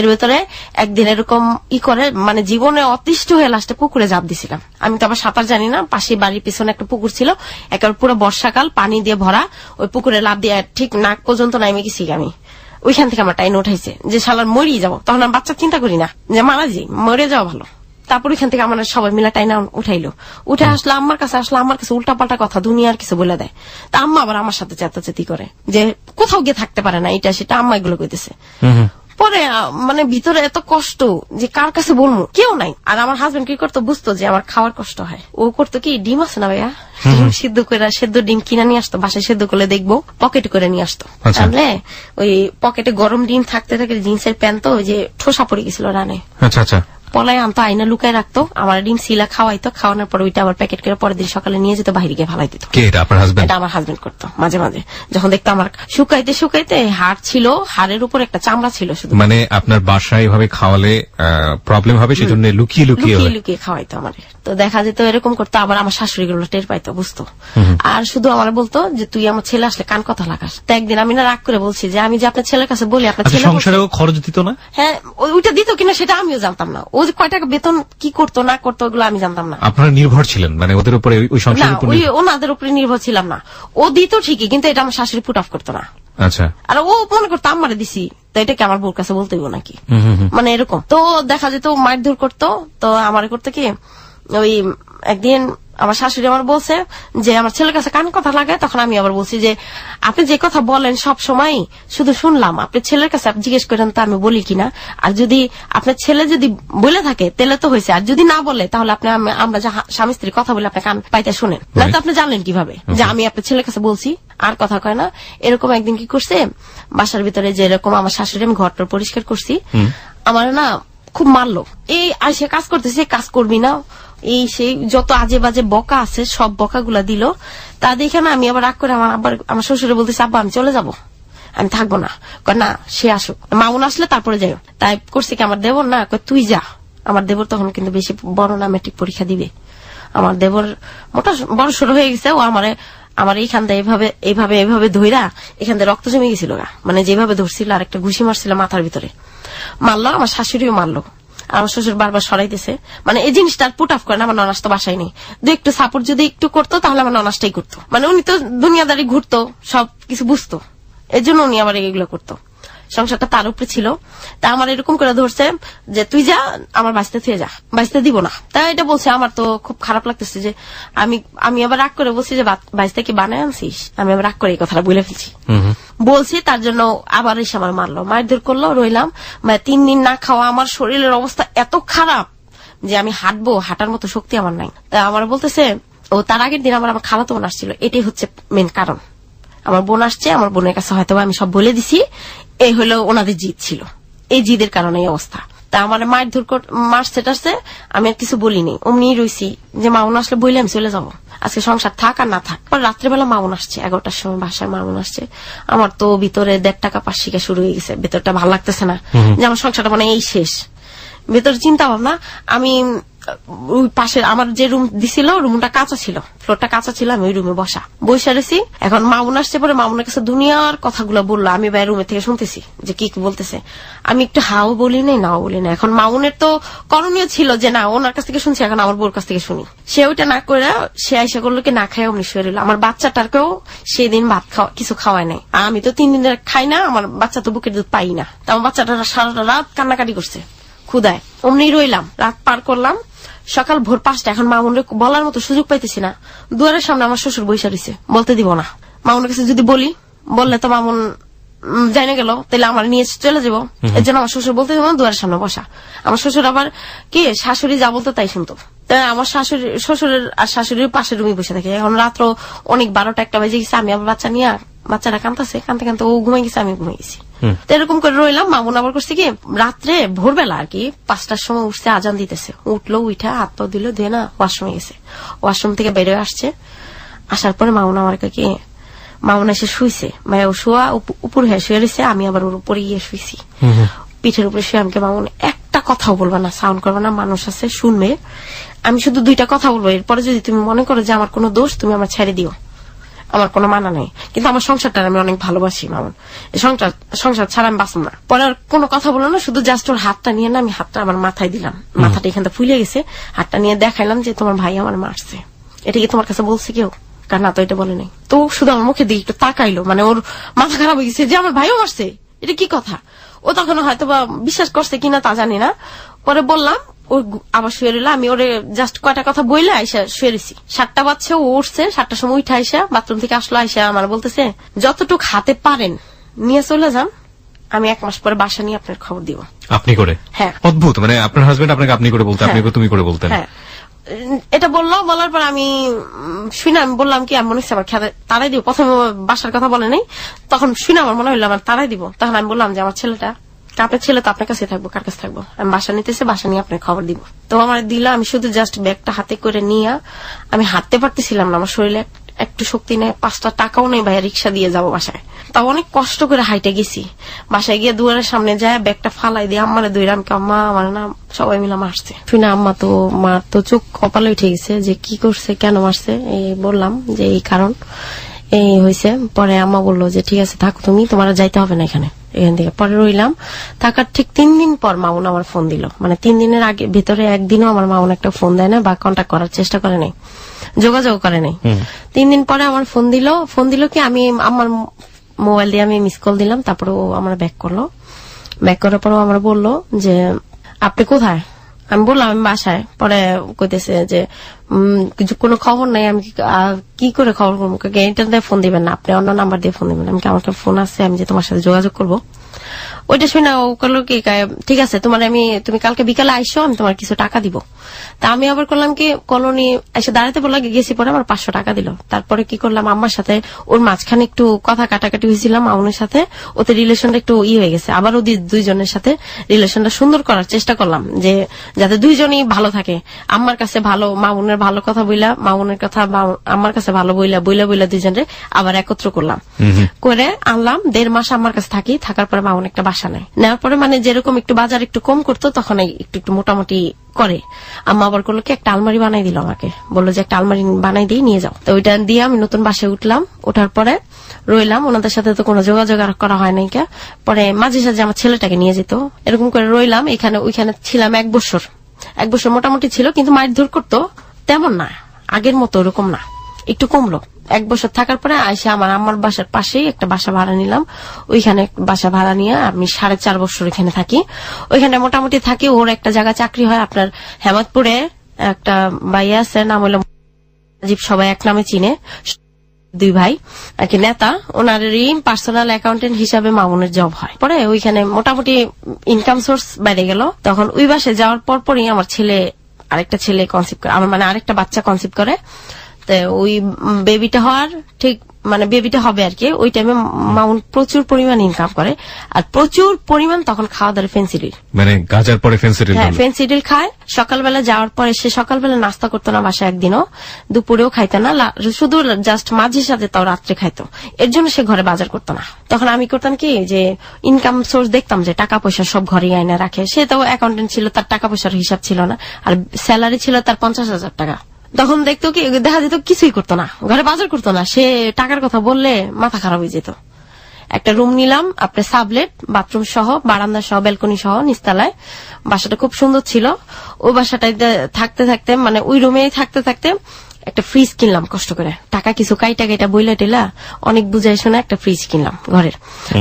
এর ভেতরে একদিন এরকম করে মানে জীবনে অতিষ্ঠ হয়ে লাস্টে পুকুরে ঝাঁপ দিছিলাম। আমি তো আবার সাঁতার জানি না, পাশে বাড়ির পিছনে একটা পুকুর ছিল, একেবারে পুরো বর্ষাকাল পানি দিয়ে ভরা, ওই পুকুরে লাফ দিয়ে ঠিক নাক পর্যন্ত নামে গেছি আমি। ওইখান থেকে আমার টাইন উঠাইছে যে শালার মরিয়ে যাবো। তখন আমি বাচ্চা চিন্তা করি না, যে মারা যাই, মরে যাওয়া ভালো। তারপর ওইখান থেকে আমার সবাই মিলে টাইনা উঠাইলো। উঠে আসলো আমার কাছে উল্টা পাল্টা কথা দুনিয়ার কিছু বলে দেয়। তা আম্মা আবার আমার সাথে চেতাচেতি করে যে কোথাও গিয়ে থাকতে পারে না, এটা সেটা আম্মা এগুলো কইতেছে। পরে মানে ভিতরে এত কষ্ট যে কার কাছে বলবো, কেউ নাই। আর আমার হাজবেন্ড কি করতো, বুঝতো যে আমার খাওয়ার কষ্ট হয়, ও করতো কি ডিম আছে না ভাইয়া, ডিম সেদ্ধ ডিম কিনে নিয়ে আসতো, বাসায় সেদ্ধ করলে দেখবো পকেটে করে নিয়ে আসতো। তাহলে ওই পকেটে গরম ডিম থাকতে জিন্সের প্যান্ট তো ওই যে ঠোসা পড়ে গেছিল রানে, পলায় আনতো, আইনা লুকায় রাখতো, আমার ডিম সিলা খাওয়াইতো, খাওয়ানোর পর ওইটা আবার প্যাকেট করে পরের দিন সকালে নিয়ে যেত, বাইরে গিয়ে ফালাই দিত। এটা আমার হাজবেন্ড করতো মাঝে মাঝে। যখন দেখতো আমার শুকাইতে হাড় ছিল, হাড়ের উপর একটা চামড়া ছিল শুধু। মানে আপনার বাসায় এভাবে খাওয়ালে প্রবলেম হবে, সেজন্য লুকিয়ে লুকিয়ে খাওয়াইতো আমার। তো দেখা যেত এরকম করতো। আবার আমার শাশুড়ি গুলো টের পাইতো, বুঝতো, আর শুধু আমার বলতো যে তুই আমার ছেলে আসলে কান কথা লাগাস। তো একদিন আমি না রাগ করে বলছি যে আমি যে আপনার ছেলের কাছে বলি, আপনার ছেলে সংসারেও খরচ দিত না। হ্যাঁ, ওইটা দিত কিনা সেটা আমিও জানতাম না। ও যে কয় টাকা বেতন কি করতো না করতো ওগুলো আমি জানতাম না। আপনারা নির্ভর ছিলেন মানে ওদের উপরে, ওই সংসারের উপর? ওনাদের উপরে নির্ভর ছিলাম না। ও দিত ঠিকই, কিন্তু এটা আমার শাশুড়ি পুট অফ করতো না। আচ্ছা। আর ও মনে করতো আমারে দিছি, তো এটা কি আমার বউর কাছে বলতে হইব নাকি, মানে এরকম। তো দেখা যেত মারধর করতো। তো আমার করতো কি, ওই একদিন আমার শাশুড়ি আমার বলছে যে আমার ছেলের কাছে কান কথা লাগে। তখন আমি আবার বলছি যে আপনি যে কথা বলেন সব সময় শুধু শুনলাম, আপনি ছেলের কাছে জিজ্ঞেস করেন তো আমি বলি কিনা। আর যদি আপনার ছেলে যদি বলে থাকে তাহলে তো হয়েছে, আর যদি না বলে তাহলে আপনি আমরা স্বামী স্ত্রী কথা বলে আপনার কান পাইতে শুনেন না, তো আপনি জানলেন কিভাবে যে আমি আপনার ছেলের কাছে বলছি আর কথা কয় না। এরকম একদিন কি করছে, বাসার ভিতরে যে এরকম আমার শাশুড়ি আমি ঘরটা পরিষ্কার করছি, আমার না খুব মারলো। এই আইসে কাজ করতেছে, কাজ করবি না, এই সেই যত আজে বাজে বকা আছে সব বকা গুলা দিল। তা দেখে না আমি আবার রাগ করে আমার শ্বশুরে বলতেছি আব্বা আমি চলে যাবো। আমি থাকবো না। না সে আসুক, মামুন আসলে তারপরে যাই। তাই করছি কি আমার দেবর না তুই যা। আমার দেবর তখন কিন্তু বেশি বড় না, ম্যাট্রিক পরীক্ষা দিবে। আমার দেবর মোটা বড় সড়ো হয়ে গেছে। ও আমার এইখান দিয়ে এইভাবে ধইরা এখান দিয়ে রক্ত জমে গেছিল, মানে যেভাবে ধরছিল আর একটা ঘুষি মারছিল মাথার ভিতরে, মারলো। আমার শাশুড়িও মারলো। আমার শ্বশুর বারবার সরাইতেছে, মানে এই জিনিসটা পুট অফ করে না। আমার ননাস তো বাসায় নেই, একটু সাপোর্ট যদি একটু করতো তাহলে আমার ননাসটাই করতো। মানে উনি তো দুনিয়াদারি ঘুরতো, সব কিছু বুঝতো, এর জন্য উনি আবার এগুলো করতো। সংসারটা তার উপরে ছিল। তা আমার এরকম করে ধরছে যে তুই যা, আমার বাঁচতে থেকে যা, বাঁচতে দিব না। তাই এটা বলছে। আমার তো খুব খারাপ লাগতেছে যে আমি আবার রাগ করে বলছি যে বাঁচতে কি বানায় আনছিস। আমি আবার রাগ করে এই কথাটা বলে ফেলছি, বলছি। তার জন্য আবার এসে আমার মারলো, মারধর করলো। রইলাম 3 দিন না খাওয়া। আমার শরীরের অবস্থা এত খারাপ যে আমি হাঁটার মতো শক্তি আমার নাই। তা আমার বলতেছে ও তার আগের দিন আমার খালাতো বোন আসছিল। এটাই হচ্ছে মেন কারণ। আমার বোন আসছে, আমার বোনের কাছে হয়তো আমি সব বলে দিছি। এই হলো ওনাদের জিদ ছিল, এই জিদের কারণে এই অবস্থা। তা আমার মারছে টারছে, আমি আর কিছু বলিনি, অমনি রইছি যে মামুন আসলে বইলে আমি চলে যাবো, আজকে সংসার থাক আর না থাক। পর রাত্রেবেলা মামুন আসছে, 11টার সময় বাসায় মামুন আসছে। আমার তো ভিতরে 1.5 টাকা পাশ শিখা শুরু হয়ে গেছে। ভেতরটা ভালো লাগতেছে না যে আমার সংসারটা মানে এই শেষ। ভেতর চিন্তা ভাবনা। আমি ওই পাশে আমার যে রুম দিছিল, রুমটা কাঁচা ছিল, ফ্লোরটা কাঁচা ছিল। আমি ওই রুমে বসে রয়েছি। এখন মামুন আসছে, পরে মামুনের কাছে দুনিয়ার কথাগুলো বললো। আমি বাইরে রুমে থেকে শুনতেছি যে কি বলতেছে। আমি একটু হাও বলি নাই, নাও বলি না। এখন মামুনের তো করণীয় ছিল যে না, ওনার কাছ থেকে শুনছি, এখন আমার বউর কাছ থেকে শুনি। সে ওইটা না করে সে আইসা করলো কি না খাই অমনি শুয়ে রইল। আমার বাচ্চাটাকেও সেদিন ভাত কিছু খাওয়ায় নাই। আমি তো 3 দিন খাই না, আমার বাচ্চা তো বুকের দুধ পাই না। আমার বাচ্চাটা সারাটা রাত কান্নাকাটি করছে ক্ষুদায়। অমনি রইলাম, রাত পার করলাম। সকাল ভোর 5টা। এখন মামুনের বলার মতো সুযোগ পাইতেছি না। দুয়ারের সামনে আমার শ্বশুর বইসা রইছে, বলতে দিব না। মামুনের কাছে যদি বললে তো মামুন জানে গেল, তাহলে আমার নিয়ে চলে যাবো। এর জন্য আমার শ্বশুর বলতে দিব না, দুয়ারের সামনে বসা। আমার শ্বশুর আবার কি শাশুড়ি যা বলতো তাই শুনতো। আমার শ্বশুরের আর শাশুড়ির পাশের রুমে বসে থাকে। এখন রাত্র অনেক 12টা-1টা বেজে গেছে। আমি আবার বাচ্চা নিয়ে, বাচ্চারা কাঁদতেছে, কাঁদতে ও ঘুমাই গেছে, আমি ঘুমাই গেছি। এরকম করে রইলাম। মামুন আবার করছে কি রাত্রে ভোরবেলা আর কি 5টার সময় উঠছে, আজান দিতেছে। উঠলো, উঠা হাত পা দিল, ধুয়ে না ওয়াশরুমে গেছে। ওয়াশরুম থেকে বেরোয় আসছে। আসার পরে মামুন আমার কি মামুন এসে শুইছে, মানে ও শোয়া উপর হয়ে শুয়ে রয়েছে। আমি আবার ওর উপরে গিয়ে শুইছি, পিঠের উপরে শুয়ে। আমাকে মামুন একটা কথাও বলবা না, সাউন্ড করবা না, মানুষ আছে শুনবে। আমি শুধু 2টা কথা বলবো, এরপরে যদি তুমি মনে করো যে আমার কোনো দোষ, তুমি আমার ছেড়ে দিও, আমার কোনো মানা নেই। কিন্তু আমার সংসারটা আমি অনেক ভালোবাসি মামুন, সংসার ছাড়া আমি বাঁচব না। পরে আর কোনো কথা বলো না, শুধু জাস্ট ওর হাতটা নিয়ে না, আমি হাতটা আমার মাথায় দিলাম। মাথাটা এখানটা ফুলে গেছে, হাতটা নিয়ে দেখাইলাম যে তোমার ভাই আমার মারছে। এটা কি তোমার কাছে বলছে কেউ? না, তো এটা বলে নাই। তো শুধু আমার মুখের দিকে একটু তাকাইলো, মানে ওর মাথা খারাপ হয়ে গেছে যে আমার ভাইও মারছে, এটা কি কথা। ও তখন হয়তো বা বিশ্বাস করছে কিনা তা জানি না। পরে বললাম, ও আবার শুয়ে রইল। আমি ওরে জাস্ট কয়টা কথা বইলে আইসা শুয়ে রয়েছি। 7টা বাজছে, ও উঠছে। 7টার সময় উঠে আইসা বাথরুম থেকে আসলো, আইসা আমার বলতেছে যতটুক হাতে পারেন নিয়ে চলে যান, আমি 1 মাস পরে বাসা নিয়ে আপনার খবর দিব। আপনি করে? হ্যাঁ। অদ্ভুত, মানে আপনার হাজবেন্ড আপনাকে আপনি করে বলতে, আপনি তুমি করে বলতেন? হ্যাঁ। এটা বলার পর আমি শুনে আমি বললাম কি আমি মনে হচ্ছে আমার খেতে তারাই দিব। প্রথমে বাসার কথা বলে নাই, তখন শুনে আমার মনে হইলো আমার তারাই দিব। তখন আমি বললাম যে আমার ছেলেটা, আপনার ছেলে তো আপনার কাছে থাকবো, কার কাছে থাকবো, আমি বাসা নিতেছি, বাসা নিয়ে আপনার খবর দিব। তো আমার দিল, আমি শুধু জাস্ট ব্যাগটা হাতে করে নিয়ে আমি হাঁটতে পারতেছিলাম না, আমার শরীরে একটু শক্তি নেই, 5টা টাকাও নেই ভাই রিক্সা দিয়ে যাবো বাসায়। তাও অনেক কষ্ট করে হাইটে গেছি। বাসায় গিয়ে দুয়ারের সামনে যায় ব্যাগটা ফালাই দিয়ে আম্মারে দইরাম, আম্মা আমার না সবাই মিলে মারছে। শুনে আম্মা তো মার তো চোখ কপালে উঠে গেছে যে কি করছে, কেন মারছে। এই বললাম যে এই কারণ এই হয়েছে। পরে আম্মা বললো যে ঠিক আছে থাকো তুমি, তোমার যাইতে হবে না এখানে, এখান থেকে। পরে রইলাম। থাকার ঠিক 3 দিন পর মামুন আমার ফোন দিল। মানে 3 দিনের আগে ভেতরে একদিনও আমার মামুন একটা ফোন দেয় না বা কন্ট্যাক্ট করার চেষ্টা করে নাই, যোগাযোগ করে নাই। 3 দিন পরে আমার ফোন দিল কি আমি আমার মোবাইল দিয়ে আমি মিস কল দিলাম। তারপরে ও আমার ব্যাক করলো। ব্যাক করার পর আমার বললো যে আপনি কোথায়? আমি বললাম আমি বাসায়। পরে কইতেছে যে কোনো খবর নাই। আমি কি করে খবর করবো? এটা দিয়ে ফোন দিবেন না, আপনি অন্য নাম্বার দিয়ে ফোন দিবেন। আমি কি আমার ফোন আছে, আমি যে তোমার সাথে যোগাযোগ করবো? ওইটা শুনে ও করলো কি ঠিক আছে তুমি কালকে বিকালে আইসো, আমি তোমার কিছু টাকা দিব। তা আমি আবার করলাম কি কলোনি এসে দাঁড়াতে বললাম, গেছি, পরে আমার 500 টাকা দিল। তারপরে কি করলাম, আম্মার সাথে ওর মাঝখানে একটু কথা কাটাকাটি হয়েছিলাম মামুনের সাথে, ওতে রিলেশনটা একটু হয়ে গেছে। আবার ওদের দুইজনের সাথে রিলেশনটা সুন্দর করার চেষ্টা করলাম, যে যাতে দুইজনই ভালো থাকে। আম্মার কাছে ভালো, মামুনের ভালো কথা বইলা, মামুনের কথা আমার কাছে ভালো বইলা দুইজনে আবার একত্র করলাম, করে আনলাম। 1.5 মাস আমার কাছে থাকার পরে মামুন একটা বাসা নেয়। নেওয়ার পরে মানে যেরকম একটু বাজার একটু কম করতো, তখন একটু মোটামুটি করে। আম্মা আবার করলো কি একটা আলমারি বানাই দিল আমাকে, বললো যে একটা আলমারি বানাই দিয়ে নিয়ে যাও। তো ওইটা দিয়ে আমি নতুন বাসায় উঠলাম। ওঠার পরে রইলাম, ওনাদের সাথে তো কোনো যোগাযোগ আর করা হয় নাই। পরে মাঝে সাঝে আমার ছেলেটাকে নিয়ে যেত, এরকম করে রইলাম। ওইখানে ছিলাম 1 বছর। 1 বছর মোটামুটি ছিল, কিন্তু মারধর করতো তেমন না, আগের মতো ওরকম না, একটু কমলো। 1 বছর থাকার পরে আইসা আমার বাসার পাশেই একটা বাসা ভাড়া নিলাম। ওইখানে বাসা ভাড়া নিয়ে আমি 4.5 বছর এখানে থাকি। ওইখানে মোটামুটি থাকি। ওর একটা জায়গা চাকরি হয় আপনার হেমতপুরে, একটা ভাইয়া আছে, নাম হলো রাজীব, সবাই এক নামে চিনে, 2 ভাই আর কি নেতা। ওনারই পার্সোনাল অ্যাকাউন্টেন্ট হিসাবে মামুনের জব হয়। পরে ওইখানে মোটামুটি ইনকাম সোর্স বেড়ে গেল। তখন ওই বাসায় যাওয়ার পরই আমার আরেকটা ছেলে কনসিভ করে, আমার মানে আরেকটা বাচ্চা কনসিভ করে। তো ওই বেবিটা হওয়ার ঠিক মানে বেবিটা হবে আর কি, ওই টাইমে মামুন প্রচুর পরিমাণ ইনকাম করে, আর প্রচুর পরিমাণ তখন খাওয়া দাওয়া ফেন্সিডিল, মানে গাজার পরে ফেন্সিডিল। হ্যাঁ, ফেন্সিডিল খায়। সকালবেলা যাওয়ার পরে সে সকালবেলা নাস্তা করতো না বাসায়, একদিনও দুপুরেও খাইতো না, শুধু জাস্ট মাঝে সাথে তাও রাত্রে খাইতো। এর জন্য সে ঘরে বাজার করতো না। তখন আমি করতাম কি, যে ইনকাম সোর্স দেখতাম যে টাকা পয়সা সব ঘরে আইনা রাখে। সে তো অ্যাকাউন্টেন্ট ছিল, তার টাকা পয়সার হিসাব ছিল না, আর স্যালারি ছিল তার 50,000 টাকা। তখন দেখতো কি, দেখা যেত কিছুই করতো না, ঘরে বাজার করতো না। সে টাকার কথা বললে মাথা খারাপ হয়ে যেত। একটা রুম নিলাম আপনার, সাবলেট, বাথরুম সহ, বারান্দা সহ, ব্যালকনি সহ, নিচতলায়। বাসাটা খুব সুন্দর ছিল। ওই বাসাটায় থাকতে মানে ওই রুমেই থাকতে একটা ফ্রিজ কিনলাম কষ্ট করে, টাকা কিছু কাইটা বইলা টেলা অনেক বুঝাই শোনা একটা ফ্রিজ কিনলাম ঘরের।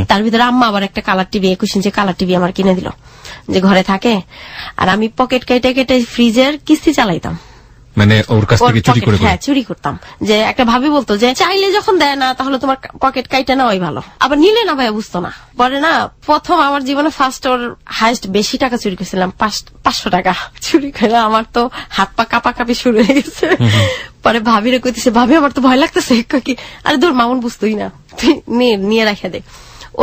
তার ভিতরে আম্মা আবার একটা কালার টিভি, 21 ইঞ্চি কালার টিভি আমার কিনে দিল, যে ঘরে থাকে। আর আমি পকেট কেটে ফ্রিজের কিস্তি চালাইতাম, মানে ওর কাছ থেকে চুরি করে। হ্যাঁ, চুরি করতাম। যে একটা ভাবি বলতো যে চাইলে যখন দেয় না, তাহলে তোমার পকেট কাইটা নেওয়াই ভালো, আবার নিলে না ভাইয়া বুঝতো না। পরে না, প্রথম আমার জীবনে ফার্স্ট ওর হাইস্ট বেশি টাকা চুরি করেছিলাম, 500 টাকা চুরি করে। আমার তো হাত পা কাঁপাকাঁপি শুরু হয়ে গেছে। পরে ভাবিরে কইতেছে, ভাবি আমার তো ভয় লাগতেছে। কি, আরে দূর, মামুন বুঝতোই না, নিয়ে রাখা দে।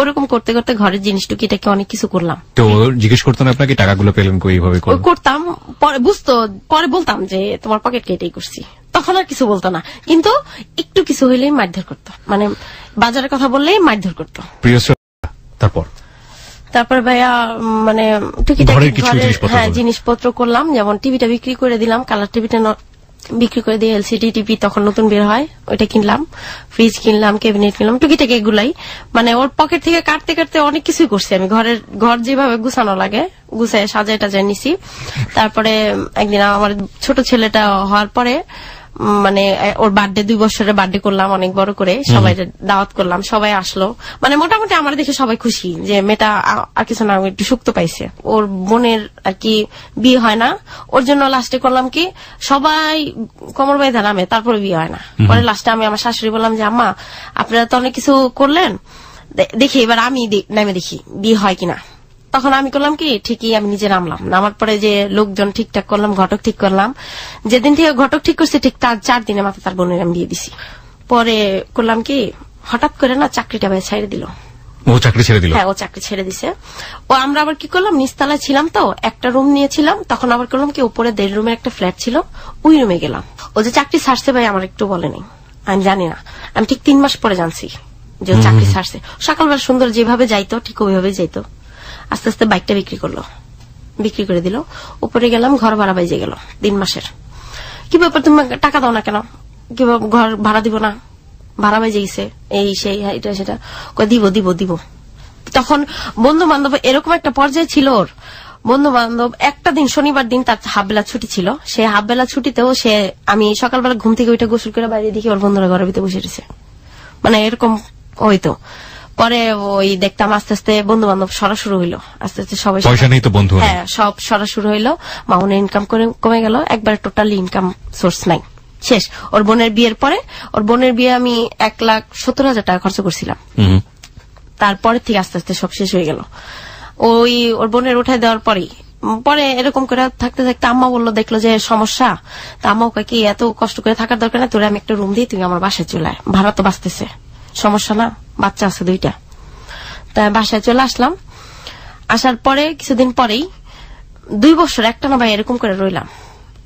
ওরকম করতে করতে ঘরের জিনিস টুকিটাকে অনেক কিছু করলাম। তো জিজ্ঞেস করতো না আপনাকে টাকাগুলো পেলেন এইভাবে? করতাম, পরে বুঝতো, পরে বলতাম যে তোমার পকেট কেটেই করছি। তখন আর কিছু বলতো না, কিন্তু একটু কিছু হইলেই মারধর করতো, মানে বাজারের কথা বললেই মারধর করতো। তারপর ভাইয়া মানে টুকিটাকি হ্যাঁ জিনিসপত্র করলাম, যেমন টিভিটা বিক্রি করে দিলাম, কালার টিভিটা বিক্রি করে দিয়ে এলসিডি টিভি তখন নতুন বের হয়, ওইটা কিনলাম, ফ্রিজ কিনলাম, ক্যাবিনেট কিনলাম, টুকিটাকি এগুলাই। মানে ওর পকেট থেকে কাটতে অনেক কিছুই করছি আমি। ঘর যেভাবে গুছানো লাগে গুছায় সাজায় টাজায় নিছি। তারপরে একদিন আমার ছোট ছেলেটা হওয়ার পরে মানে ওর বার্থডে, 2 বছরের বার্থডে করলাম অনেক বড় করে, সবাই দাওয়াত করলাম, সবাই আসলো। মানে মোটামুটি আমার দেখে সবাই খুশি যে মেয়েটা আর কিছু না, একটু সুক্ত পাইছে। ওর বোনের আর কি বিয়ে হয় না, ওর জন্য লাস্টে করলাম কি, সবাই কোমর বেঁধে নামে, তারপরে বিয়ে হয় না। পরে লাস্টে আমি আমার শাশুড়ি বললাম যে আম্মা আপনারা তো অনেক কিছু করলেন, দেখি এবার আমি নামে দেখি বিয়ে হয় কিনা। তখন আমি করলাম কি, ঠিকই আমি নিজে নামার পরে যে লোকজন ঠিকঠাক করলাম, ঘটক ঠিক করলাম। যেদিন থেকে ঘটক ঠিক করছে ঠিক তার 4 দিনের মাথায় তার বোনের আমি বিয়ে দিছি। পরে করলাম কি, হঠাৎ করে না চাকরিটা ভাই ছেড়ে দিল। ও চাকরি ছেড়ে দিল? হ্যাঁ, ও চাকরি ছেড়ে দিছে। ও আমরা আবার কি করলাম, নিচতলায় ছিলাম তো, একটা রুম নিয়েছিলাম। তখন আবার করলাম কি, উপরে 1.5 রুমের একটা ফ্ল্যাট ছিল, ওই রুমে গেলাম। ও যে চাকরি ছাড়ছে ভাই আমার একটু বলেনি, আমি জানি না। আমি ঠিক 3 মাস পরে জানছি যে চাকরি ছাড়ছে। সকালবেলা সুন্দর যেভাবে যাইতো ঠিক ওইভাবে যাইতো। আস্তে আস্তে বাইকটা বিক্রি করে দিল। উপরে গেলাম, ঘর ভাড়া বাইজে গেল 3 মাসের। কি ব্যাপার, তুমি টাকা দাও না কেন? কি ঘর ভাড়া দিব না, ভাড়া বাইজে গেছে, এই সেই এটা সেটা। দিব। তখন বন্ধু বান্ধব এরকম একটা পর্যায়ে ছিল ওর। বন্ধু বান্ধব একটা দিন, শনিবার দিন তার হাফবেলা ছুটি ছিল, সে হাফবেলা ছুটিতেও আমি সকালবেলা ঘুম থেকে ওইটা গোসল করে বাইরে দেখি ওর বন্ধুরা ঘরের ভিতরে বসে রয়েছে। মানে এরকম হইতো। পরে ওই দেখতাম আস্তে আস্তে বন্ধু বান্ধব সরা শুরু হইলো, আস্তে আস্তে সবাই পয়সা নেই তো বন্ধু, হ্যাঁ সব সরা শুরু হইলো। মামুনের ইনকাম কমে গেল, একবার টোটালি ইনকাম সোর্স নাই, শেষ। ওর বোনের বিয়ের পরে, ওর বোনের বিয়ে আমি 1,70,000 টাকা খরচ করছিলাম। তারপরে থেকে আস্তে আস্তে সব শেষ হয়ে গেল। ওই ওর বোনের উঠাই দেওয়ার পরে এরকম করে থাকতে থাকতে আম্মা বললো, দেখলো যে সমস্যা, তা আম্মা ওকে কি এত কষ্ট করে থাকার দরকার না, তোরে আমি একটা রুম দিই, তুমি আমার বাসায় চলে আয়, ভাড়া তো বাঁচতেছে, সমস্যা না, বাচ্চা আছে 2টা। তাই বাসায় চলে আসলাম। আসার পরে কিছুদিন পরেই 2 বছর একটানা ভাই এরকম করে রইলাম।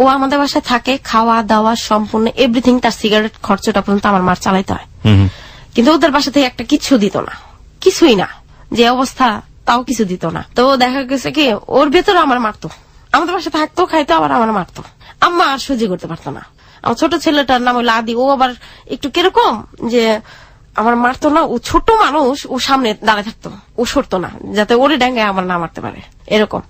ও আমাদের বাসায় থাকে, খাওয়া দাওয়া সম্পূর্ণ এভরিথিং, তার সিগারেট খরচটা পর্যন্ত আমার মার চালাইতে হয়। কিন্তু ওদের বাসা থেকে একটা কিছু দিত না, কিছুই না, যে অবস্থা তাও কিছু দিত না। তো দেখা গেছে কি ওর ভেতরে আমার মারতো, আমাদের বাসায় থাকতো, খাইতো, আবার আমার মারতো। আম্মা আর সহ্য করতে পারতো না। আমার ছোট ছেলেটার নাম হলো আদি, ও আবার একটু কিরকম যে আমার মারতো না, ও ছোট মানুষ, ও সামনে দাঁড়ায় থাকতো, ও সরতো না যাতে ওরে ডাঙ্গায় আমার না মারতে পারে, এরকম।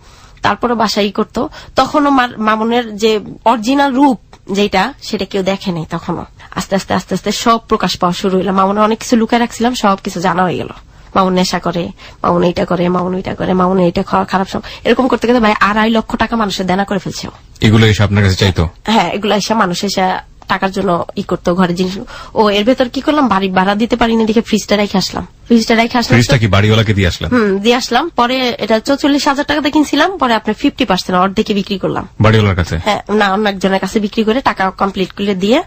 তারপরে বাসায় করতো। তখনও মামুনের যে অরিজিনাল রূপ যেটা, সেটা কেউ দেখে নাই তখনও। আস্তে আস্তে আস্তে আস্তে সব প্রকাশ পাওয়া শুরু হইলো। মামুনের অনেক কিছু লুকায় রাখছিলাম, সবকিছু জানা হয়ে গেল। মামুন নেশা করে, মামুন এইটা করে, মামুন ওইটা করে, মামুন এইটা খারাপ সব এরকম করতে গেলে ভাই 2.5 লক্ষ টাকা মানুষের দেনা করে ফেলছে। এগুলো এসে আপনার কাছে চাইতো? হ্যাঁ, এগুলো এসে মানুষ এসে টাকার জন্য করতো, ঘরের জিনিস। ও এর ভেতর কি করলাম, বাড়ি ভাড়া দিতে পারিনি দেখে ফ্রিজটা রেখে আসলাম। ফ্রিজটা কি বাড়িওয়ালাকে দিয়ে আসলাম? দিয়ে আসলাম। পরে এটা 44,000 টাকা দিয়ে কিনছিলাম, পরে আপনার 50% অর্ধেকে বিক্রি করলাম বাড়িওয়ালার কাছে। হ্যাঁ, না, অন্য একজনের কাছে বিক্রি করে টাকা কমপ্লিট করে দিয়ে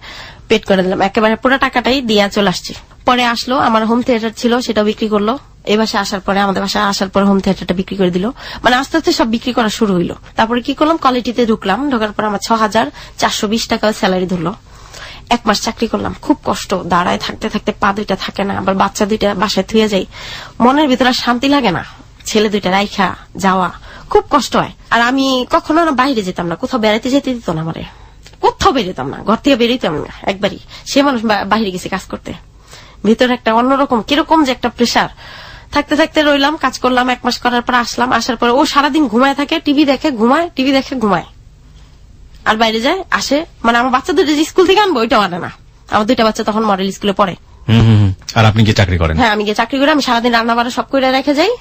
পেড করে দিলাম, একেবারে পুরো টাকাটাই দিয়ে চলে আসছি। পরে আসলো, আমার হোম থিয়েটার ছিল, সেটাও বিক্রি করলো। এই বাসায় আসার পরে, আমাদের বাসায় আসার পরে হোম থিয়েটারটা বিক্রি করে দিল। মানে আস্তে আস্তে সব বিক্রি করা শুরু হইলো। তারপরে কি করলাম, কোয়ালিটিতে ঢুকলাম। ঢোকার পর আমার 6,420 টাকা স্যালারি ধরলো। 1 মাস চাকরি করলাম, খুব কষ্ট, দাঁড়ায় থাকতে থাকতে পা 2টা থাকে না, আবার বাচ্চা 2টা বাসায় থুয়ে যাই, মনের ভিতরে শান্তি লাগে না, ছেলে 2টা রাইখা যাওয়া খুব কষ্ট হয়। আর আমি কখনো না বাইরে যেতাম না, কোথাও বেড়াতে যেতে দিত না আমারে, কোথাও বেরোতাম না, ঘর থেকে বেরোতাম না একবারই। সে মানুষ বাইরে গেছে কাজ করতে, ভিতরে একটা অন্যরকম কিরকম যে একটা প্রেশার। থাকতে থাকতে রইলাম, কাজ করলাম। 1 মাস করার পর আসলাম। আসার পরে ও সারাদিন ঘুমায় থাকে, টিভি দেখে, ঘুমায়, টিভি দেখে, ঘুমায়, আর বাইরে যায় আসে। মানে আমার বাচ্চা 2টা যে স্কুল থেকে আনবো ওইটাও আনে না। আমার 2টা বাচ্চা তখন মডেল স্কুলে পড়ে। আর আপনি কি চাকরি করেন? হ্যাঁ, আমি গিয়ে চাকরি করি। আমি সারাদিন রান্না বান্না সব করে রেখে যাই,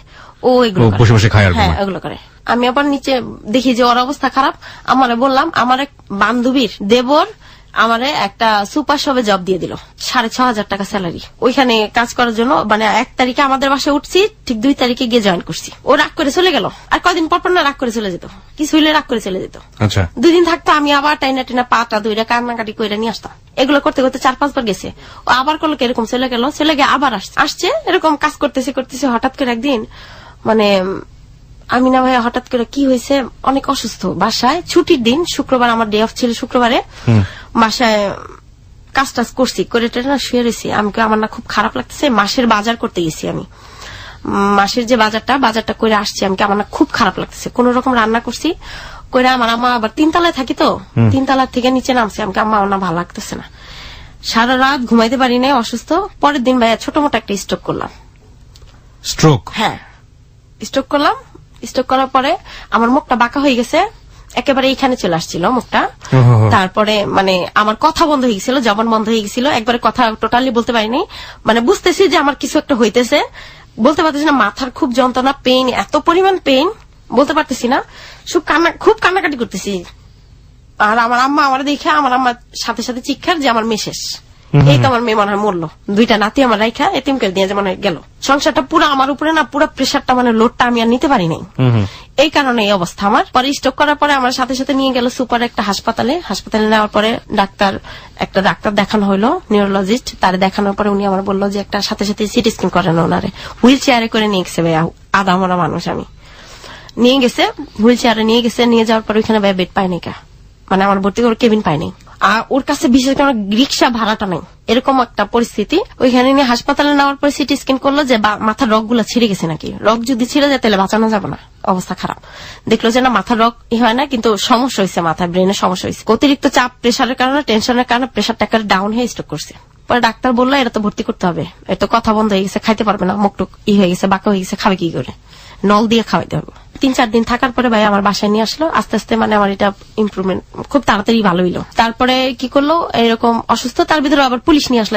ও এগুলো বসে বসে খায় আর হ্যাঁ এগুলো করে। আমি আবার নিচে দেখি যে ওর অবস্থা খারাপ। আমারে বললাম, আমার এক বান্ধবীর দেবর আমারে একটা সুপার শপে জব দিয়ে দিল, 6,500 টাকা স্যালারি। ওইখানে কাজ করার জন্য, মানে 1 তারিখে আমাদের বাসায় উঠছি, ঠিক 2 তারিখে গিয়ে জয়েন করছি। ও রাগ করে চলে গেল, আর কয়দিন পর না রাগ করে চলে যেত, কিছু হইলে রাগ করে চলে যেত। আচ্ছা, 2 দিন থাকতো, আমি আবার টাইনা টাইনা পাটা 2টা কান্নাকাটি করে নিয়ে আসতাম। এগুলো করতে করতে 4-5 বার গেছে। ও আবার করলো, এরকম চলে গেল, চলে গিয়ে আবার আসছে, এরকম কাজ করতেছে করতেছে। হঠাৎ করে একদিন, মানে আমি না ভাই, হঠাৎ করে কি হয়েছে, অনেক অসুস্থ, বাসায় ছুটির দিন, শুক্রবার আমার ডে অফ ছিল, শুক্রবারে বাসায় কাজ টাজ করছি, করে না শুয়ে রয়েছি। আমার না খুব খারাপ লাগতেছে। মাসের বাজার করতে গেছি আমি, মাসের যে বাজারটা করে আসছি। আমার না খুব খারাপ লাগতেছে। কোন রকম রান্না করছি করে, আমার আম্মা আবার 3 তলায় থাকি, তো 3 তলার থেকে নিচে নামছি। আম্মা না ভালো লাগতেছে না, সারা রাত ঘুমাইতে পারি নাই, অসুস্থ। পরের দিন ভাইয়া ছোট মোটো একটা স্ট্রোক করলাম। স্ট্রোক? হ্যাঁ, স্ট্রোক করলাম। স্ট্রোক করার পরে আমার মুখটা বাঁকা হয়ে গেছে, একেবারে এইখানে চলে আসছিল মুখটা। তারপরে মানে আমার কথা বন্ধ হয়ে গেছিল, জবান বন্ধ হয়ে গেছিল, একবারে কথা টোটালি বলতে পারিনি। মানে বুঝতেছি যে আমার কিছু একটা হইতেছে, বলতে পারতেছি না। মাথার খুব যন্ত্রণা, পেইন, এত পরিমাণ পেইন, বলতে পারতেছি না। খুব কান্নাকাটি করতেছি। আর আমার আম্মা আমার দেখে, আমার আম্মার সাথে সাথে চিৎকার যে আমার মেয়ে শেষ, এই তো আমার মেয়ে মনে হয় মরলো। 2টা নাতি আমার রাইখা এতিম করে দিয়ে মনে হয় গেল। সংসারটা পুরো আমার উপরে না, পুরো প্রেশারটা, মানে লোডটা আমি আর নিতে পারি নাই। এই কারণে এই অবস্থা আমার। পরে স্ট্রোক করার পরে আমার সাথে সাথে নিয়ে গেল সুপার একটা হাসপাতালে নেওয়ার পরে একটা ডাক্তার দেখানো হলো, নিউরোলজিস্ট। তারে দেখানোর পরে উনি আমার বললো যে একটা সাথে সাথে সিটি স্ক্যান করেন ওনারে। হুইল চেয়ারে করে নিয়ে গেছে ভাইয়া, আধা মরা মানুষ আমি, নিয়ে গেছে হুইল চেয়ারে নিয়ে গেছে। নিয়ে যাওয়ার পর ওইখানে ভাই বেড পায়নি, মানে আমার ভর্তি করে কেবিন পায়নি। আর ওর কাছে বিশেষ করে রিক্সা ভাড়াটা নেই, এরকম একটা পরিস্থিতি। ওইখানে নিয়ে হাসপাতালে নেওয়ার পরে সিটি স্ক্যান করলো যে মাথার রগগুলো ছিঁড়ে গেছে নাকি। রগ যদি ছিঁড়ে যায় তাহলে বাঁচানো যাবে না, অবস্থা খারাপ। দেখলো যে না, মাথার রগ হয় না, কিন্তু সমস্যা হয়েছে, মাথার ব্রেনের সমস্যা হয়েছে। অতিরিক্ত চাপ, প্রেশারের কারণে, টেনশনের কারণে প্রেশারটা একটা ডাউন হয়ে স্ট্রোক করছে। পরে ডাক্তার বললো এটা তো ভর্তি করতে হবে, এত কথা বন্ধ হয়ে গেছে, খাইতে পারবে না, মুখটুক হয়ে গেছে, বাঁকা হয়ে গেছে, খাবে কি করে, নল দিয়ে খাওয়াইতে হবে। 3-4 দিন থাকার পরে ভাই আমার বাসায় নিয়ে আসলো। আস্তে আস্তে মানে আমার এটা ইমপ্রুভমেন্ট খুব তাড়াতাড়ি ভালো হইলো। তারপরে কি করলো, এরকম অসুস্থ, তার ভিতরে আবার পুলিশ নিয়ে আসলো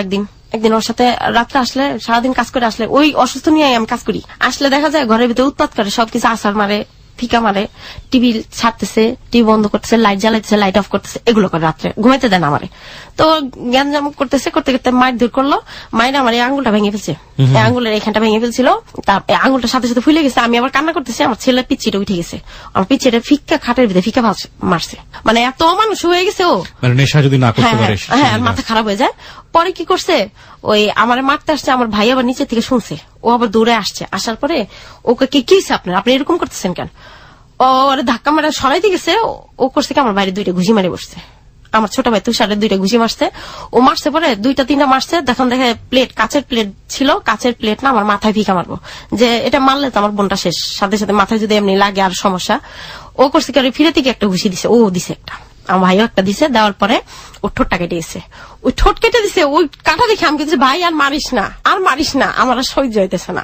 একদিন ওর সাথে রাত্রে আসলে, সারাদিন কাজ করে আসলে, ওই অসুস্থ নিয়ে আমি কাজ করি, আসলে দেখা যায় ঘরের ভিতরে উৎপাত করে, সবকিছু আসার মারে ফিকা মারে, টিভি ছাড়তেছে, টিভি বন্ধ করতেছে, লাইট জ্বালাইতেছে, লাইট অফ করতেছে, এগুলো করে রাত্রে ঘুমাইতে দেন আমারে। তো গ্যাঞ্জাম করতেছে, করতে করতে মায়ের দূর করলো। মায়ের আমার এই আঙ্গুলটা ভেঙে ফেলছে, এই আঙ্গুলের এখানটা ভেঙে ফেলছিল, তার আঙ্গুলটার সাথে সাথে ফুলে গেছে। আমি আবার কান্না করতেছি, আমার ছেলের পিচ্ছিটা উঠে গেছে, আমার পিচ্ছিটা ফিক্কা খাটের ভিতরে ফিকা মারছে। মানে এত মানুষ হয়ে গেছে ও, মানে নেশা যদি না করতে পারে, হ্যাঁ মাথা খারাপ হয়ে যায়। পরে কি করছে, ওই আমার মারতে আসছে, আমার ভাই আবার নিচে থেকে শুনছে, ও আবার দৌড়ে আসছে। আসার পরে ওকে কি হয়েছে আপনার, আপনি এরকম করতেছেন কেন? ওরে ধাক্কা মারা সরাইতে গেছে, ও করছে কি আমার বাইরে 2টা ঘুষি মারে বসছে। আমার ছোট ভাই তুষারে 2টা ঘুষি মারছে। ও মারছে পরে 2-3টা মারছে, দেখে প্লেট, কাচের প্লেট ছিল, কাচের প্লেট না আমার মাথায় ভিকা মারবো, যে এটা মারলে তো আমার বোনটা শেষ, সাথে সাথে মাথায় যদি এমনি লাগে আর সমস্যা। ও করছে কি ফিরে থেকে একটা ঘুষি দিছে, ও দিছে একটা, আমার ভাইও একটা দিছে। দেওয়ার পরে ওর ঠোঁটটা কেটে গেছে, ওই ঠোঁট কেটে দিছে। ওই কাটা দেখে আমি কিছু ভাই আর মারিস না, আমার আর সহ্য হইতেছে না।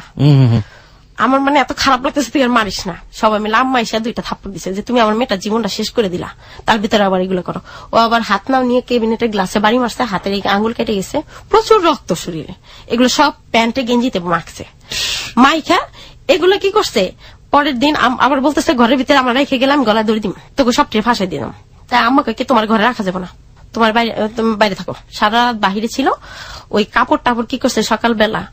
আমার মানে এত খারাপ লাগতেছে, তুই আর মারিস না। সবাই মিলে আম্মা এসে 2টা থাপ্পড় দিছে, যে তুমি আমার মেয়েটার জীবনটা শেষ করে দিলা, তার ভিতরে আবার এগুলো করো। ও আবার হাত নাও নিয়ে কেবিনেটের গ্লাসে বাড়ি মারছে, হাতের এই আঙ্গুল কেটে গেছে, প্রচুর রক্ত শরীরে, এগুলো সব প্যান্টে গেঞ্জিতে মাখছে। মাইখা এগুলো কি করছে, পরের দিন আবার বলতেছে ঘরের ভিতরে আমরা রেখে গেলাম, গলায় দড়ি দিম, তোকে সবটি ফাঁসাই দিলাম। তাই আম্মাকে কি তোমার ঘরে রাখা যাবে না, তোমার বাইরে থাকো। সারা রাত বাহিরে ছিল। ওই কাপড় টাপড় কি করছে, সকালবেলা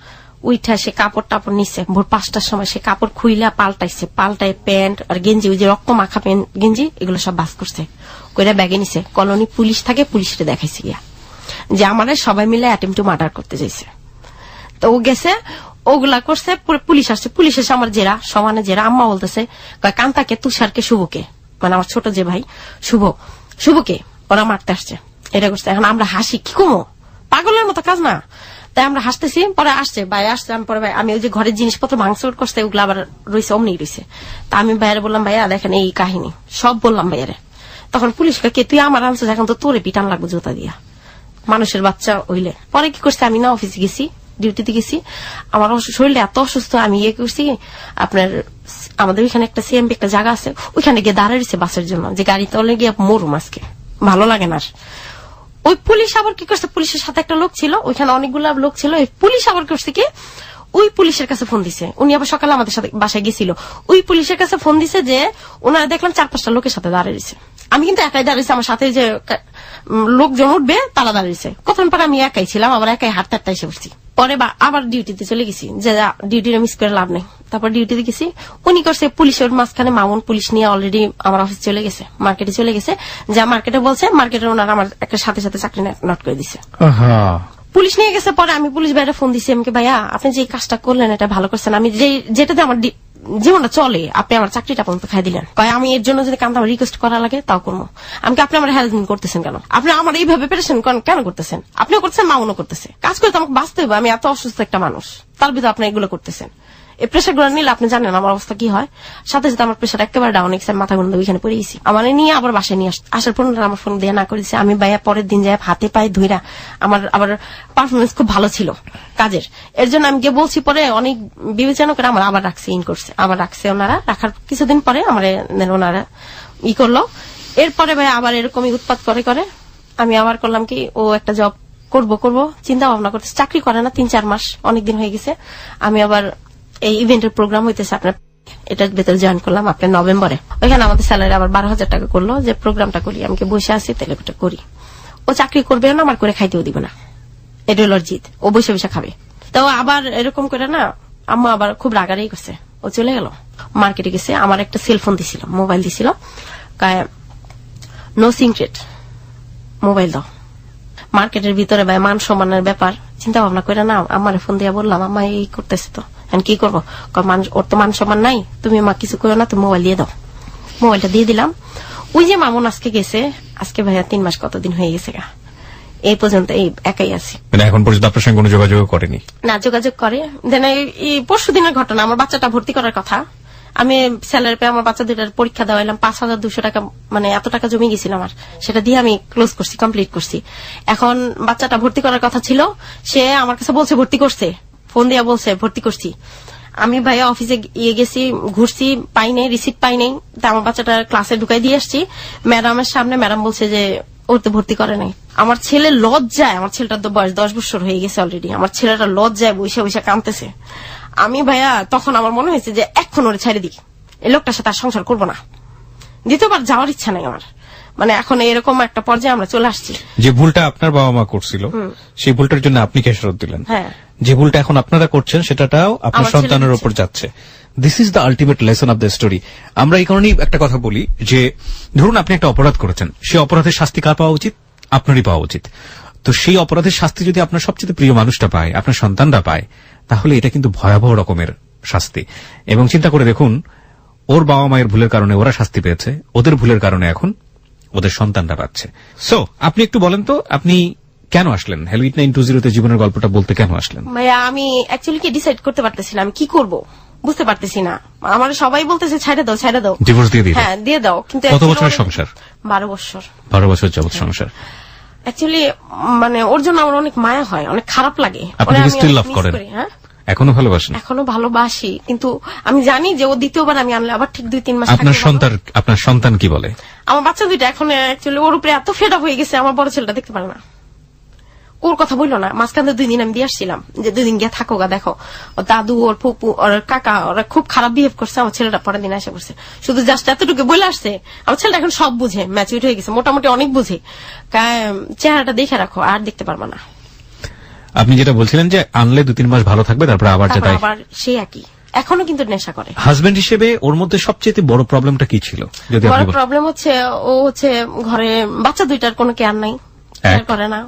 উইঠা সে কাপড় টাপড় নিচ্ছে, ভোর 5টার সময় সে কাপড় খুইলা পাল্টাইছে, পাল্টায় প্যান্ট আর গেঞ্জি, ওই যে রক্ত মাখা প্যান্ট গেঞ্জি, এগুলো সব বাস করছে, কইরা ব্যাগে নিছে। কলোনি পুলিশ থাকে, পুলিশে দেখাইছে গিয়া যে আমাদের সবাই মিলে অ্যাটেম্প টু মার্ডার করতে চাইছে। তো ও গেছে, ওগুলা করছে, পুলিশ আসছে, পুলিশ এসে আমার জেরা সমানে জেরা। আম্মা বলতেছে কান্তাকে, তুষারকে, শুভকে, মানে আমার ছোট যে ভাই শুভকে ওরা মারতে আসছে, এটা করছে। এখন আমরা হাসি, কি কমো, পাগলের মতো কাজ না। তাই আমরা হাসতেছি। পরে আসছে ভাই, আসছে আমি পরে ভাই, আমি ওই যে ঘরের জিনিসপত্র ভাঙচুর করছে, ওগুলো আবার রয়েছে, অমনি রয়েছে। তা আমি ভাইয়ারে বললাম, ভাইয়া দেখেন এই কাহিনী সব বললাম ভাইয়ারে। তখন পুলিশ কে তুই আমার আনছিস, এখন তো তোরে পিটান লাগবে জুতা দিয়া, মানুষের বাচ্চা হইলে। পরে কি করছে, আমি না অফিসে গেছি, ডিউটিতে গেছি, আমার শরীরটা এত অসুস্থ, আমি ইয়ে করছি আপনার আমাদের ওইখানে একটা সিএমপি একটা জায়গা আছে, ওইখানে গিয়ে দাঁড়াইছে বাসের জন্য, যে গাড়ি তলে গিয়ে মরুম আজকে, ভালো লাগে না। ওই পুলিশ আবার কি করছে, পুলিশের সাথে একটা লোক ছিল, ওইখানে অনেকগুলো লোক ছিল, ওই পুলিশ আবার করছে কি, ওই পুলিশের কাছে ফোন দিছে। উনি আবার সকালে আমাদের সাথে বাসায় গেছিল, ওই পুলিশের কাছে ফোন দিছে যে ওনারা দেখলাম 4-5টা লোকের সাথে দাঁড়িয়েছে। আমি কিন্তু একাই দাঁড়িয়েছি, আমার সাথে যে লোকজন উঠবে তারা দাঁড়িয়েছে। কতক্ষণ পরে আমি একাই ছিলাম, আবার একাই হাঁটতে হাঁটতে এসে পড়ছি। পরে আবার ডিউটিতে চলে গেছি, যে ডিউটিটা মিস করে লাভ নেই। তারপর ডিউটিতে গেছি, উনি করছে পুলিশের মাঝখানে মামুন পুলিশ নিয়ে অলরেডি আমার অফিস চলে গেছে, মার্কেটে চলে গেছে, যা মার্কেটে বলছে, মার্কেটের ওনারা আমার একটা সাথে সাথে চাকরি নট করে দিছে। পুলিশ নিয়ে গেছে। পরে আমি পুলিশ ভাইরা ফোন দিছি, আমাকে ভাইয়া আপনি যে কাজটা করলেন এটা ভালো করছেন, আমি যেটাতে আমার জীবনটা চলে, আপনি আমার চাকরিটা পর্যন্ত খাই দিলেন। আমি এর জন্য যদি কান্তা রিকোয়েস্ট করা লাগে তাও করবো। আমি আপনি আমার হ্যারাসমেন্ট করতেছেন কেন, আপনি আমার এইভাবে প্রেশান কেন করতেছেন, আপনিও করতেছেন, মাউনও করতেছে, কাজ করে তো আমাকে বাঁচতে হবে, আমি এত অসুস্থ একটা মানুষ, তার ভিতরে আপনি এগুলো করতেছেন। এই প্রেশার গুলো নিলে আপনি জানেন আমার অবস্থা কি হয়। সাথে সাথে আমার প্রেশার একেবারে ডাউন, মাথা গুলো ওইখানে পড়ে গেছি। আমার নিয়ে আবার বাসায় নিয়ে আসার পর আমার ফোন দিয়ে না করেছে। আমি ভাইয়া পরের দিন যাই হাতে পায়ে ধুইরা, আমার আবার পারফরমেন্স খুব ভালো ছিল কাজের, এর জন্য আমি গিয়ে বলছি। পরে অনেক বিবেচনা করে আমার আবার রাখছে, আবার রাখছে ওনারা। রাখার কিছুদিন পরে আমার ওনারা করলো। এরপরে ভাই আবার এরকমই উৎপাত করে আমি আবার করলাম কি, ও একটা জব করব চিন্তা ভাবনা করতে, চাকরি করে না 3-4 মাস, অনেকদিন হয়ে গেছে। আমি আবার এই ইভেন্টের প্রোগ্রাম হইতেছে আপনার, এটার ভেতরে জয়েন করলাম আপনার নভেম্বরে। ওইখানে আমাদের স্যালারি আবার 12,000 টাকা করলো, যে প্রোগ্রামটা করি। আমি বসে আছি, তাহলে ওটা করি। ও চাকরি করবে না, আমার করে খাইতেও দিবে না, এটা হলো জিত, ও বসে বসে খাবে। তো আবার এরকম করে না, আম্মা আবার খুব রাগারাগি করছে। ও চলে গেল, মার্কেটে গেছে। আমার একটা সেলফোন দিছিল, মোবাইল দিছিল, নো সিক্রেট মোবাইল দাও। মার্কেটের ভিতরে ভাই মান সম্মানের ব্যাপার, চিন্তা ভাবনা করে না আমার ফোন দিয়ে বললাম, আম্মা এই করতেছে তো কি করবো, ওর তো মান সম্মান নাই, তুমি মা কিছু করো না, তুমি মোবাইল দিয়ে দাও। মোবাইলটা দিয়ে দিলাম। ওই যে মামুন আজকে গেছে, আজকে ভাইয়া 3 মাস কতদিন হয়ে গেছে গা, এই পর্যন্ত এই একাই আছি। এখন পর্যন্ত আপনার সঙ্গে কোনো যোগাযোগ করেনি? না, যোগাযোগ করে দেন। এই পরশু দিনের ঘটনা, আমার বাচ্চাটা ভর্তি করার কথা, আমি স্যালারি পেয়ে আমার বাচ্চা 2টার পরীক্ষা দেওয়া, 5,200 টাকা, মানে এত টাকা জমে গেছিল আমার, সেটা দিয়ে আমি ক্লোজ করছি, কমপ্লিট করছি। এখন বাচ্চাটা ভর্তি করার কথা ছিল, সে আমার কাছে বলছে ভর্তি করছে, ফোন দিয়া বলছে ভর্তি করছি। আমি ভাইয়া অফিসে গেছি, ঘুরছি, পাই নাই, রিসিপ্ট পাই নাই। তা আমার বাচ্চাটা ক্লাসে ঢুকাই দিয়ে আসছি ম্যাডামের সামনে, ম্যাডাম বলছে যে ওর তো ভর্তি করে নাই। আমার ছেলে লজ্জায়, আমার ছেলেটার তো বয়স 10 বছর হয়ে গেছে অলরেডি, আমার ছেলেটা লজ্জায় বসে বসে কাঁদতেছে। আমি ভাইয়া তখন আমার মনে হয়েছে যে এখন ওরে ছেড়ে দিই, এই লোকটার সাথে আর সংসার করবো না। দ্বিতীয়বার যাওয়ার ইচ্ছা নাই আমার, মানে এখন এরকম একটা পর্যায়ে আমরা চলে আসছি। যে ভুলটা আপনার বাবা মা করছিল সেই ভুলটার জন্য আপনি খেসারত দিলেন, হ্যাঁ। যে ভুলটা এখন আপনারা করছেন সেটাও আপনার সন্তানের উপর যাচ্ছে। This is the ultimate lesson of the story. আমরা এই কারণেই একটা কথা বলি যে ধরুন আপনি একটা অপরাধ করেছেন, সেই অপরাধের শাস্তি কার পাওয়া উচিত? আপনারই পাওয়া উচিত। তো সেই অপরাধের শাস্তি যদি আপনার সবচেয়ে প্রিয় মানুষটা পায়, আপনার সন্তানরা পায়, তাহলে এটা কিন্তু ভয়াবহ রকমের শাস্তি। এবং চিন্তা করে দেখুন, ওর বাবা মায়ের ভুলের কারণে ওরা শাস্তি পেয়েছে, ওদের ভুলের কারণে এখন ওদের সন্তানরা পাচ্ছে। সো আপনি একটু বলেন তো, আপনি কেন আসলেন হ্যালো 8920 তে জীবনের গল্পটা বলতে কেন আসলেন? ভাইয়া আমি অ্যাকচুয়ালি কি ডিসাইড করতে পারতেছি না আমি কি করব, বুঝতে পারতেছি না। আমার সবাই বলতেছে ছাইড়া দাও ছাইড়া দাও, ডিভোর্স দিয়ে দিই। হ্যাঁ দিয়ে দাও, কিন্তু কত বছরের সংসার? 12 বছর। 12 বছর যাবত সংসার। অ্যাকচুয়ালি মানে ওর জন্য আমার অনেক মায়া হয়, অনেক খারাপ লাগে। আপনি কি স্টিল লাভ করেন? হ্যাঁ এখনো ভালোবাসেন? এখনো ভালোবাসি, কিন্তু আমি জানি যে ও দ্বিতীয়বার আমি আনলে আবার ঠিক 2-3 মাস। আপনার সন্তান কি বলে? আমার বাচ্চা দুইটা এখন অ্যাকচুয়ালি ওর উপরে এত ফেড আপ হয়ে গেছে, আমার বড় ছেলেটা দেখতে পারে না, ওর কথা বললো না। মাঝখানে 2 দিন আমি দিয়ে আসছিলাম যে 2 দিন গিয়ে থাকো গা, দেখো ওর দাদু ওর ফুপু ওর কাকা ওরা খুব খারাপ বিহেভ করছে। আমার ছেলেটা পরের দিন আসা করছে, শুধু জাস্ট এতটুকু বলে আসছে। আমার ছেলেটা এখন সব বুঝে, ম্যাচুরিটি হয়ে গেছে, মোটামুটি অনেক বুঝে। চেহারাটা দেখে রাখো, আর দেখতে পারবা না। আপনি যেটা বলছিলেন যে আনলে 2-3 মাস ভালো থাকবে, তারপর আবার যেটা আবার সে একই, এখনো কিন্তু নেশা করে। হাজবেন্ড হিসেবে ওর মধ্যে সবচেয়ে বড় প্রবলেমটা কি ছিল? যদি বড় প্রবলেম হচ্ছে ও হচ্ছে ঘরে বাচ্চা দুইটার কোনো কেয়ার নাই, কেয়ার করে না।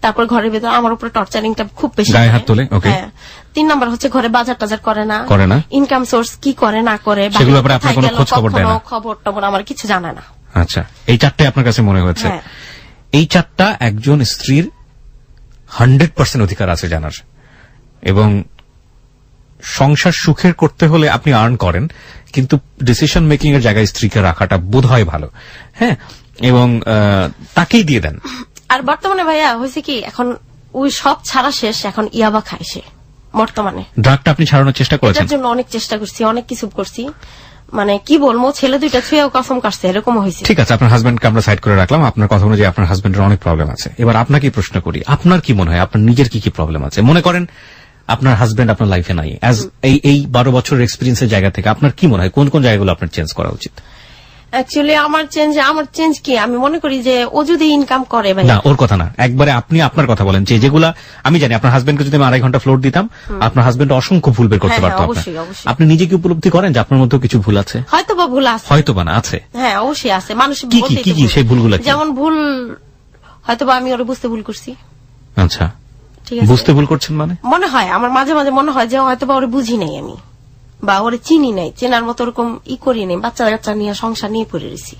তারপর ঘরের ভিতরে আমার উপরে টর্চারিংটা খুব বেশি, গায়ে হাত তোলে। ওকে। 3 নাম্বার হচ্ছে ঘরে বাজার টাজার করে না, ইনকাম সোর্স কি করে না করে, সেগুলো ব্যাপারে আপনার কোনো খোঁজ খবর দেয় না? খবর টবর আমার কিছু জানা না। আচ্ছা, এই 4টা আপনার কাছে মনে হয়েছে? এই 4টা একজন স্ত্রীর 100% অধিকার আছে জানার। এবং সংসার সুখের করতে হলে আপনি আর্ন করেন, কিন্তু ডিসিশন মেকিং এর জায়গায় স্ত্রীকে রাখাটা বোধ হয় ভালো। হ্যাঁ, এবং তাকেই দিয়ে দেন। আর বর্তমানে ভাইয়া হয়েছে কি, এখন ওই সব ছাড়া শেষ, এখন ইয়াবা খায় সে বর্তমানে। ড্রাগটা আপনি ছাড়ানোর চেষ্টা করেছেন? এটার জন্য অনেক চেষ্টা করছি, অনেক কিছু করছি, মানে কি বলবো, ছেলে দুইটা ছুঁয়েও কসম কাটছে, এরকম হয়েছে। ঠিক আছে, আপনার হাজবেন্ডকে আমরা সাইড করে রাখলাম। আপনার কথা অনুযায়ী আপনার হাজবেন্ডের অনেক প্রবলেম আছে। এবার আপনাকে প্রশ্ন করি, আপনার কি মনে হয় আপনার নিজের কি কি প্রবলেম আছে? মনে করেন আপনার হাজবেন্ড আপনার লাইফে নাই, এই 12 বছরের এক্সপিরিয়েন্সের জায়গা থেকে আপনার কি মনে হয় কোন কোন জায়গাগুলো আপনার চেঞ্জ করা উচিত? অ্যাকচুয়ালি আমার চেঞ্জ কি, আমি মনে করি যে ও যদি ইনকাম করে। না, ওর কথা না, একবারে আপনি আপনার কথা বলেন। যে যেগুলা আমি জানি, আপনার হাজবেন্ডকে যদি আমি 2.5 ঘন্টা ফ্লোর দিতাম, আপনার হাজবেন্ড অসংখ্য ভুল বের করতে পারতো। আপনি নিজে কি উপলব্ধি করেন যে আপনার মধ্যে কিছু ভুল আছে? হয়তোবা ভুল আছে, হয়তোবা না আছে। হ্যাঁ অবশ্যই আছে। মানুষ কি কি সেই ভুলগুলো? যেমন ভুল হয়তোবা আমি ওরে বুঝতে ভুল করছি। আচ্ছা, বুঝতে ভুল করছেন মানে? মনে হয় আমার মাঝে মাঝে মনে হয় যে হয়তোবা ওরে বুঝি নাই আমি, বা ওরে চিনি নাই, চেনার মতো ওরকম করি নাই, বাচ্চা কাচ্চা নিয়ে সংসার নিয়ে পড়ে রয়েছি।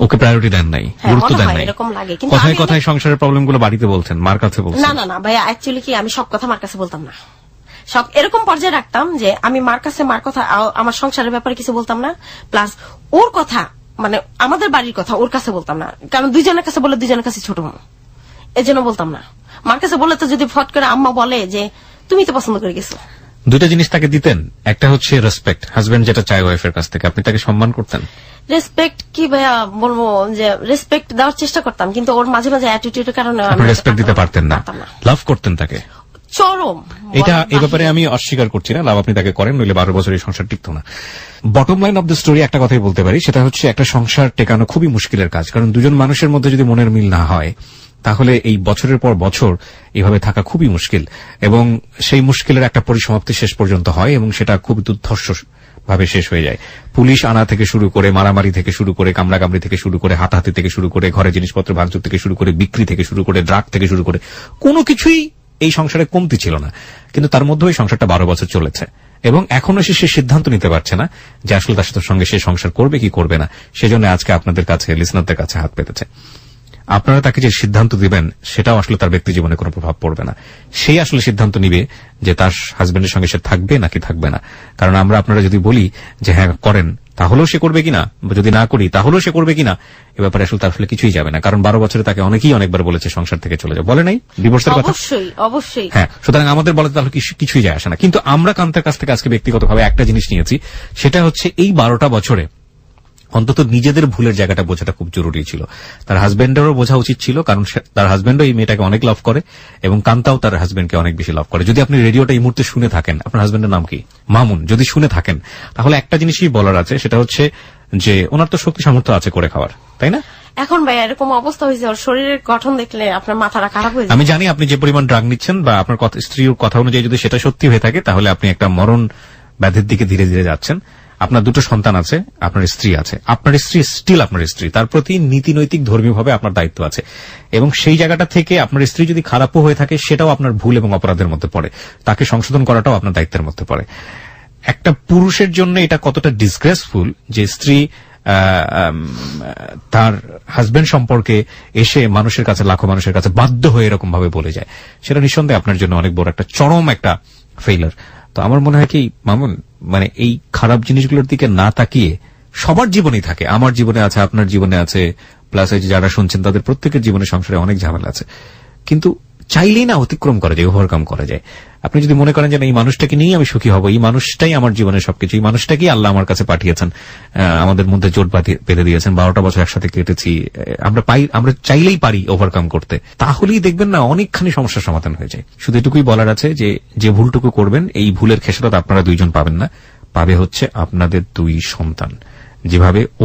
ওকে প্রায়োরিটি দেন নাই, গুরুত্ব দেন নাই, এরকম লাগে। কিন্তু কথায় কথায় সংসারের প্রবলেমগুলো বাড়িতে বলছেন, মার কাছে বলছেন? না ভাইয়া, অ্যাকচুয়ালি কি আমি সব কথা মার কাছে বলতাম না, সব এরকম পর্যায়ে রাখতাম যে আমি মার কথা আমার সংসারের ব্যাপারে কিছু বলতাম না, প্লাস ওর কথা মানে আমাদের বাড়ির কথা ওর কাছে বলতাম না, কারণ দুইজনের কাছে বলে দুইজনের কাছে ছোট, এজন্য বলতাম না। মার কাছে বলে তো যদি ফট করে আম্মা বলে যে তুমি তো পছন্দ করে গেছো। 2টা জিনিস তাকে দিতেন, একটা হচ্ছে রেসপেক্ট, হাজবেন্ড যেটা চায় ওয়াইফের কাছ থেকে, আপনি তাকে সম্মান করতেন। রেসপেক্ট কি ভাইয়া বলবো, যে রেসপেক্ট দেওয়ার চেষ্টা করতাম, কিন্তু ওর মাঝে মাঝে অ্যাটিটিউডের কারণে আপনি রেসপেক্ট দিতে পারতেন না। লাভ করতেন তাকে চরম। এটা এই ব্যাপারে আমি অস্বীকার করছি না, লাভ আপনি তাকে করেন, নইলে 12 বছর এই সংসার টিকতো না। Bottom line of the story একটা কথাই বলতে পারি, সেটা হচ্ছে একটা সংসার টেকানো খুবই মুশকিলের কাজ, কারণ দুজন মানুষের মধ্যে যদি মনের মিল না হয় তাহলে এই বছরের পর বছর এইভাবে থাকা খুবই মুশকিল, এবং সেই মুশকিলের একটা পরিসমাপ্তি শেষ পর্যন্ত হয়, এবং সেটা খুব দুর্ধর্ষ ভাবে শেষ হয়ে যায়। পুলিশ আনা থেকে শুরু করে, মারামারি থেকে শুরু করে, কামড়াকামড়ি থেকে শুরু করে, হাতাহাতি থেকে শুরু করে, ঘরে জিনিসপত্র ভাঙচুর থেকে শুরু করে, বিক্রি থেকে শুরু করে, ড্রাগ থেকে শুরু করে, কোনো কিছুই এই সংসারে কমতি ছিল না। কিন্তু তার মধ্যে ওই সংসারটা 12 বছর চলেছে, এবং এখনো সে সিদ্ধান্ত নিতে পারছে না যে আসলে তার সঙ্গে সে সংসার করবে কি করবে না। সেজন্য আজকে আপনাদের কাছে, লিসনারদের কাছে হাত পেতেছে। আপনারা তাকে যে সিদ্ধান্ত দিবেন সেটাও আসলে তার ব্যক্তি জীবনে কোনো প্রভাব পড়বে না। সেই আসলে সিদ্ধান্ত নিবে যে তার হাজবেন্ডের সঙ্গে সে থাকবে নাকি থাকবে না। কারণ আমরা আপনারা যদি বলি যে হ্যাঁ করেন, তাহলেও সে করবে কিনা, যদি না করি তাহলেও সে করবে কিনা, এ ব্যাপারে আসলে তার আসলে কিছুই যাবে না। কারণ 12 বছরে তাকে অনেকেই অনেকবার বলেছে সংসার থেকে চলে যাও, বলে নাই ডিভোর্সের কথা? অবশ্যই। হ্যাঁ, সুতরাং আমাদের বলে তাহলে কিছুই যায় আসে না। কিন্তু আমরা কান্তের কাছ থেকে আজকে ব্যক্তিগতভাবে একটা জিনিস নিয়েছি, সেটা হচ্ছে এই 12টা বছরে অন্তত নিজেদের ভুলের জায়গাটা বোঝাটা খুব জরুরি ছিল। তার হাজবেন্ডেরও বোঝা উচিত ছিল, কারণ তার হাজবেন্ডও এই মেয়েটাকে অনেক লাভ করে এবং কান্তাও তার হাজবেন্ডকে অনেক বেশি লাভ করে। যদি আপনি রেডিওটা এই মুহূর্তে শুনে থাকেন, আপনার হাজবেন্ডের নাম কি? মামুন। যদি শুনে থাকেন তাহলে একটা জিনিসই বলার আছে, সেটা হচ্ছে যে ওনার তো শক্তি সামর্থ্য আছে করে খাওয়ার, তাই না? এখন ভাই এরকম অবস্থা হয়েছে, ওর শরীরের গঠন দেখলে আপনার মাথাটা খারাপ হয়ে যায়। আমি জানি আপনি যে পরিমাণ ড্রাগ নিচ্ছেন বা আপনার স্ত্রীর কথা অনুযায়ী যদি সেটা সত্যি হয়ে থাকে, তাহলে আপনি একটা মরণ ব্যাধির দিকে ধীরে ধীরে যাচ্ছেন। আপনার 2টো সন্তান আছে, আপনার স্ত্রী আছে, আপনার স্ত্রী স্টিল আপনার স্ত্রী, তার প্রতি নীতি নৈতিক ধর্মীয় ভাবে আপনার দায়িত্ব আছে এবং সেই জায়গাটা থেকে আপনার স্ত্রী যদি খারাপও হয়ে থাকে সেটাও আপনার ভুল এবং অপরাধের মধ্যে পড়ে, তাকে সংশোধন করাটাও আপনার দায়িত্বের মধ্যে পড়ে। একটা পুরুষের জন্য এটা কতটা ডিসগ্রেসফুল যে স্ত্রী তার হাজবেন্ড সম্পর্কে এসে মানুষের কাছে, লাখো মানুষের কাছে বাধ্য হয়ে এরকম ভাবে বলে যায়, সেটা নিঃসন্দেহে আপনার জন্য অনেক বড় একটা চরম একটা ফেইলার। তো আমার মনে হয় কি মামুন, মানে এই খারাপ জিনিসগুলোর দিকে না তাকিয়ে, সবার জীবনেই থাকে, আমার জীবনে আছে, আপনার জীবনে আছে, প্লাস এই যে যারা শুনছেন তাদের প্রত্যেকের জীবনে সংসারে অনেক ঝামেলা আছে, কিন্তু চাইলেই না অতিক্রম করা যায়, ওভারকাম করা যায়। আপনি যদি মনে করেন যে এই মানুষটাকে নিয়েই আমি সুখী হব, এই মানুষটাই আমার জীবনের সবকিছু, এই মানুষটাকেই আল্লাহ আমার কাছে পাঠিয়েছেন, আমাদের মধ্যে জোট বেঁধে দিয়েছেন, 12টা বছর একসাথে কেটেছি, আমরা চাইলেই পারি ওভারকাম করতে, তাহলেই দেখবেন না অনেকখানি সমস্যার সমাধান হয়ে যায়। শুধু এটুকুই বলার আছে যে ভুলটুকু করবেন, এই ভুলের খেসারত আপনারা 2জন পাবেন না, পাবে হচ্ছে আপনাদের 2 সন্তান, যেভাবে ও